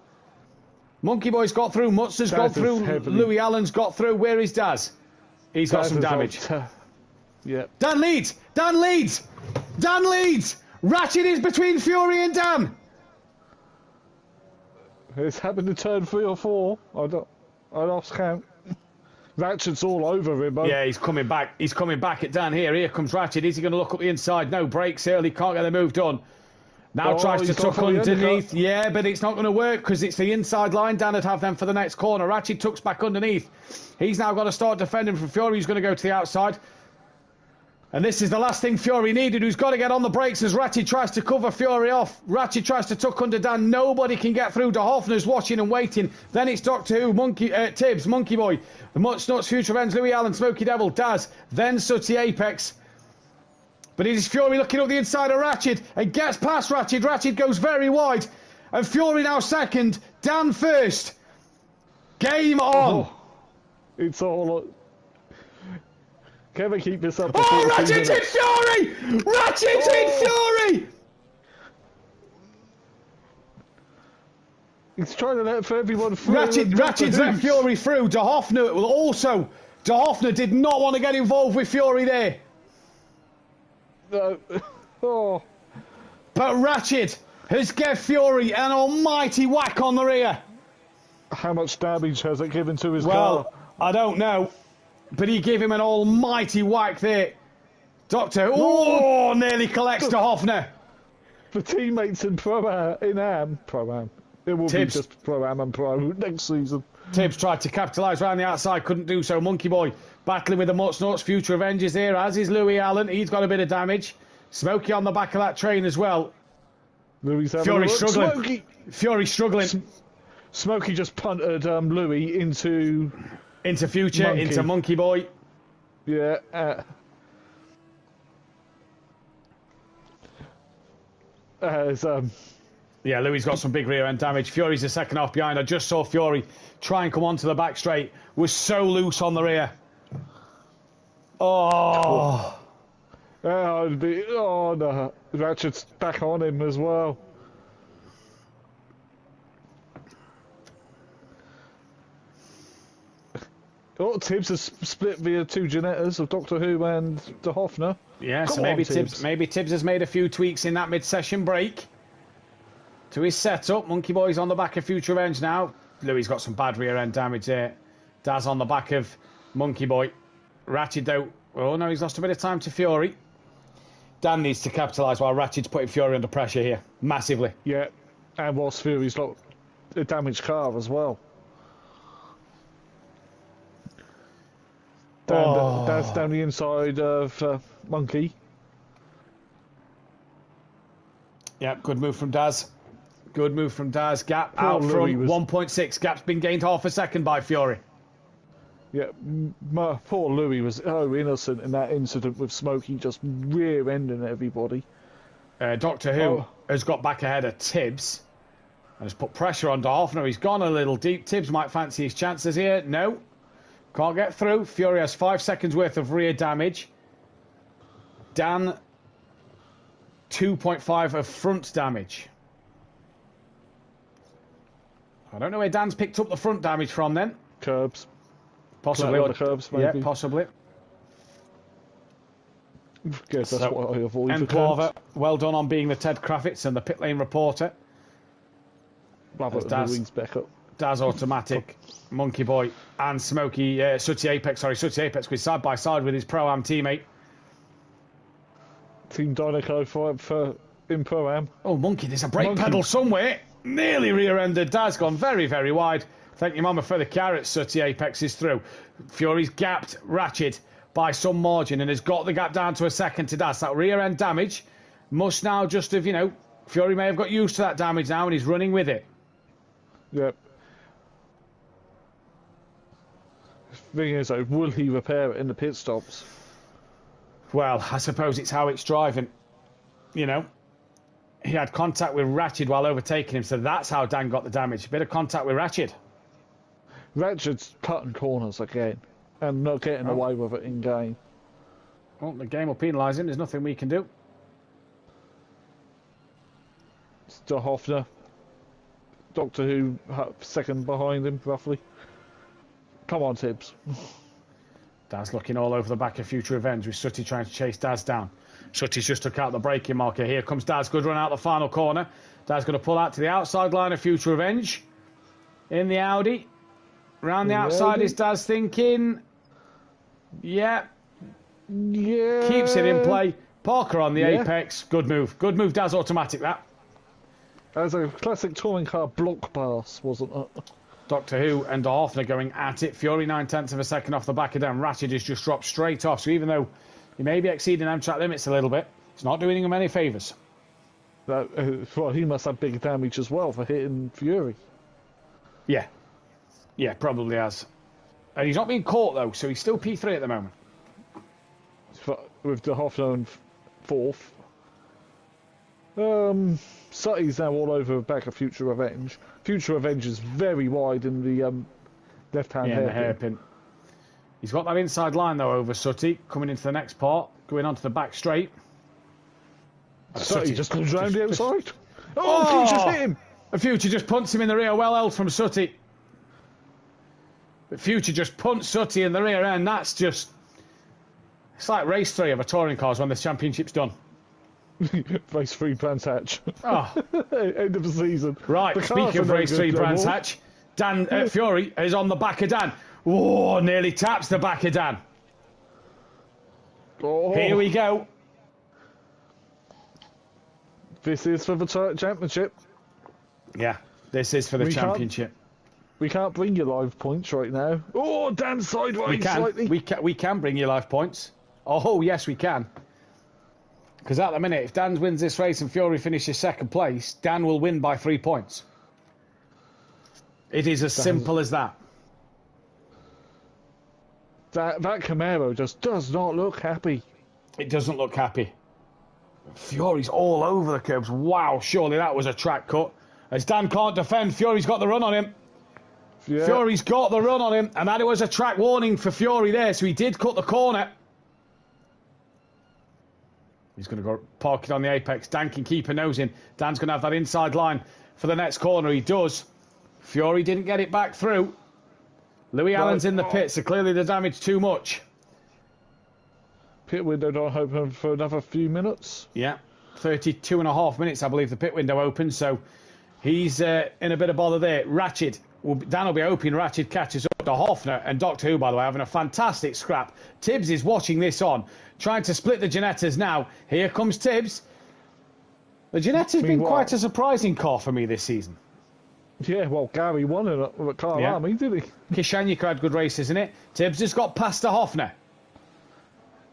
Monkey Boy's got through. Mutzer's got through. Louis Allen's got through. Where is Daz? He's got some damage. Yeah. Dan leads. Dan leads. Dan leads. Ratchet is between Fury and Dan. It's happened to turn 3 or 4. I lost count. Ratchet's all over him. Yeah, he's coming back. He's coming back at Dan here. Here comes Ratchet. Is he going to look up the inside? No, brakes early. Can't get the move done. Now tries to tuck underneath. Yeah, but it's not going to work because it's the inside line. Dan would have them for the next corner. Ratchet tucks back underneath. He's now got to start defending from Fury, who's going to go to the outside. And this is the last thing Fury needed, who's got to get on the brakes as Ratchet tries to cover Fury off. Ratchet tries to tuck under Dan. Nobody can get through. De Hoffner's watching and waiting. Then it's Doctor Who, Tibbs, Monkey Boy, the Mutt Nuts, Future Events, Louis Allen, Smokey Devil, Daz, then Sutty Apex. But it is Fury looking up the inside of Ratchet and gets past Ratchet. Ratchet goes very wide. And Fury now second. Dan first. Game on. Oh, it's all... Can we keep this up? Oh, Ratchet's in Fury! Ratchet's in Fury! He's trying to let everyone through. Ratchet's let Fury through. De Hoffner will also... De Hoffner did not want to get involved with Fury there. No. Oh. But Ratchet has given Fury an almighty whack on the rear. How much damage has it given to his car? Well, I don't know. But he gave him an almighty whack there. Doctor, oh, nearly collects to Hoffner. The teammates in Pro-Am. It will be just Pro-Am and Pro next season. Tibbs tried to capitalise around the outside, couldn't do so. Monkey Boy battling with the Mutts Nuts, Future Avengers here, as is Louis Allen. He's got a bit of damage. Smokey on the back of that train as well. Fury struggling. Smokey. Fury struggling. Smokey just punted Louis into Future, into Monkey Boy. Yeah. Yeah, Louis got some big rear end damage. Fury's the second half behind. I just saw Fury try and come onto the back straight. Was so loose on the rear. Oh. Oh no. Ratchet's back on him as well. Oh, Tibbs has split via 2 Genettas of Doctor Who and De Hoffner. Yeah, so maybe Tibbs has made a few tweaks in that mid-session break to his setup. Monkey Boy's on the back of Future Revenge now. Louis got some bad rear end damage there. Daz on the back of Monkey Boy. Ratchet though. Oh no, he's lost a bit of time to Fury. Dan needs to capitalise while Ratchet's putting Fury under pressure here. Massively. Yeah, and whilst Fury's got a damaged car as well. That's down the inside of Monkey. Yeah, good move from Daz. Good move from Daz. Gap Poor out Louis from was- 1.6. Gap's been gained half a second by Fury. Yeah, poor Louis was so innocent in that incident with Smokey just rear-ending everybody. Doctor Who has got back ahead of Tibbs and has put pressure on Duffin. He's gone a little deep. Tibbs might fancy his chances here. No. Can't get through. Fury has 5 seconds worth of rear damage. Dan, 2.5 of front damage. I don't know where Dan's picked up the front damage from then. Curbs. Possibly. On the curbs, maybe. Yeah, possibly. Guess that's what I avoid. And the curbs. Claver, well done on being the Ted Kravitz and the pit lane reporter. Love it, Daz. Louis back up. Daz Automatic, Monkey Boy, and Smokey, Sooty Apex with side by side with his Pro-Am teammate. Team Dynaco for in Pro-Am. Oh, Monkey, there's a brake pedal somewhere. Nearly rear-ended. Daz gone very, very wide. Thank you, Mama, for the carrots. Sooty Apex is through. Fury's gapped Ratchet by some margin and has got the gap down to a second to Daz. That rear-end damage must now just have, Fury may have got used to that damage now and he's running with it. Yep. Thing is, though, will he repair it in the pit stops? Well, I suppose it's how it's driving. He had contact with Ratchet while overtaking him, so that's how Dan got the damage. A bit of contact with Ratchet. Ratchet's cutting corners again and not getting away with it in game. Well, the game will penalise him. There's nothing we can do. Still Hoffner. Doctor Who second behind him, roughly. Come on, Tibbs. Daz looking all over the back of Future Revenge with Sooty trying to chase Daz down. Sooty's just took out the braking marker. Here comes Daz. Good run out the final corner. Daz going to pull out to the outside line of Future Revenge. In the Audi. Round the outside is Daz thinking. Yeah. Yeah. Keeps it in play. Parker on the apex. Good move. Good move, Daz Automatic, that. That was a classic touring car block pass, wasn't it? Doctor Who and Duffin are going at it. Fury 9/10 of a second off the back of them. Ratchet has just dropped straight off. So even though he may be exceeding M-track limits a little bit, it's not doing him any favours. Well, he must have big damage as well for hitting Fury. Yeah. Yeah, probably has. And he's not being caught, though, so he's still P3 at the moment. With the Hoffner in fourth. Sutty's now all over the back of Future Revenge. Future Revenge is very wide in the left-hand hairpin. He's got that inside line, though, over Sooty. Coming into the next part. Going onto the back straight. Sutty just comes round the outside. Oh, Future's hit him! The Future just punts him in the rear. Well held from Sooty. The Future just punts Sooty in the rear end. That's just... It's like race 3 of a touring cars when the championship's done. Race 3 Brands Hatch. Oh. End of the season. Right, speaking of race 3 Brands Hatch, Dan Fury is on the back of Dan. Whoa, nearly taps the back of Dan. Oh. Here we go. This is for the championship. Yeah, this is for the championship. We can't bring you live points right now. Oh, Dan sideways slightly. We can bring you live points. Oh, yes, we can. Because at the minute, if Dan wins this race and Fury finishes second place, Dan will win by 3 points. It is as simple as that. That Camaro just does not look happy. It doesn't look happy. Fury's all over the curbs. Wow, surely that was a track cut. As Dan can't defend, Fury's got the run on him. Yeah. Fury's got the run on him, and that was a track warning for Fury there, so he did cut the corner. He's going to go park it on the apex. Dan can keep a nose in. Dan's going to have that inside line for the next corner. He does. Fury didn't get it back through. Louis Allen's in the pit, so clearly the damage too much. Pit window not open for another few minutes. Yeah, 32.5 minutes, I believe the pit window opens, so he's in a bit of bother there. Ratchet Dan will be hoping Ratchet catches up to Hoffner, and Doctor Who, by the way, having a fantastic scrap. Tibbs is watching this on, trying to split the Ginettas now. Here comes Tibbs. The Ginetta's been quite a surprising car for me this season. Yeah, well, Gary won it at Car Army, did he? Kishanyika had good races, isn't it? Tibbs just got past to Hoffner.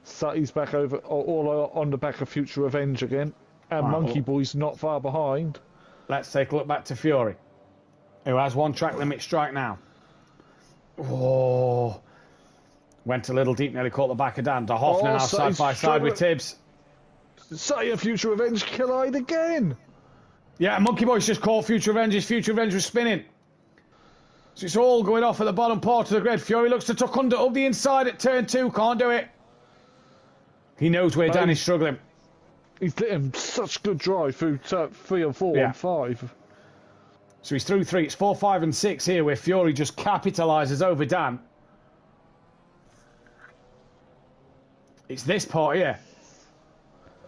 Sutty's back over, all on the back of Future Revenge again. And Monkey Boy's not far behind. Let's take a look back to Fury, who has one track limit strike now. Oh. Went a little deep, nearly caught the back of Dan. De Hoffner now side by side with Tibbs. Sutty and Future Revenge collide again. Yeah, Monkey Boy's just caught Future Revenge. His Future Revenge was spinning. So it's all going off at the bottom part of the grid. Fury looks to tuck under up the inside at turn 2. Can't do it. He knows where Dan is struggling. He's letting such good drive through 3 and 4 and 5. So he's through 3. It's 4, 5 and 6 here where Fury just capitalises over Dan. It's this part here.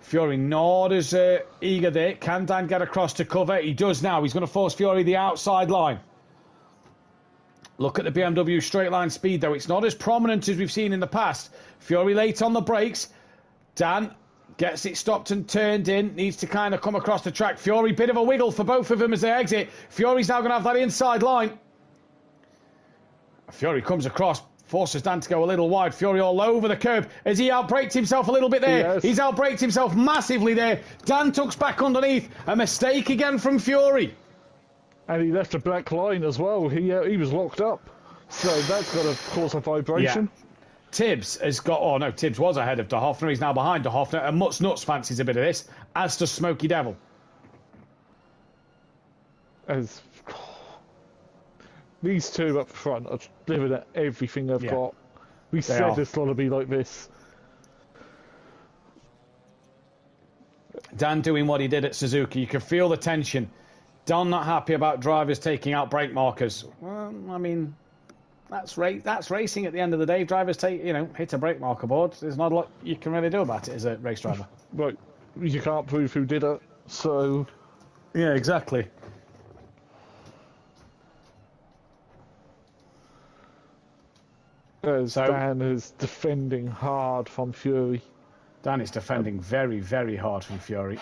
Fury not as eager there. Can Dan get across to cover? He does now. He's going to force Fury the outside line. Look at the BMW straight line speed, though. It's not as prominent as we've seen in the past. Fury late on the brakes. Dan gets it stopped and turned in. Needs to kind of come across the track. Fury, bit of a wiggle for both of them as they exit. Fury's now going to have that inside line. Fury comes across. Forces Dan to go a little wide. Fury all over the curb. Has he outbraked himself a little bit there? Yes. He's outbraked himself massively there. Dan tucks back underneath. A mistake again from Fury. And he left a black line as well. He was locked up. So that's got to cause a vibration. Yeah. Tibbs has got... Oh, no, Tibbs was ahead of De Hoffner. He's now behind De Hoffner. And Mutz Nuts fancies a bit of this, as does Smoky Devil. As these two up front are living at everything they've got. We said it's got to be like this. Dan doing what he did at Suzuki. You can feel the tension. Dan not happy about drivers taking out brake markers. Well, I mean, that's racing at the end of the day. Drivers hit a brake marker board. There's not a lot you can really do about it as a race driver. Right, you can't prove who did it, so... Yeah, exactly. Dan is defending hard from Fury. Dan is defending very, very hard from Fury.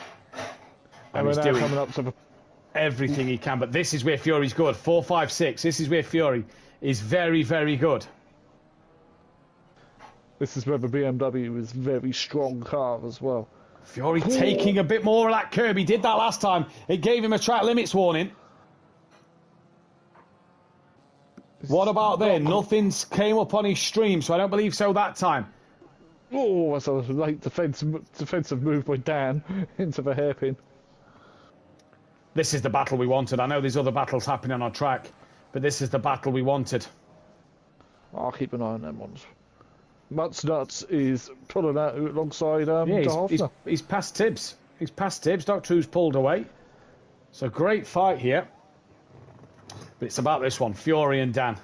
And he's he's doing coming up to everything he can. But this is where Fury's good. 4, 5, 6. This is where Fury is very, very good. This is where the BMW is a very strong car as well. Fury taking a bit more of that curb. He did that last time. It gave him a track limits warning. What about there? Nothing's came up on his stream, so I don't believe so that time. Oh, that's a late defensive move by Dan into the hairpin. This is the battle we wanted. I know there's other battles happening on track, but this is the battle we wanted. I'll keep an eye on them ones. Mutz Nuts is pulling out alongside De Hoffner. He's past Tibbs. He's past Tibbs. Doctor Who's pulled away. So great fight here. But it's about this one. Fury and Dan.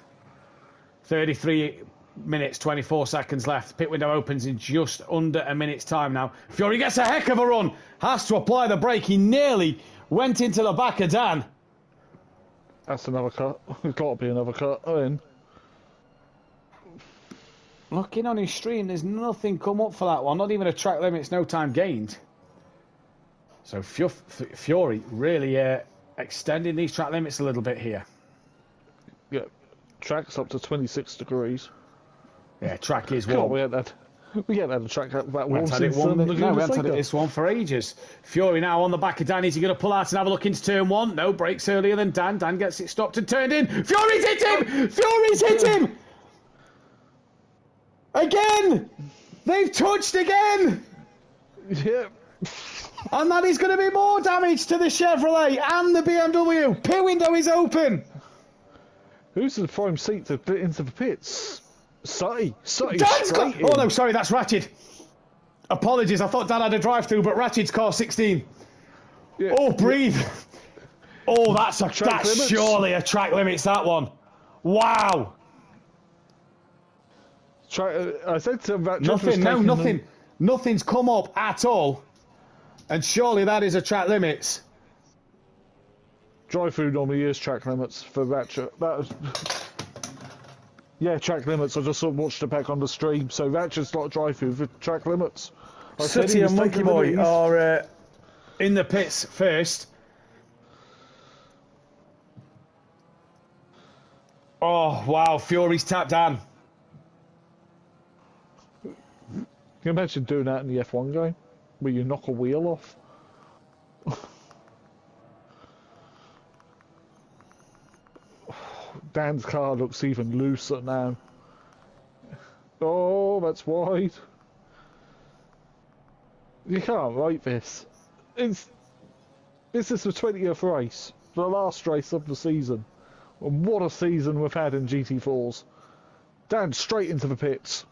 33 minutes, 24 seconds left. Pit window opens in just under a minute's time now. Fury gets a heck of a run. Has to apply the brake. He nearly went into the back of Dan. That's another cut. There's got to be another cut. Looking on his stream, there's nothing come up for that one. Not even a track limits, no time gained. So Fury really extending these track limits a little bit here. Yeah, track's up to 26 degrees. Yeah, track is warm. We haven't had a track that warm we haven't had this one for ages. Fury now on the back of Dan. Is he going to pull out and have a look into turn 1? No, brakes earlier than Dan. Dan gets it stopped and turned in. Fury's hit him! Fury's hit him! Again! They've touched again! Yeah. And that is going to be more damage to the Chevrolet and the BMW. Pit window is open. Who's in the prime seat to get into the pits? Sutty. Dan's got... Oh, no, sorry, that's Ratchet. Apologies, I thought Dan had a drive-through, but Ratchet's car 16. Yeah. Oh, breathe. Oh, that's surely a track limits, that one. Wow. I said to that nothing's come up at all. And surely that is a track limits. Drive-through normally is track limits for Ratchet. Yeah, track limits. I just watched it back on the stream. So Ratchet's not drive-through for track limits. Sooty and Monkey Boy are in the pits first. Oh, wow. Fury's tapped down. Can you imagine doing that in the F1 game? Where you knock a wheel off? Dan's car looks even looser now. Oh, that's wide. You can't write this. This is the 20th race, the last race of the season. And what a season we've had in GT4s. Dan straight into the pits.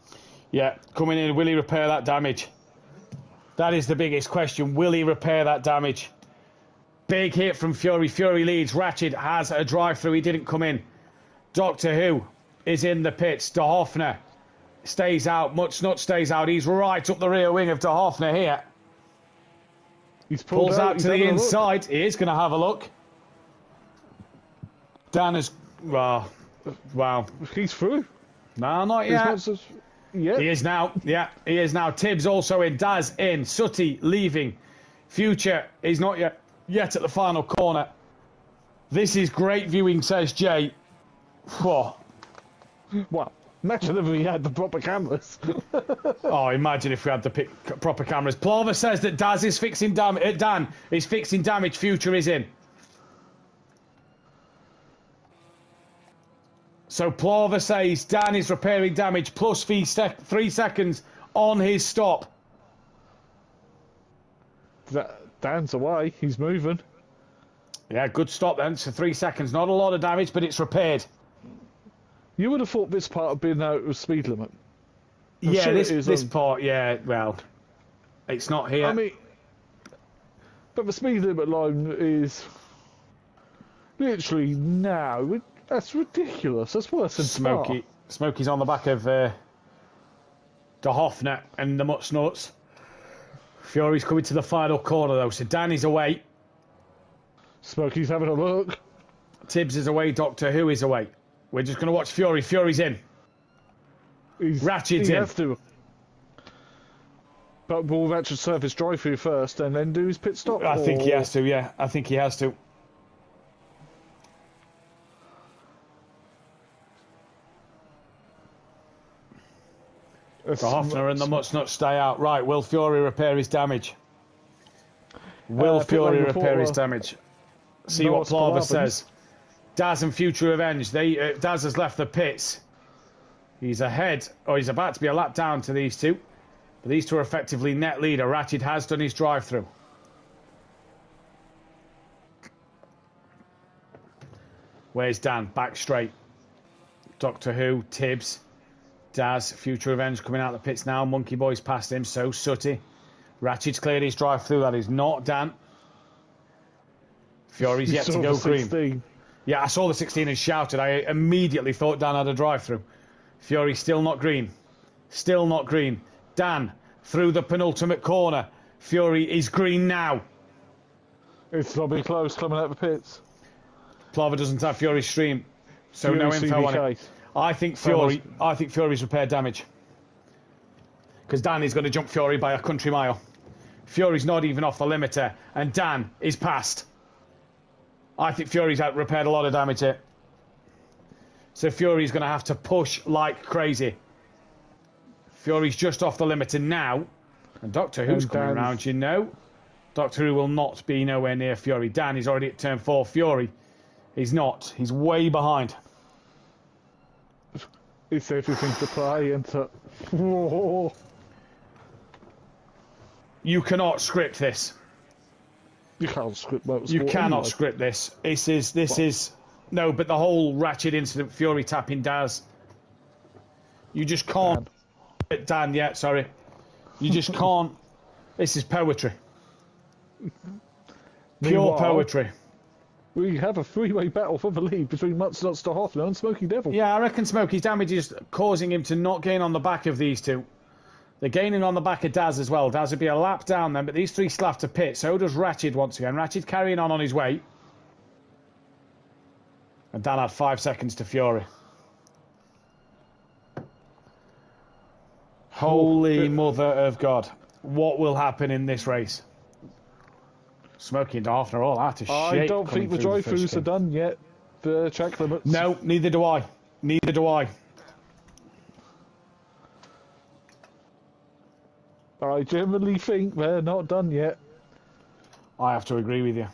Yeah, coming in, will he repair that damage? That is the biggest question. Will he repair that damage? Big hit from Fury. Fury leads. Ratchet has a drive-through. He didn't come in. Doctor Who is in the pits. De Hoffner stays out. Mutsnut stays out. He's right up the rear wing of De Hoffner here. He's pulls out to the inside. He is going to have a look. Dan is... Wow. He's through. No, not yet. Yeah. He is now. Yeah, he is now. Tibbs also in. Daz in. Sooty leaving. Future is not yet at the final corner. This is great viewing, says Jay. Whoa. Well, imagine if we had the proper cameras. Oh, imagine if we had the proper cameras. Plover says that Daz is fixing damage. Dan is fixing damage. Future is in. So Plover says Dan is repairing damage plus 3 seconds on his stop. Dan's away. He's moving. Yeah, good stop then. So 3 seconds. Not a lot of damage, but it's repaired. You would have thought this part had been out of speed limit. Yeah, sure this part, yeah, well, it's not here. I mean, but the speed limit line is literally now. That's ridiculous. That's worse than Smokey. Smokey's on the back of De Hoffner and the Mutsnuts. Fury's coming to the final corner though, so Danny's away. Smokey's having a look. Tibbs is away. Doctor Who is away. We're just going to watch Fury. Fury's in. Ratchet's in. Has to. But will Ratchet serve his drive-through first and then do his pit stop? I think he has to, yeah. I think he has to. The Hoffner and the Mutsnut stay out. Right, will Fury repair his damage? Will Fury repair his damage? See what Plover says. Daz and Future Revenge. Daz has left the pits. He's ahead, or he's about to be a lap down to these two. But these two are effectively net leader. Ratchet has done his drive-through. Where's Dan? Back straight. Doctor Who, Tibbs, Daz, Future Revenge coming out of the pits now. Monkey Boy's past him, so Sooty. Ratchet's cleared his drive-through. That is not Dan. Fury's yet to go green. Yeah, I saw the 16 and shouted. I immediately thought Dan had a drive-through. Fury still not green. Still not green. Dan through the penultimate corner. Fury is green now. It's not been close coming out of the pits. Plover doesn't have Fury's stream, so no info on it. I think Fury's repaired damage. Because Dan is going to jump Fury by a country mile. Fury's not even off the limiter, and Dan is past. I think Fury's repaired a lot of damage here. So Fury's going to have to push like crazy. Fury's just off the limiter now. And Doctor Who's coming around, you know. Doctor Who will not be nowhere near Fury. Dan is already at turn 4. Fury is not. He's way behind. It's everything to play into. Whoa. You cannot script this. You can't script motorsport. You cannot script this. This is no, but the whole Ratchet incident, Fury tapping Daz. You just can't. Dan, yeah, sorry. You just can't. This is poetry. Pure poetry. We have a three-way battle for the lead between Mutsnuts, De Hoffner and Smokey Devil. Yeah, I reckon Smokey's damage is causing him to not gain on the back of these two. They're gaining on the back of Daz as well. Daz would be a lap down then, but these three still have to pit. So does Ratchet once again. Ratchet carrying on his way. And Dan had 5 seconds to Fury. Holy mother of God. What will happen in this race? Smokey and Duffin are all out of shape. I don't think the drive-throughs are done yet. The track limits. No, neither do I. Neither do I. I generally think they're not done yet. I have to agree with you.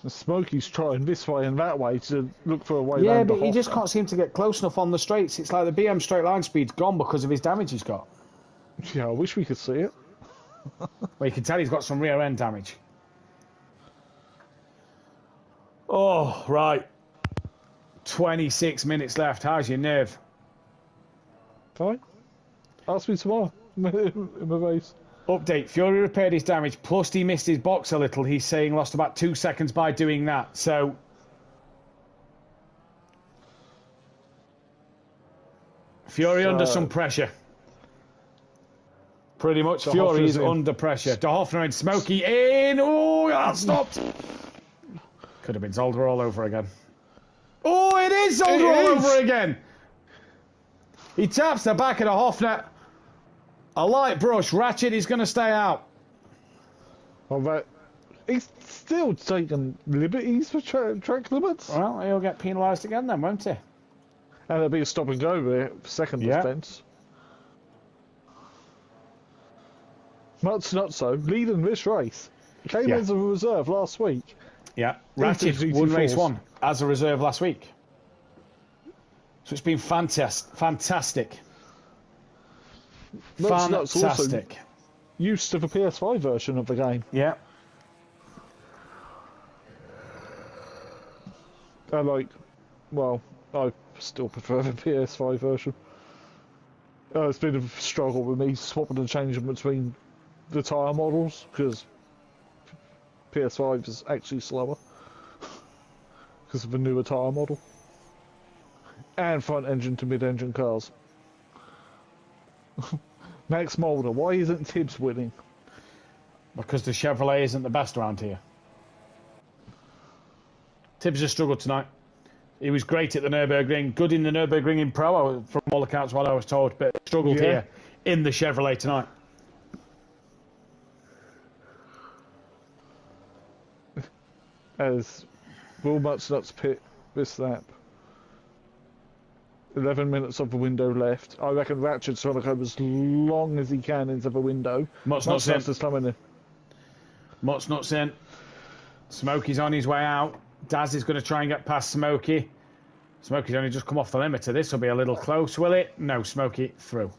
Smokey's trying this way and that way to look for a way Yeah, round but the he just Hoffa. can't seem to get close enough on the straights. It's like the BM straight line speed's gone because of his damage he's got. Yeah, I wish we could see it. Well, you can tell he's got some rear end damage. Oh, right. 26 minutes left. How's your nerve? Fine. Ask me tomorrow in the race. Update. Fury repaired his damage, plus he missed his box a little. He's saying lost about 2 seconds by doing that. So... Fury under some pressure. Pretty much Fury is under pressure. Duffin and Smokey in. Oh, that stopped. Could have been Zolder all over again. Oh, it is Zolder all over again. He taps the back of the Hofner. A light brush. Ratchet is going to stay out. All right. He's still taking liberties for track limits. Well, he'll get penalised again then, won't he? And there'll be a stop and go there, second defence. Much not so. Leading this race. Came as a reserve last week. Yeah. Ratchet won race 1 as a reserve last week. So it's been fantastic. Fantastic. Used to the PS5 version of the game. Yeah. I still prefer the PS5 version. It's been a struggle with me swapping and changing between the tyre models because PS5 is actually slower because of the newer tyre model and front engine to mid engine cars. Max Mulder, why isn't Tibbs winning? Because the Chevrolet isn't the best around here. Tibbs has struggled tonight. He was great at the Nürburgring, good in the Nürburgring in Pro, from all accounts, what I was told, but struggled here in the Chevrolet tonight. As Will Mutsnuts pit this lap. 11 minutes of the window left. I reckon Ratchet's trying to go as long as he can into the window. Mutsnuts is coming in. Mutsnuts in. Smokey's on his way out. Daz is going to try and get past Smokey. Smokey's only just come off the limiter. This will be a little close, will it? No, Smokey through.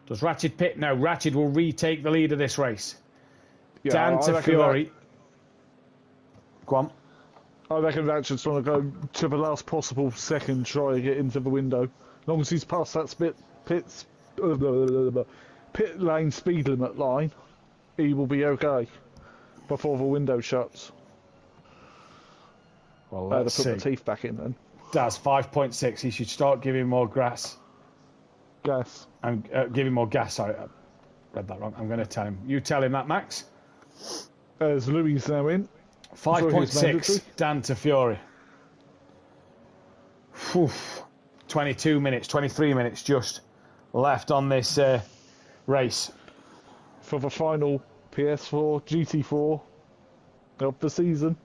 Does Ratchet pit? No, Ratchet will retake the lead of this race. Yeah, Dan to Fury. Go on. I reckon Ratchet's trying to go to the last possible second, try to get into the window. As long as he's past that pit lane speed limit line, he will be okay before the window shuts. Well, let's put see. the teeth back in then. Daz, 5.6. He should start giving more gas. Gas. I'm giving more gas. Sorry, I read that wrong. I'm going to tell him. You tell him that, Max. As Louis is now in. 5.6. Dan to Fury. 22 minutes, 23 minutes just left on this race. For the final PS4 GT4 of the season.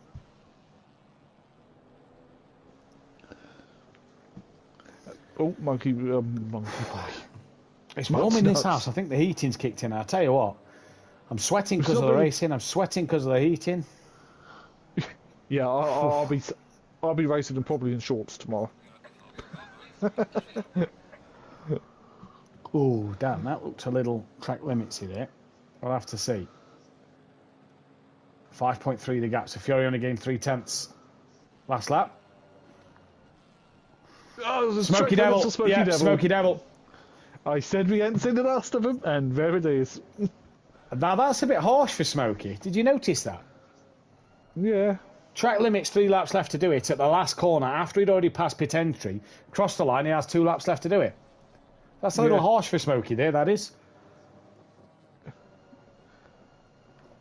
Oh, monkey boy. It's warm in this house. I think the heating's kicked in. I'll tell you what. I'm sweating because of the racing. I'm sweating because of the heating. Yeah, I'll be racing and probably in shorts tomorrow. Oh, damn, that looked a little track limitsy there. I'll have to see. 5.3 the gap, so Fury only gained 3/10 last lap. Oh, Smoky Devil. Smoky Devil. I said we hadn't seen the last of him, and there it is. Now that's a bit harsh for Smoky. Did you notice that? Yeah. Track limits 3 laps left to do it at the last corner after he'd already passed pit entry. Crossed the line, he has 2 laps left to do it. That's a little harsh for Smokey there, that is.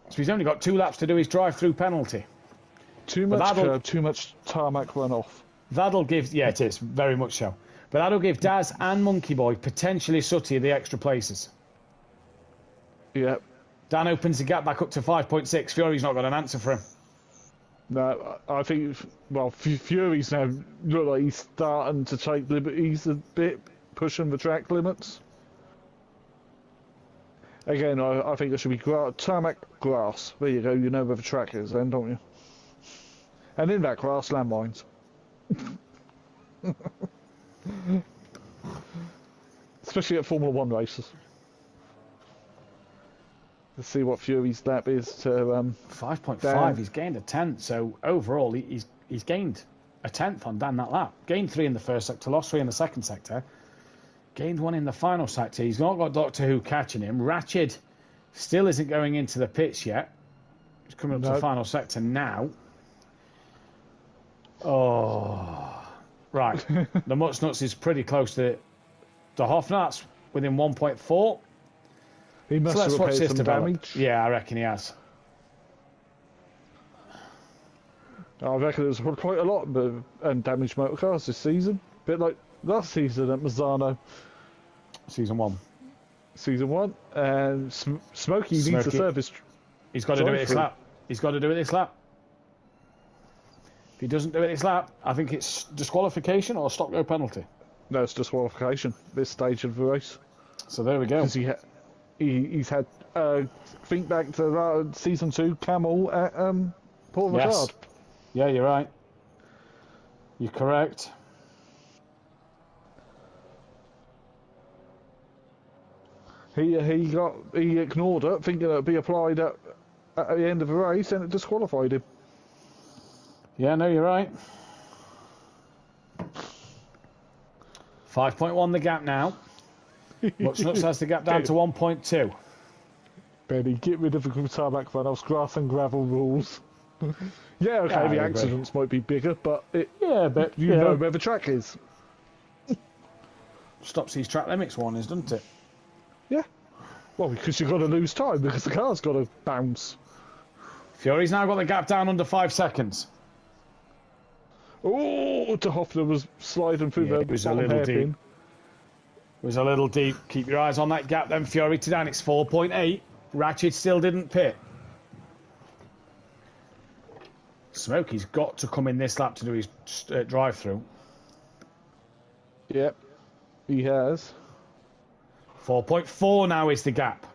So he's only got 2 laps to do his drive-through penalty. Too much curb, too much tarmac runoff. That'll give... Yeah, it is. Very much so. But that'll give Daz and Monkey Boy, potentially Sooty, the extra places. Yep. Dan opens the gap back up to 5.6. Fury's not got an answer for him. No, I think, well, Fury's now look like he's starting to take liberties a bit, pushing the track limits. Again, I think it should be tarmac grass. There you go, you know where the track is then, don't you? And in that grass, landmines. Especially at Formula 1 races. Let's see what Fury's lap is to 5.5. He's gained a tenth. So overall, he's gained a tenth on Dan that lap. Gained 3 in the first sector, lost 3 in the second sector. Gained 1 in the final sector. He's not got Doctor Who catching him. Ratched still isn't going into the pits yet. He's coming up to the final sector now. Oh, right. The Mutts Nuts is pretty close to Hoffner. That's within 1.4. He must have repaired some damage. Yeah, I reckon he has. I reckon there's quite a lot of damaged motor cars this season. A bit like last season at Misano. Season 1. Season 1. And Smokey needs a service. He's got to do it this lap. He's got to do it this lap. If he doesn't do it this lap, I think it's disqualification or a stop-go penalty. No, it's disqualification this stage of the race. So there we go. Because he's had think back to season 2 Camel at Port Richard. Yeah, you're right. You're correct. He ignored it, thinking it would be applied at the end of the race, and it disqualified him. Yeah, no, you're right. 5.1 the gap now. Mutts Nuts has the gap down to 1.2. Benny, get rid of the tarmac runoffs, grass and gravel rules. Yeah, okay, the accidents might be bigger, but but you know where the track is. Stops these track limits warnings, doesn't it? Yeah. Well, because you've got to lose time, because the car's got to bounce. Fury's now got the gap down under 5 seconds. Oh, De Hoffner was sliding through the it was a little deep. It was a little deep. Keep your eyes on that gap then, Fury to Dan. It's 4.8. Ratched still didn't pit. Smokey's got to come in this lap to do his drive-through. Yep, he has. 4.4 now is the gap.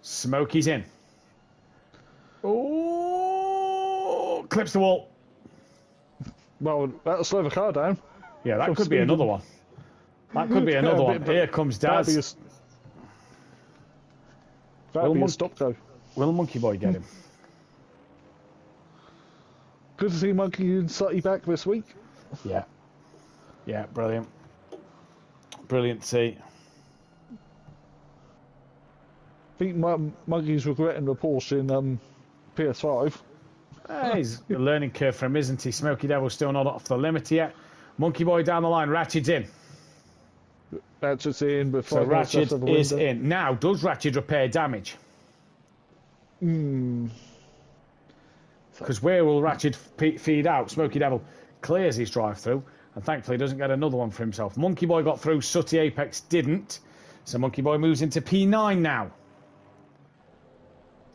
Smokey's in. Oh, clips the wall. Well, that'll slow the car down. Yeah, that could be another one. That could be another one. Here comes Daz. That'd be a stop go. Will Monkey Boy get him? Good to see Monkey and Sutty back this week. Yeah. Yeah, brilliant. Brilliant to see. I think Monkey's regretting the Porsche in PS5. He's a learning curve for him, isn't he? Smoky Devil's still not off the limit yet. Monkey Boy down the line. Ratched's in. Ratched's in. So Ratched is in. Now, does Ratched repair damage? Because where will Ratched feed out? Smoky Devil clears his drive-through and thankfully doesn't get another one for himself. Monkey Boy got through. Sooty Apex didn't. So Monkey Boy moves into P9 now.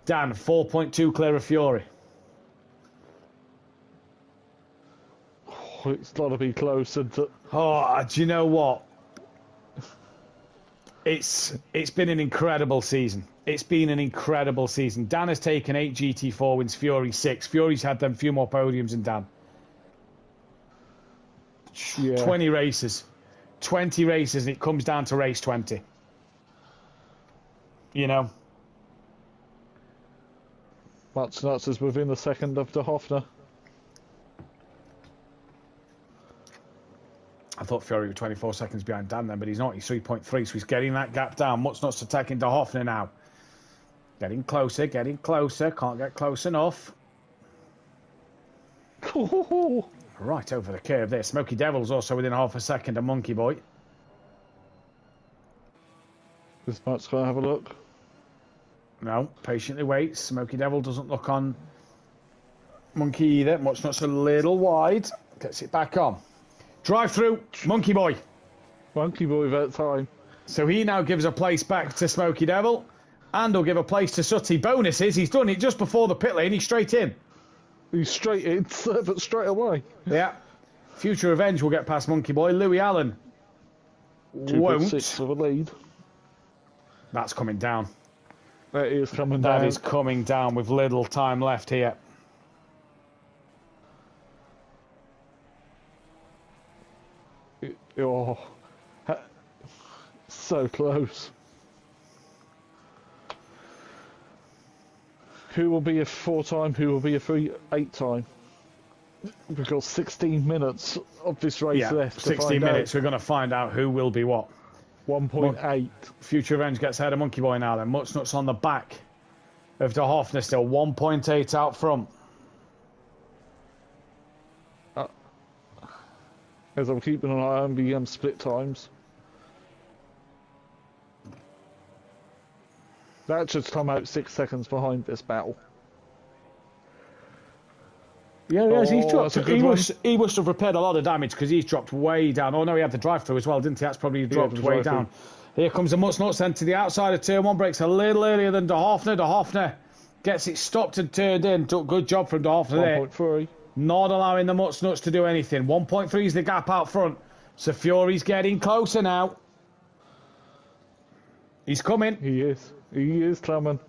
Dan, 4.2 clear of Fury. Oh, it's got to be close. Oh, do you know what? It's been an incredible season. It's been an incredible season. Dan has taken 8 GT4 wins, Fury 6. Fury's had them few more podiums than Dan. Yeah. 20 races. 20 races, and it comes down to race 20. You know? Mutts Nuts is within a second of De Hoffner. I thought Fury was 24 seconds behind Dan then, but he's not. He's 3.3, so he's getting that gap down. Mutts Nuts attacking De Hoffner now. Getting closer, getting closer. Can't get close enough. Right over the curve there. Smoky Devil's also within half a second of Monkey Boy. This Matt's going to have a look. No, patiently waits. Smoky Devil doesn't look on Monkey either. Muchnut's a little wide. Gets it back on. Drive through. Monkey Boy. Monkey Boy that time. So he now gives a place back to Smoky Devil. And he'll give a place to Sutty. Bonus is he's done it just before the pit lane. He's straight in. He's straight in, but straight away. Yeah. Future Revenge will get past Monkey Boy. Louis Allen won't. 2.6 for the lead. That's coming down. That is coming down. That is coming down with little time left here. Oh, so close. Who will be a 4-time? Who will be a 8-time? We've got 16 minutes of this race left. 16 minutes. We're going to find out who will be what. 1.8. Future Revenge gets ahead of Monkey Boy now then. Muchnut's on the back of De Hoffner still. 1.8 out front. As I'm keeping an eye on the split times. That should come out 6 seconds behind this battle. Yeah, he's dropped. He must have repaired a lot of damage because he's dropped way down. Oh no, he had the drive-through as well, didn't he? That's probably dropped way down. Here comes the Muchnut sent to the outside of turn 1. Breaks a little earlier than De Hoffner. De Hoffner gets it stopped and turned in. Good job from De Hoffner there. 1.3. Not allowing the Muchnuts to do anything. 1.3 is the gap out front. So Fury's getting closer now. He's coming. He is. He is coming.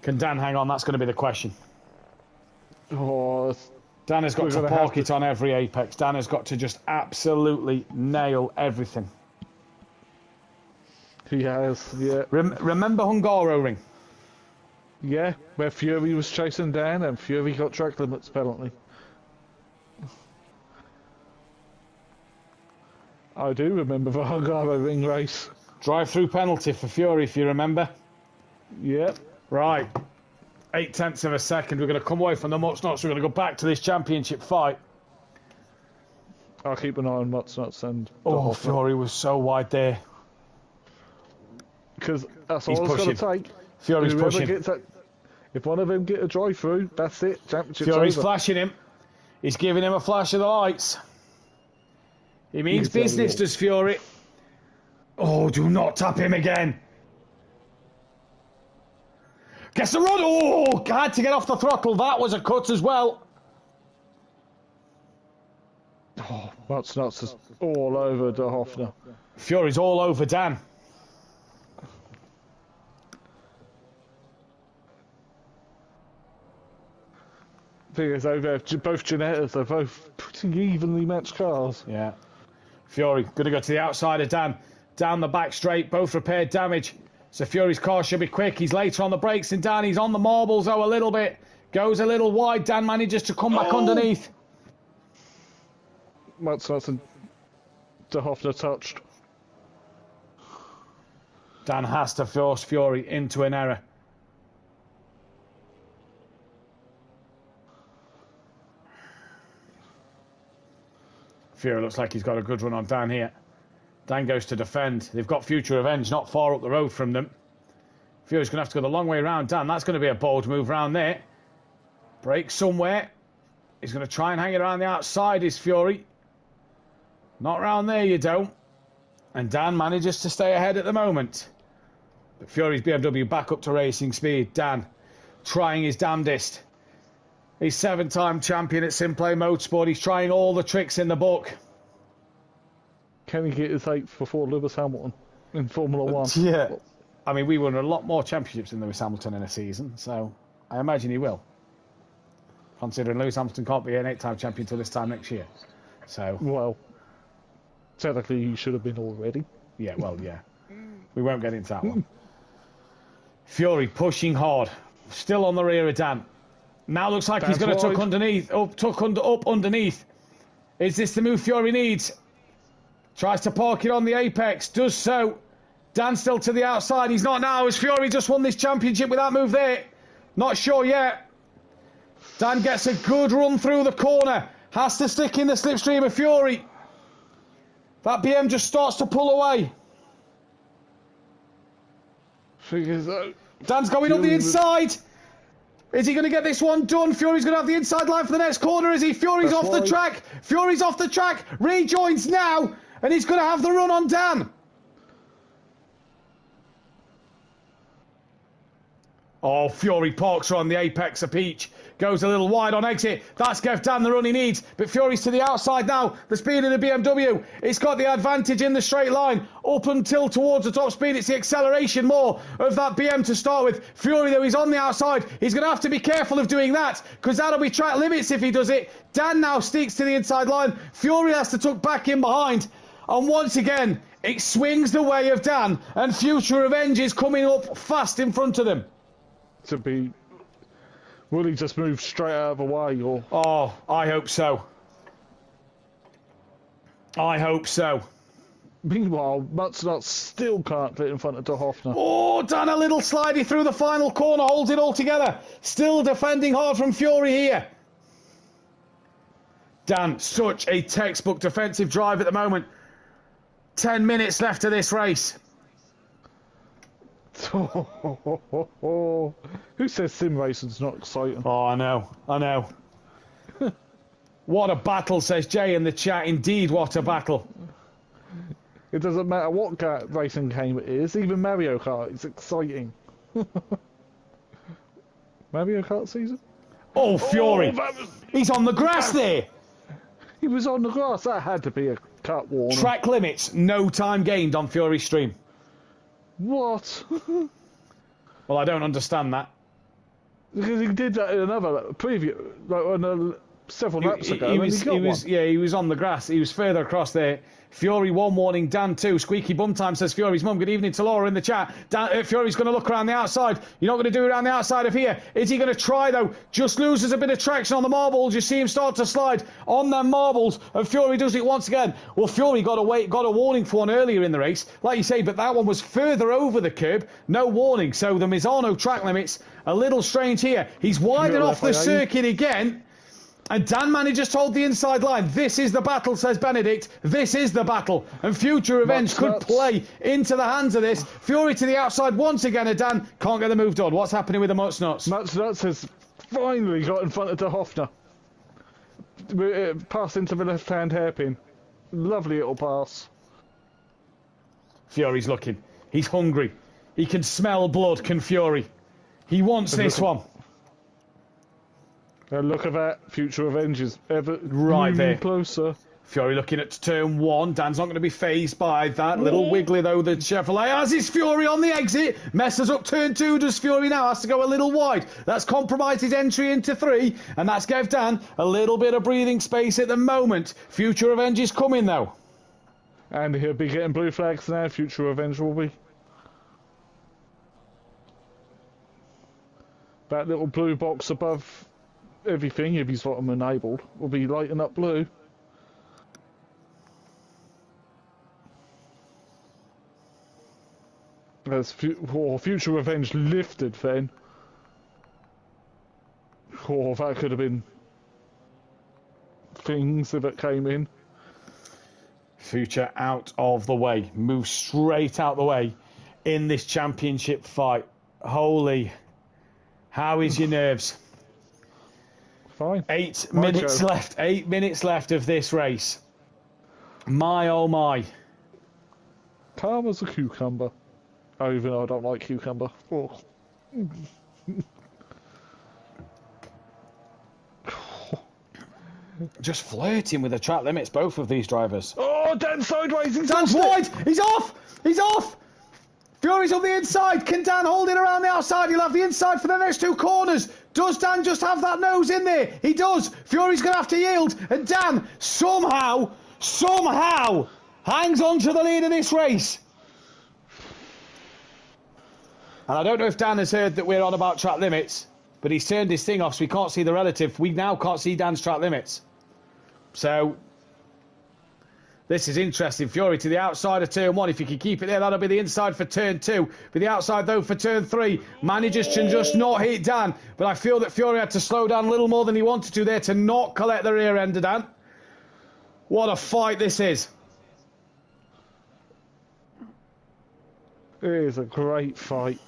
Can Dan hang on? That's going to be the question. Oh, Dan has got to park it on every apex. Dan has got to just absolutely nail everything. He has, yeah. Remember Hungaroring? Yeah, where Fury was chasing Dan and Fury got track limits penalty. I do remember the Hungaroring race. Drive-through penalty for Fury, if you remember. Yep. Right. 0.8 of a second. We're going to come away from the Muchnuts. We're going to go back to this championship fight. I'll keep an eye on Muchnuts and... Oh, Fury was so wide there. Because that's all it's going to take. Fury's pushing. If one of them get a drive-through, that's it. Championship's Fury's over. flashing him. He's giving him a flash of the lights. He means business, does Fury. Oh, do not tap him again. Gets the run. Oh, had to get off the throttle. That was a cut as well. Oh, Muchnuts is all over De Hoffner. Fury's all over Dan. Thing is, both Ginettas are both pretty evenly matched cars. Yeah. Fury going to go to the outside of Dan. Down the back straight. Both repaired damage. So Fury's car should be quick. He's later on the brakes than Dan. He's on the marbles, though, a little bit. Goes a little wide. Dan manages to come back underneath. Muchnuts and De Hoffner touched. Dan has to force Fury into an error. Fury looks like he's got a good run on Dan here. Dan goes to defend. They've got Future Revenge not far up the road from them. Fury's going to have to go the long way around Dan. That's going to be a bold move around there. Break somewhere. He's going to try and hang it around the outside, is Fury. Not round there, you don't. And Dan manages to stay ahead at the moment. But Fury's BMW back up to racing speed. Dan trying his damnedest. He's 7-time champion at SimPlay Motorsport. He's trying all the tricks in the book. Can he get his 8th before Lewis Hamilton in Formula 1? Yeah. I mean, we won a lot more championships than Lewis Hamilton in a season, so I imagine he will. Considering Lewis Hamilton can't be an 8-time champion till this time next year. So. Well, technically he should have been already. Yeah, well, yeah. We won't get into that one. Fury pushing hard. Still on the rear of Dan. Now looks like he's going to tuck underneath. Up underneath. Is this the move Fury needs? Tries to park it on the apex. Does so. Dan still to the outside. He's not now. Has Fury just won this championship with that move there? Not sure yet. Dan gets a good run through the corner. Has to stick in the slipstream of Fury. That BM just starts to pull away. Figures out. Dan's going up the inside. Is he going to get this one done? Fury's going to have the inside line for the next corner, is he? Fury's off the track. Fury's off the track. Rejoins now. And he's going to have the run on Dan. Oh, Fury parks her on the apex of Peach. Goes a little wide on exit. That's gave Dan the run he needs. But Fury's to the outside now. The speed of the BMW. It's got the advantage in the straight line. Up until towards the top speed. It's the acceleration more of that BM to start with. Fury, though, he's on the outside. He's going to have to be careful of doing that, because that'll be track limits if he does it. Dan now sticks to the inside line. Fury has to tuck back in behind. And once again, it swings the way of Dan. And Future Revenge is coming up fast in front of them. To be... Will he just move straight out of the way, or...? Oh, I hope so. I hope so. Meanwhile, Mutznut still can't get in front of De Hoffner. Oh, Dan, a little slidey through the final corner, holds it all together. Still defending hard from Fury here. Dan, such a textbook defensive drive at the moment. 10 minutes left of this race. Who says sim racing's not exciting? Oh, I know. What a battle, says Jay in the chat. Indeed, what a battle. It doesn't matter what racing game it is, even Mario Kart is exciting. Mario Kart season? Oh, Fury. He's on the grass there. He was on the grass. That had to be a cut warning. Track limits, no time gained on Fury's stream. What? Well, I don't understand that. Because he did that in another preview, like on several laps ago. He was on the grass. He was further across there. Fury 1 warning, Dan 2. Squeaky bum time, says Fury's mum. Good evening to Laura in the chat. Fury's going to look around the outside. You're not going to do it around the outside of here. Is he going to try, though? Just loses a bit of traction on the marbles. You see him start to slide on them marbles, and Fury does it once again. Well, Fury got a warning for one earlier in the race, like you say, but that one was further over the curb. No warning. So the Misano track limits, a little strange here. He's widen off the circuit again. And Dan manages to hold the inside line. This is the battle, says Benedict. This is the battle. And Future Revenge could play into the hands of this. Fury to the outside once again, and Dan can't get the move done. What's happening with the Mutznuts? Mutznuts has finally got in front of De Hoffner. Pass into the left-hand hairpin. Lovely little pass. Fury's looking. He's hungry. He can smell blood, can Fury. He wants this one. Look at that. Future Revenge is ever right there. Closer. Fury looking at turn 1. Dan's not going to be fazed by that. Little wiggly, though, the Chevrolet. As is Fury on the exit. Messes up turn 2. Does Fury now? Has to go a little wide. That's compromised his entry into 3. And that's gave Dan a little bit of breathing space at the moment. Future Revenge is coming, though. And he'll be getting blue flags now. Future Revenge will be. That little blue box above everything, if he's got them enabled, will be lighting up blue. As Future Revenge lifted then. Oh, that could have been things if it came in. Future out of the way. Move straight out the way in this championship fight. Holy. How is your nerves? Fine. 8 minutes left. 8 minutes left of this race. My oh my. Calm as a cucumber. Oh, even though I don't like cucumber. Oh. Just flirting with the track limits, both of these drivers. Oh, Dan sideways. Dan's wide. He's off. He's off. Fury's on the inside. Can Dan hold it around the outside? He'll have the inside for the next 2 corners. Does Dan just have that nose in there? He does. Fury's going to have to yield. And Dan somehow hangs on to the lead of this race. And I don't know if Dan has heard that we're on about track limits, but he's turned his thing off so we can't see the relative. We now can't see Dan's track limits. So This is interesting. Fury to the outside of turn 1. If he can keep it there, that'll be the inside for turn 2. Be the outside, though, for turn 3. Manages to just not hit Dan. But I feel that Fury had to slow down a little more than he wanted to there to not collect the rear end of Dan. What a fight this is. It is a great fight.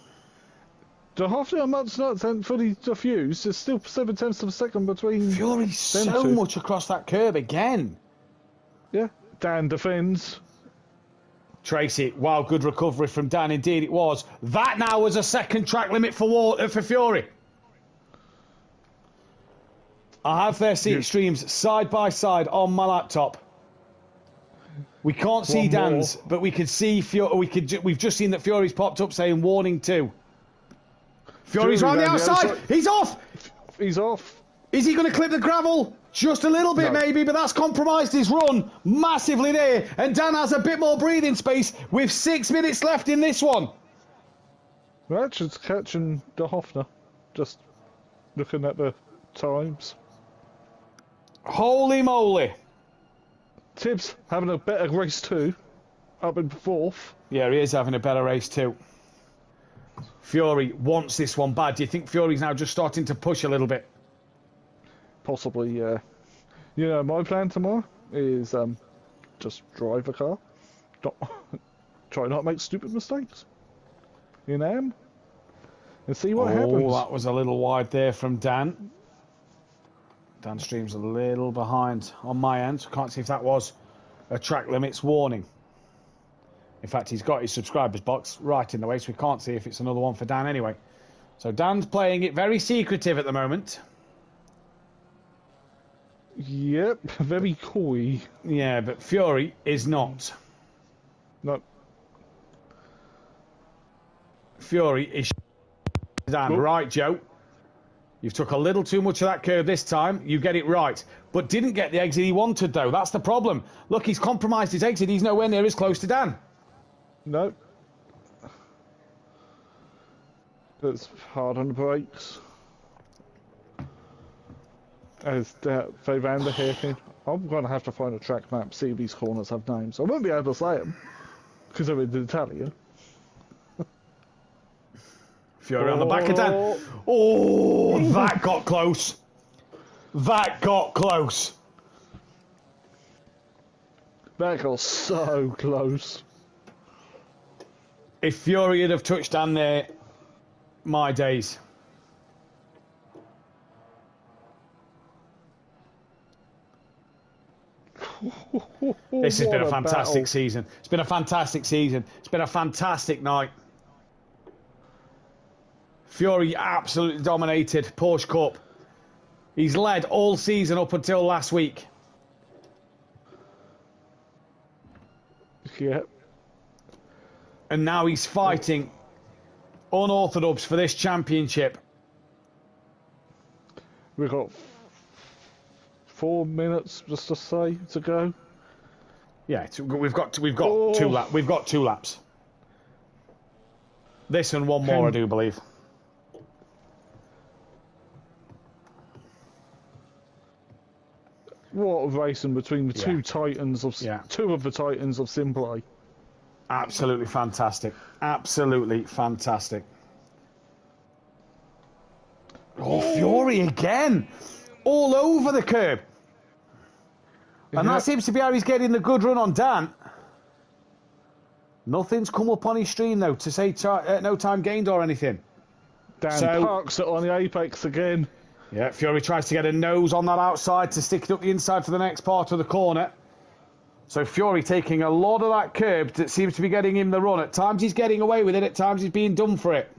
Duffin and Mutt's not fully diffused. There's still 7/10 of a second between. Fury so much across that curb again. Yeah. Dan defends. Tracy, wow, good recovery from Dan. Indeed it was. That now was a second track limit for Fury. I have their seat streams side by side on my laptop. We can't see Dan's, but we could see Fury. We've just seen that Fury's popped up saying warning 2. Fury's round the outside. He's off. He's off. Is he going to clip the gravel? Just a little bit, maybe, but that's compromised his run massively there. And Dan has a bit more breathing space with 6 minutes left in this one. Ratchet's catching Duffin. Just looking at the times. Holy moly. Tibbs having a better race too. Up in 4th. Yeah, he is having a better race too. Fury wants this one bad. Do you think Fury's now just starting to push a little bit? Possibly, yeah. You know, my plan tomorrow is just drive a car. Try not to make stupid mistakes. In AM. And see what happens. Oh, that was a little wide there from Dan. Dan Stream's a little behind on my end. Can't see if that was a track limits warning. In fact, he's got his subscribers box right in the way, so we can't see if it's another one for Dan anyway. So Dan's playing it very secretive at the moment. Yep, very coy. Yeah, but Fury is not. No. Fury is Dan. Right, Joe. You've took a little too much of that curve this time. You get it right. But didn't get the exit he wanted, though. That's the problem. Look, he's compromised his exit. He's nowhere near as close to Dan. No. That's hard on the brakes. As they ran the hairpin. I'm going to have to find a track map, see if these corners have names. I won't be able to say them, because they're in Italian. Fury on the back of Dan. Oh, that got close. That got close. That got so close. If Fury had have touched Dan there, my days. This has been a fantastic season. It's been a fantastic season. It's been a fantastic night. Fury absolutely dominated Porsche Cup. He's led all season up until last week. Yeah. And now he's fighting unorthodox for this championship. We've got 4 minutes just to say to go. Yeah, we've got 2 laps. We've got 2 laps. This and one more, I do believe. What a racing between the two titans of two of the titans of SimPlay. Absolutely fantastic. Absolutely fantastic. Oh, Fury again. All over the curb. And that seems to be how he's getting the good run on Dan. Nothing's come up on his stream, though, to say no time gained or anything. Dan parks it on the apex again. Yeah, Fury tries to get a nose on that outside to stick it up the inside for the next part of the corner. So Fury taking a lot of that curb that seems to be getting him the run. At times he's getting away with it, at times he's being done for it.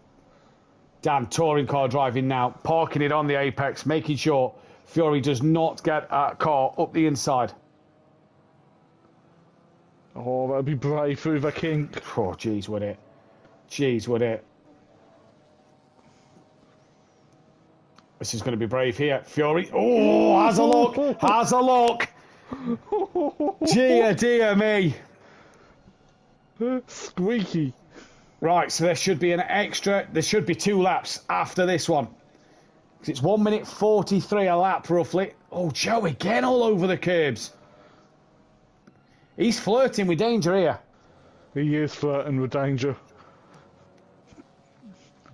Dan, touring car driving now, parking it on the apex, making sure Fury does not get a car up the inside. Oh, that'd be brave through the kink. Oh, jeez, would it? Jeez, would it? This is going to be brave here. Fury. Oh, has a look. Has a look. Dear me. Squeaky. Right, so there should be there should be 2 laps after this one. It's 1 minute 43 a lap, roughly. Oh, Joe again all over the curbs. He's flirting with danger here. He is flirting with danger.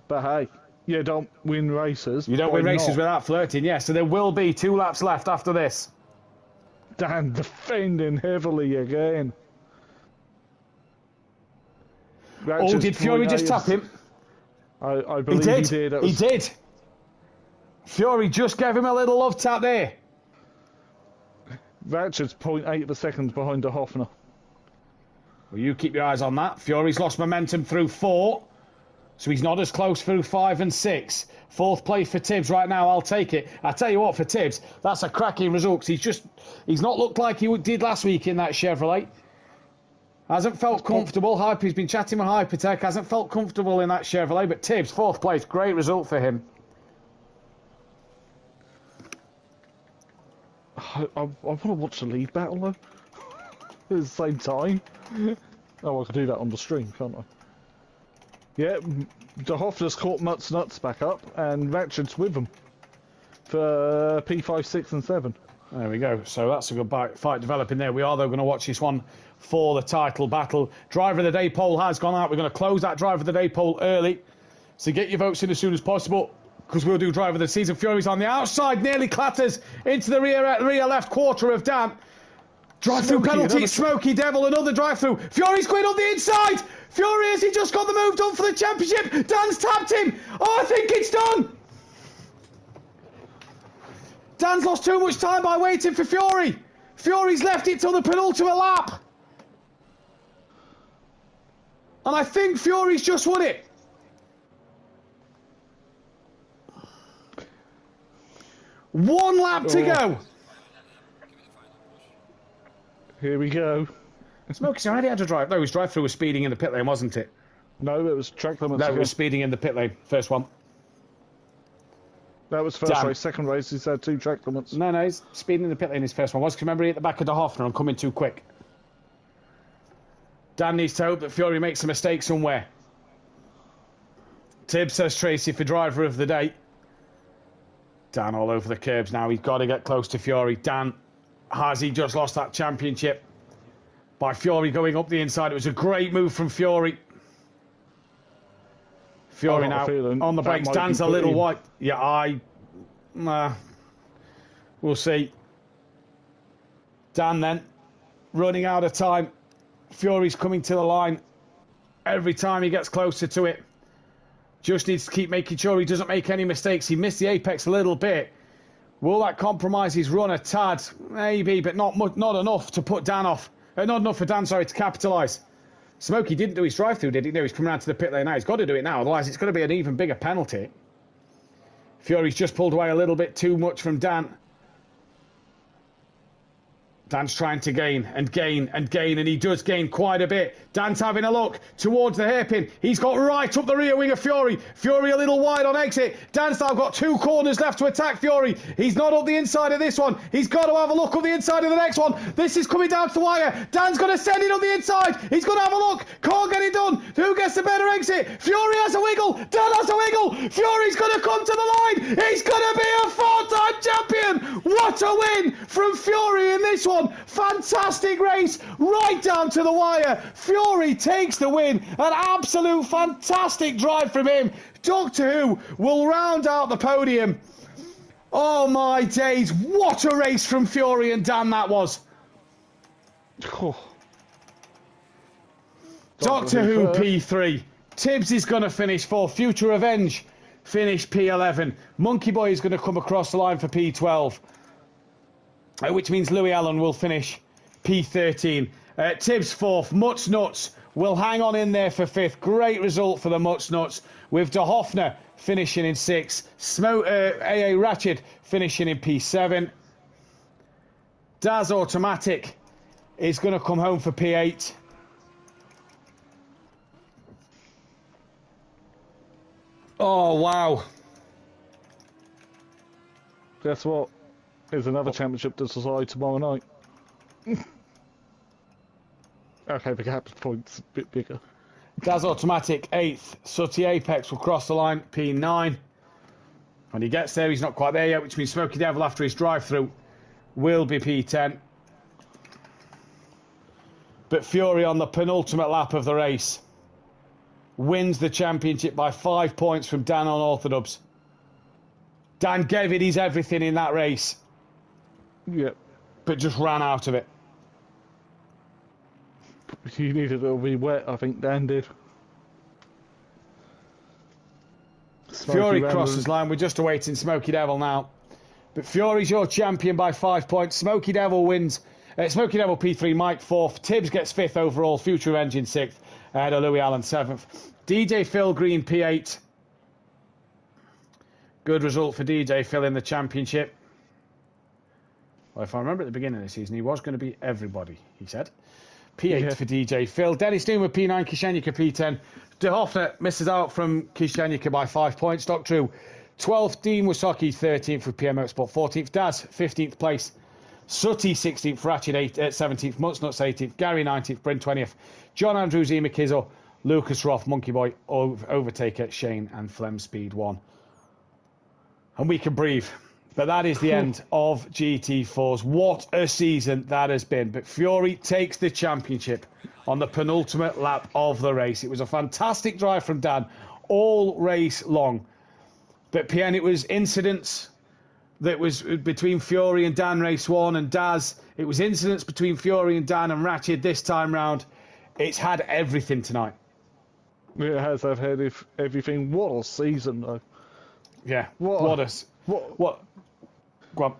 But hey, you don't win races. You don't win races without flirting, yeah. So there will be 2 laps left after this. Dan defending heavily again. Oh, did Fury just tap him? I believe he did. He did. Fury just gave him a little love tap there. Ratchet's 0.8 of a second behind the Hoffner. Well, you keep your eyes on that. Fury's lost momentum through 4. So he's not as close through 5 and 6. 4th place for Tibbs right now. I'll take it. I tell you what, for Tibbs, that's a cracking result. 'Cause he's not looked like he did last week in that Chevrolet. Hasn't felt comfortable. He's been chatting with Hypertech. Hasn't felt comfortable in that Chevrolet. But Tibbs, 4th place. Great result for him. I want to watch the lead battle though. At the same time. Oh, I could do that on the stream, can't I? Yeah, the Hoffner's caught Mutt's nuts back up, and Ratchet's with them for P5, 6, and 7. There we go. So that's a good fight developing there. We are, though, going to watch this one for the title battle. Driver of the Day poll has gone out. We're going to close that Driver of the Day poll early. So get your votes in as soon as possible, because we'll do Driver of the Season. Fury's on the outside, nearly clatters into the rear left quarter of Dan. Drive-through penalty, Smoky Devil, another drive-through. Fury's going on the inside. Fury, has he just got the move done for the championship? Dan's tapped him. Oh, I think it's done. Dan's lost too much time by waiting for Fury. Fury's left it till the penultimate lap. And I think Fury's just won it. One lap to go. Here we go. Smokey's already had a drive. No, his drive-through was speeding in the pit lane, wasn't it? No, it was track limits. No, it was speeding in the pit lane. First one. That was first race. Second race, he's had 2 track limits. No, he's speeding in the pit lane his first one. Was, remember, he at the back of the Hoffner and coming too quick. Dan needs to hope that Fury makes a mistake somewhere. Tibbs says Tracy for Driver of the Day. Dan all over the curbs now. He's got to get close to Fury. Dan, has he just lost that championship? By Fury going up the inside. It was a great move from Fury. Fury now on the brakes. Dan's a little wide. Yeah, we'll see. Dan then running out of time. Fury's coming to the line. Every time he gets closer to it. Just needs to keep making sure he doesn't make any mistakes. He missed the apex a little bit. Will that compromise his run a tad? Maybe, but not enough to put Dan off. Not enough for Dan, sorry, to capitalise. Smokey didn't do his drive-through, did he? No, he's coming around to the pit lane now. He's got to do it now, otherwise it's going to be an even bigger penalty. Fury's just pulled away a little bit too much from Dan. Dan's trying to gain, and he does gain quite a bit. Dan's having a look towards the hairpin. He's got right up the rear wing of Fury. Fury a little wide on exit. Dan's now got 2 corners left to attack Fury. He's not up the inside of this one. He's got to have a look up the inside of the next one. This is coming down to the wire. Dan's going to send it up the inside. He's going to have a look. Can't get it done. Who gets the better exit? Fury has a wiggle. Dan has a wiggle. Fury's going to come to the line. He's going to be a 4-time champion. What a win from Fury in this one. Fantastic race right down to the wire. Fury takes the win. An absolute fantastic drive from him. Doctor Who will round out the podium. Oh my days, what a race from Fury and Dan that was. Doctor Who P3. Tibbs is going to finish 4th. Future Revenge finish P11. Monkey Boy is going to come across the line for P12. Which means Louis Allen will finish P13. Tibbs 4th. Mutt's Nuts will hang on in there for 5th. Great result for the Mutt's Nuts, with De Hoffner finishing in 6th. AA Ratchet finishing in P7. Daz Automatic is going to come home for P8. Oh, wow. Guess what? There's another championship to decide tomorrow night. Okay, the gap point's a bit bigger. Daz Automatic 8th. Sooty Apex will cross the line, P9. When he gets there, he's not quite there yet, which means Smoky Devil, after his drive-through, will be P10. But Fury on the penultimate lap of the race wins the championship by 5 points from Dan on Orthodubs. Dan gave it his everything in that race. Yep. But just ran out of it. He needed to be wet, I think Dan did. Fury crosses line. We're just awaiting Smoky Devil now. But Fury's your champion by 5 points. Smoky Devil wins. Smoky Devil P3, Mike 4th. Tibbs gets 5th overall. Future Engine 6th. Louis Allen 7th. DJ Phil Green P8. Good result for DJ Phil in the championship. Well, if I remember at the beginning of the season, he was going to be everybody, he said. P8 for DJ Phil. Dennis Dean with P9, Kishenyika P10. De Hoffner misses out from Kishenyika by 5 points. Dr. Who 12th. Dean Wasaki 13th with PNMotorsport 14th. Daz 15th place. Sutty 16th. Ratchet 17th. Mutsnuts 18th. Gary 19th. Bryn 20th. John Andrews, Ema Kizzo, Lucas Roth, Monkey Boy, Overtaker, Shane and Flem Speed 1. And we can breathe. But that is the end of GT4s. What a season that has been. But Fury takes the championship on the penultimate lap of the race. It was a fantastic drive from Dan all race long. But PN, it was incidents that was between Fury and Dan race 1 and Daz. It was incidents between Fury and Dan and Ratchet this time round. It's had everything tonight. It has had everything. What a season, though. Yeah. What? Go on.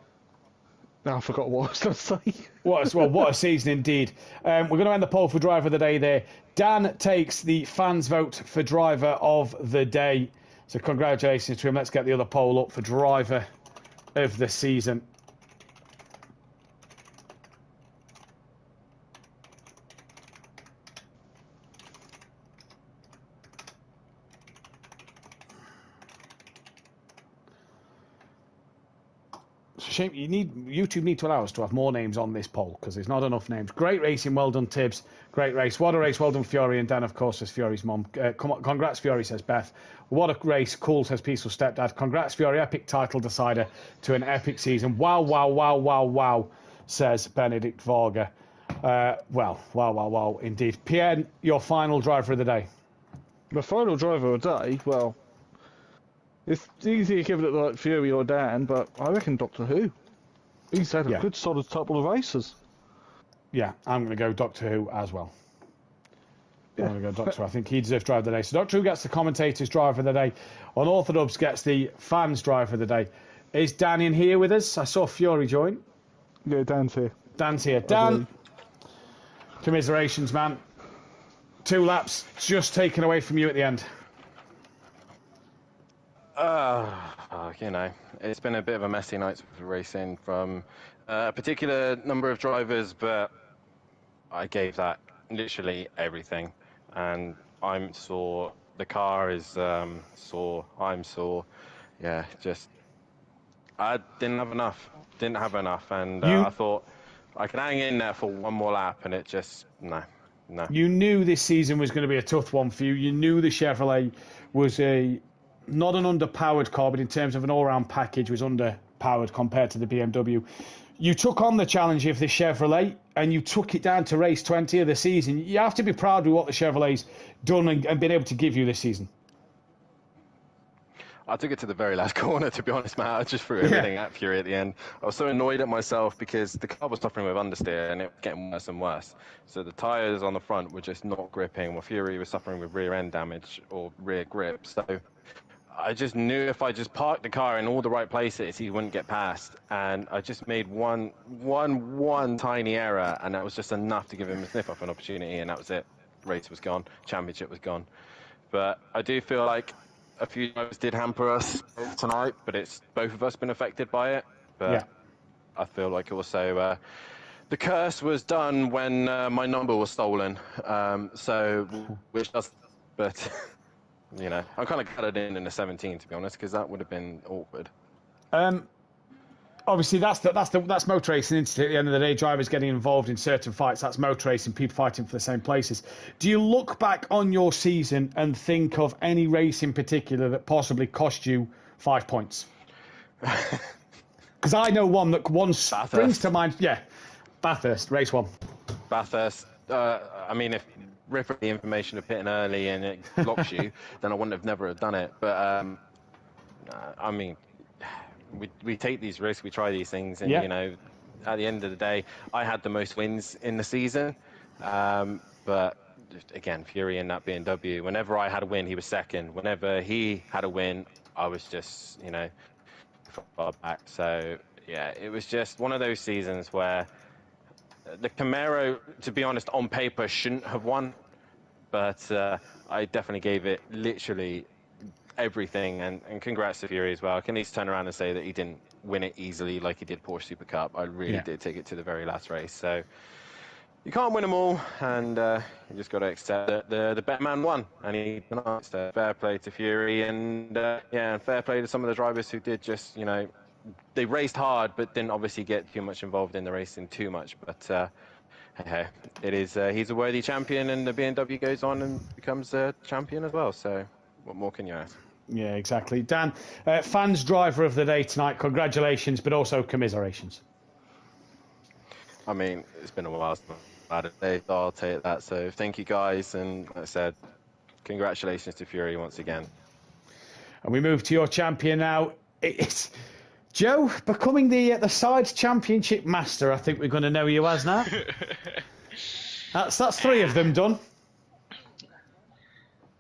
I forgot what I was going to say. What a season indeed. We're going to end the poll for driver of the day there. Dan takes the fans' vote for driver of the day. So congratulations to him. Let's get the other poll up for driver of the season. Shame YouTube need to allow us to have more names on this poll because there's not enough names. Great racing, well done Tibbs. Great race. What a race, well done Fury. And Dan, of course, says Fury's mum. Congrats Fury, says Beth. What a race, cool, says Peaceful Stepdad. Congrats Fury, epic title decider to an epic season. Wow, wow, wow, wow, wow, says Benedict Varga. Wow, indeed. PN, your final driver of the day. The final driver of the day, well, it's easy to give it to like Fury or Dan, but I reckon Doctor Who. He's had a good solid couple of races. Yeah, I'm going to go Doctor Who as well. Yeah. I'm going to go Doctor Who. I think he deserves driver of the day. So Doctor Who gets the commentator's driver of the day. On Orthodubs gets the fans' driver of the day. Is Dan in here with us? I saw Fury join. Yeah, Dan's here. Dan's here. Dan, commiserations, man. 2 laps just taken away from you at the end. You know, it's been a bit of a messy night with racing from a particular number of drivers, but I gave that literally everything. And I'm sore. The car is sore. I'm sore. Yeah, just I didn't have enough. And I thought I could hang in there for one more lap, and it just no. You knew this season was going to be a tough one for you. You knew the Chevrolet was not an underpowered car, but in terms of an all-round package was underpowered compared to the BMW. You took on the challenge of the Chevrolet and you took it down to race 20 of the season. You have to be proud with what the Chevrolet's done and been able to give you this season. I took it to the very last corner, to be honest, Matt. I just threw everything at Fury at the end. I was so annoyed at myself because the car was suffering with understeer and it was getting worse and worse. So the tyres on the front were just not gripping, while Fury was suffering with rear end damage or rear grip. So I just knew if I just parked the car in all the right places, he wouldn't get past. And I just made one tiny error, and that was just enough to give him a sniff of an opportunity, and that was it. The race was gone. Championship was gone. But I do feel like a few drivers did hamper us tonight, but it's both of us been affected by it. But yeah. I feel like also the curse was done when my number was stolen. Which does, but you know, I'm kind of gutted in the 17 to be honest, because that would have been awkward. Obviously, that's motor racing. At the end of the day, drivers getting involved in certain fights. That's motor racing. People fighting for the same places. Do you look back on your season and think of any race in particular that possibly cost you 5 points? Because I know one that springs to mind. Yeah, Bathurst, race 1. Bathurst, I mean, if rip the information of pitting early and it blocks you, then I wouldn't have never have done it. But I mean, we take these risks, we try these things, and you know, at the end of the day, I had the most wins in the season. But again, Fury in that BMW, whenever I had a win, he was second. Whenever he had a win, I was just, you know, far back. So yeah, it was just one of those seasons where the Camaro, to be honest, on paper shouldn't have won, but I definitely gave it literally everything, and congrats to Fury as well. I can at least turn around and say that he didn't win it easily like he did Porsche Super Cup. I really did take it to the very last race. So you can't win them all, and you just got to accept that the better man won, and he so fair play to Fury, and yeah, and fair play to some of the drivers who did just, you know, they raced hard, but didn't obviously get too much involved in the racing too much. But hey, it is he's a worthy champion, and the BMW goes on and becomes a champion as well. So what more can you ask? Yeah, exactly. Dan, fans driver of the day tonight. Congratulations, but also commiserations. I mean, it's been a while since I've had a day, so I'll take that. So thank you guys, and like I said, congratulations to Fury once again. And we move to your champion now. It's Joe becoming the Sides Championship Master. I think we're going to know you as now. That's 3 of them done.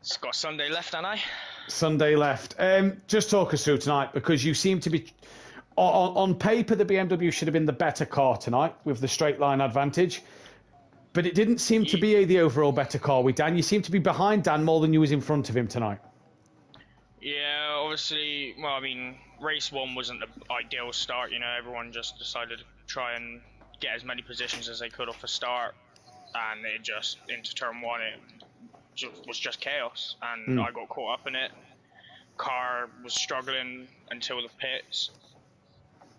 It's got Sunday left, haven't I? Sunday left. Just talk us through tonight, because you seem to be, on paper, the BMW should have been the better car tonight with the straight line advantage, but it didn't seem to be the overall better car with Dan. You seem to be behind Dan more than you was in front of him tonight. Yeah, obviously, well, I mean, race 1 wasn't the ideal start, you know, everyone just decided to try and get as many positions as they could off the start, and it just, into turn 1, it was just chaos, and I got caught up in it. Car was struggling until the pits,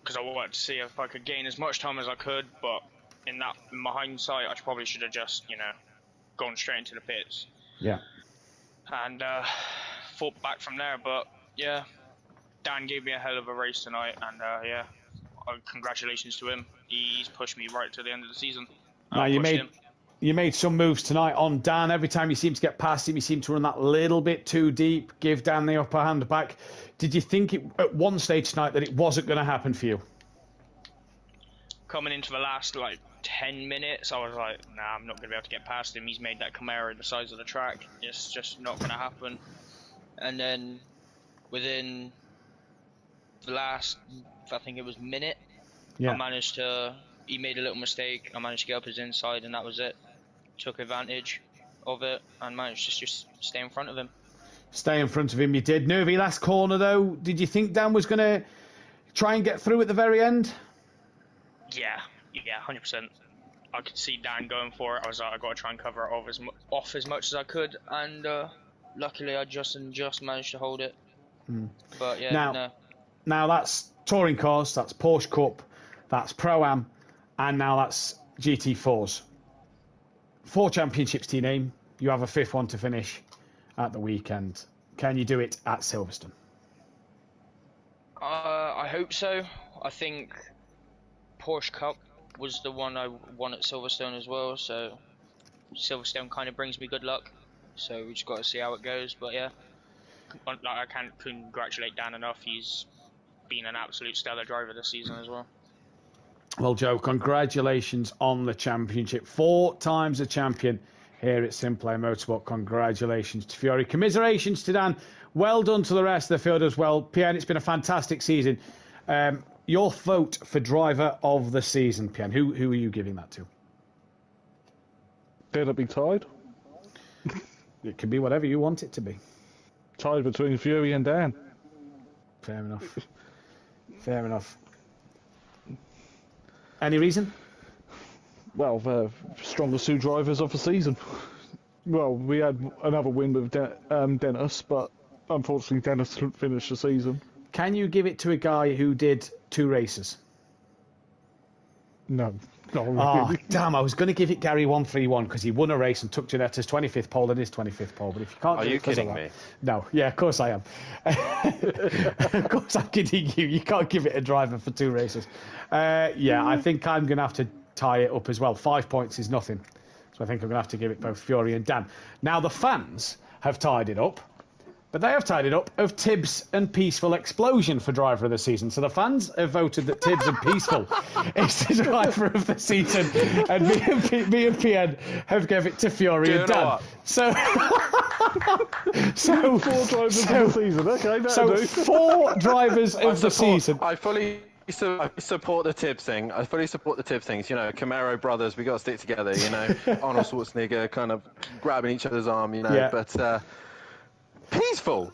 because I wanted to see if I could gain as much time as I could, but in my hindsight, I probably should have just, you know, gone straight into the pits. Yeah. And fought back from there, but yeah, Dan gave me a hell of a race tonight, and yeah, congratulations to him. He's pushed me right to the end of the season. Now you made some moves tonight on Dan. Every time you seem to get past him, you seem to run that little bit too deep, give Dan the upper hand back. Did you think at one stage tonight that it wasn't going to happen for you? Coming into the last, 10 minutes, I was like, nah, I'm not going to be able to get past him. He's made that Camaro the size of the track. It's just not going to happen. And then within the last, I think it was minute, he made a little mistake. I managed to get up his inside, and that was it. Took advantage of it and managed to just stay in front of him. Stay in front of him, you did. Nervy last corner, though. Did you think Dan was going to try and get through at the very end? Yeah, 100%. I could see Dan going for it. I was like, I got to try and cover it off as much as I could, and luckily I just managed to hold it. But yeah, now that's touring cars, that's Porsche Cup, that's Pro-Am, and now that's GT4s. 4 championships to your name. You have a 5th one to finish at the weekend. Can you do it at Silverstone? I hope so. I think Porsche Cup was the one I won at Silverstone as well, so Silverstone kind of brings me good luck. So we just got to see how it goes. But yeah, I can't congratulate Dan enough. He's been an absolute stellar driver this season as well. Well, Joe, congratulations on the championship. 4 times a champion here at SimPlay Motorsport. Congratulations to Fury. Commiserations to Dan. Well done to the rest of the field as well. PN, it's been a fantastic season. Your vote for driver of the season, PN, who are you giving that to? Dare it be tied? It can be whatever you want it to be. Tied between Fury and Dan. Fair enough. Fair enough. Any reason? Well, the strongest 2 drivers of the season. Well, we had another win with Dennis, but unfortunately Dennis didn't finish the season. Can you give it to a guy who did 2 races? No. Not really. Oh, damn, I was going to give it Gary 131 because he won a race and took Janetta's 25th pole and his 25th pole. But if you can't, are you kidding me? No, yeah, of course I am. Of course I'm kidding you. You can't give it a driver for 2 races. Yeah, I think I'm going to have to tie it up as well. 5 points is nothing. So I think I'm going to have to give it both Fury and Dan. Now, the fans have tied it up, but they have tied it up of Tibbs and Peaceful Explosion for driver of the season. So the fans have voted that Tibbs and Peaceful is the driver of the season, and me and PN have given it to Fury and Dan. So 4 drivers of the season. Okay, so 4 drivers of the season. I fully support the Tibbs thing. I fully support the Tibbs things. You know, Camaro brothers, we got to stick together. You know, Arnold Schwarzenegger kind of grabbing each other's arm. You know, Yeah. but peaceful.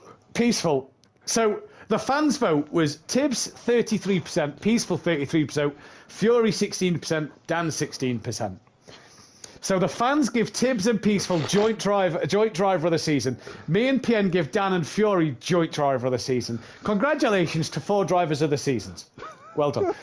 So the fans' vote was Tibbs 33%, Peaceful 33%, Fury 16%, Dan 16%. So the fans give Tibbs and Peaceful joint driver of the season. Me and PN give Dan and Fury joint driver of the season. Congratulations to 4 drivers of the seasons. Well done.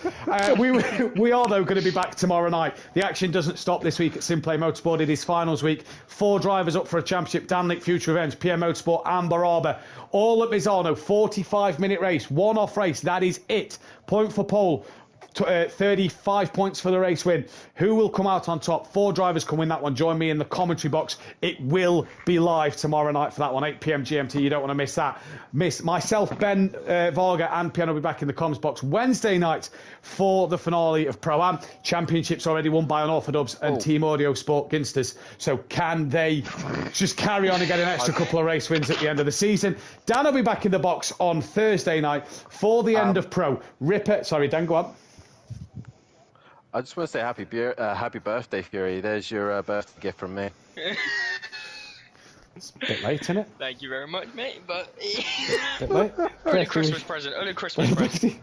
We are, though, going to be back tomorrow night. The action doesn't stop this week at SimPlay Motorsport. It is finals week. 4 drivers up for a championship. Dan Lick, Future Revenge, PNMotorsport, and Baraba. All at Misano. 45-minute race. One-off race. That is it. Point for pole. 35 points for the race win. Who will come out on top? 4 drivers can win that one. Join me in the commentary box. It will be live tomorrow night for that one, 8 p.m. GMT. You don't want to miss that. Myself, Ben Varga, and Piano will be back in the comms box Wednesday night for the finale of Pro-Am. Championships already won by Unorthodox and Team Audio Sport Ginsters. So can they just carry on and get an extra couple of race wins at the end of the season? Dan will be back in the box on Thursday night for the end of Pro. Sorry, Dan, go on. I just want to say happy birthday, Fury. There's your birthday gift from me. It's a bit late, isn't it? Thank you very much, mate. But Bit late. only Christmas present. Only Christmas present.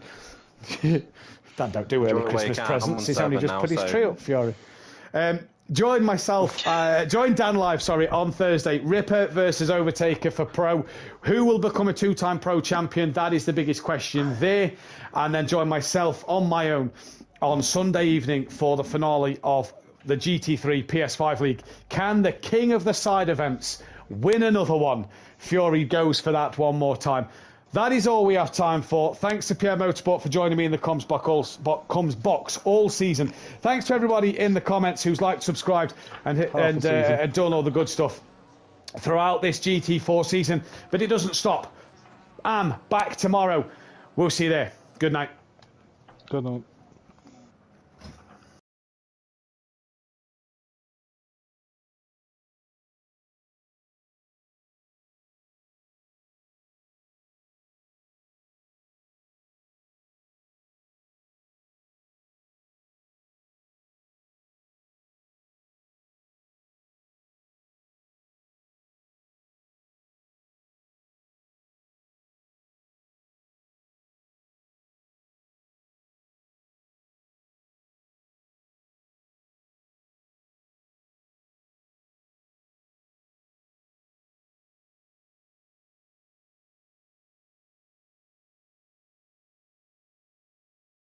Dan don't do early Christmas presents. He's only just put his tree up, Fury. Join Dan live, on Thursday. Ripper versus Overtaker for Pro. Who will become a 2-time Pro champion? That is the biggest question there. And then join myself on my own on Sunday evening for the finale of the GT3 PS5 League. Can the king of the side events win another one? Fury goes for that one more time. That is all we have time for. Thanks to PNMotorsport for joining me in the comms box all season. Thanks to everybody in the comments who's liked, subscribed, and done all the good stuff throughout this GT4 season. But it doesn't stop. I'm back tomorrow. We'll see you there. Good night. Good night.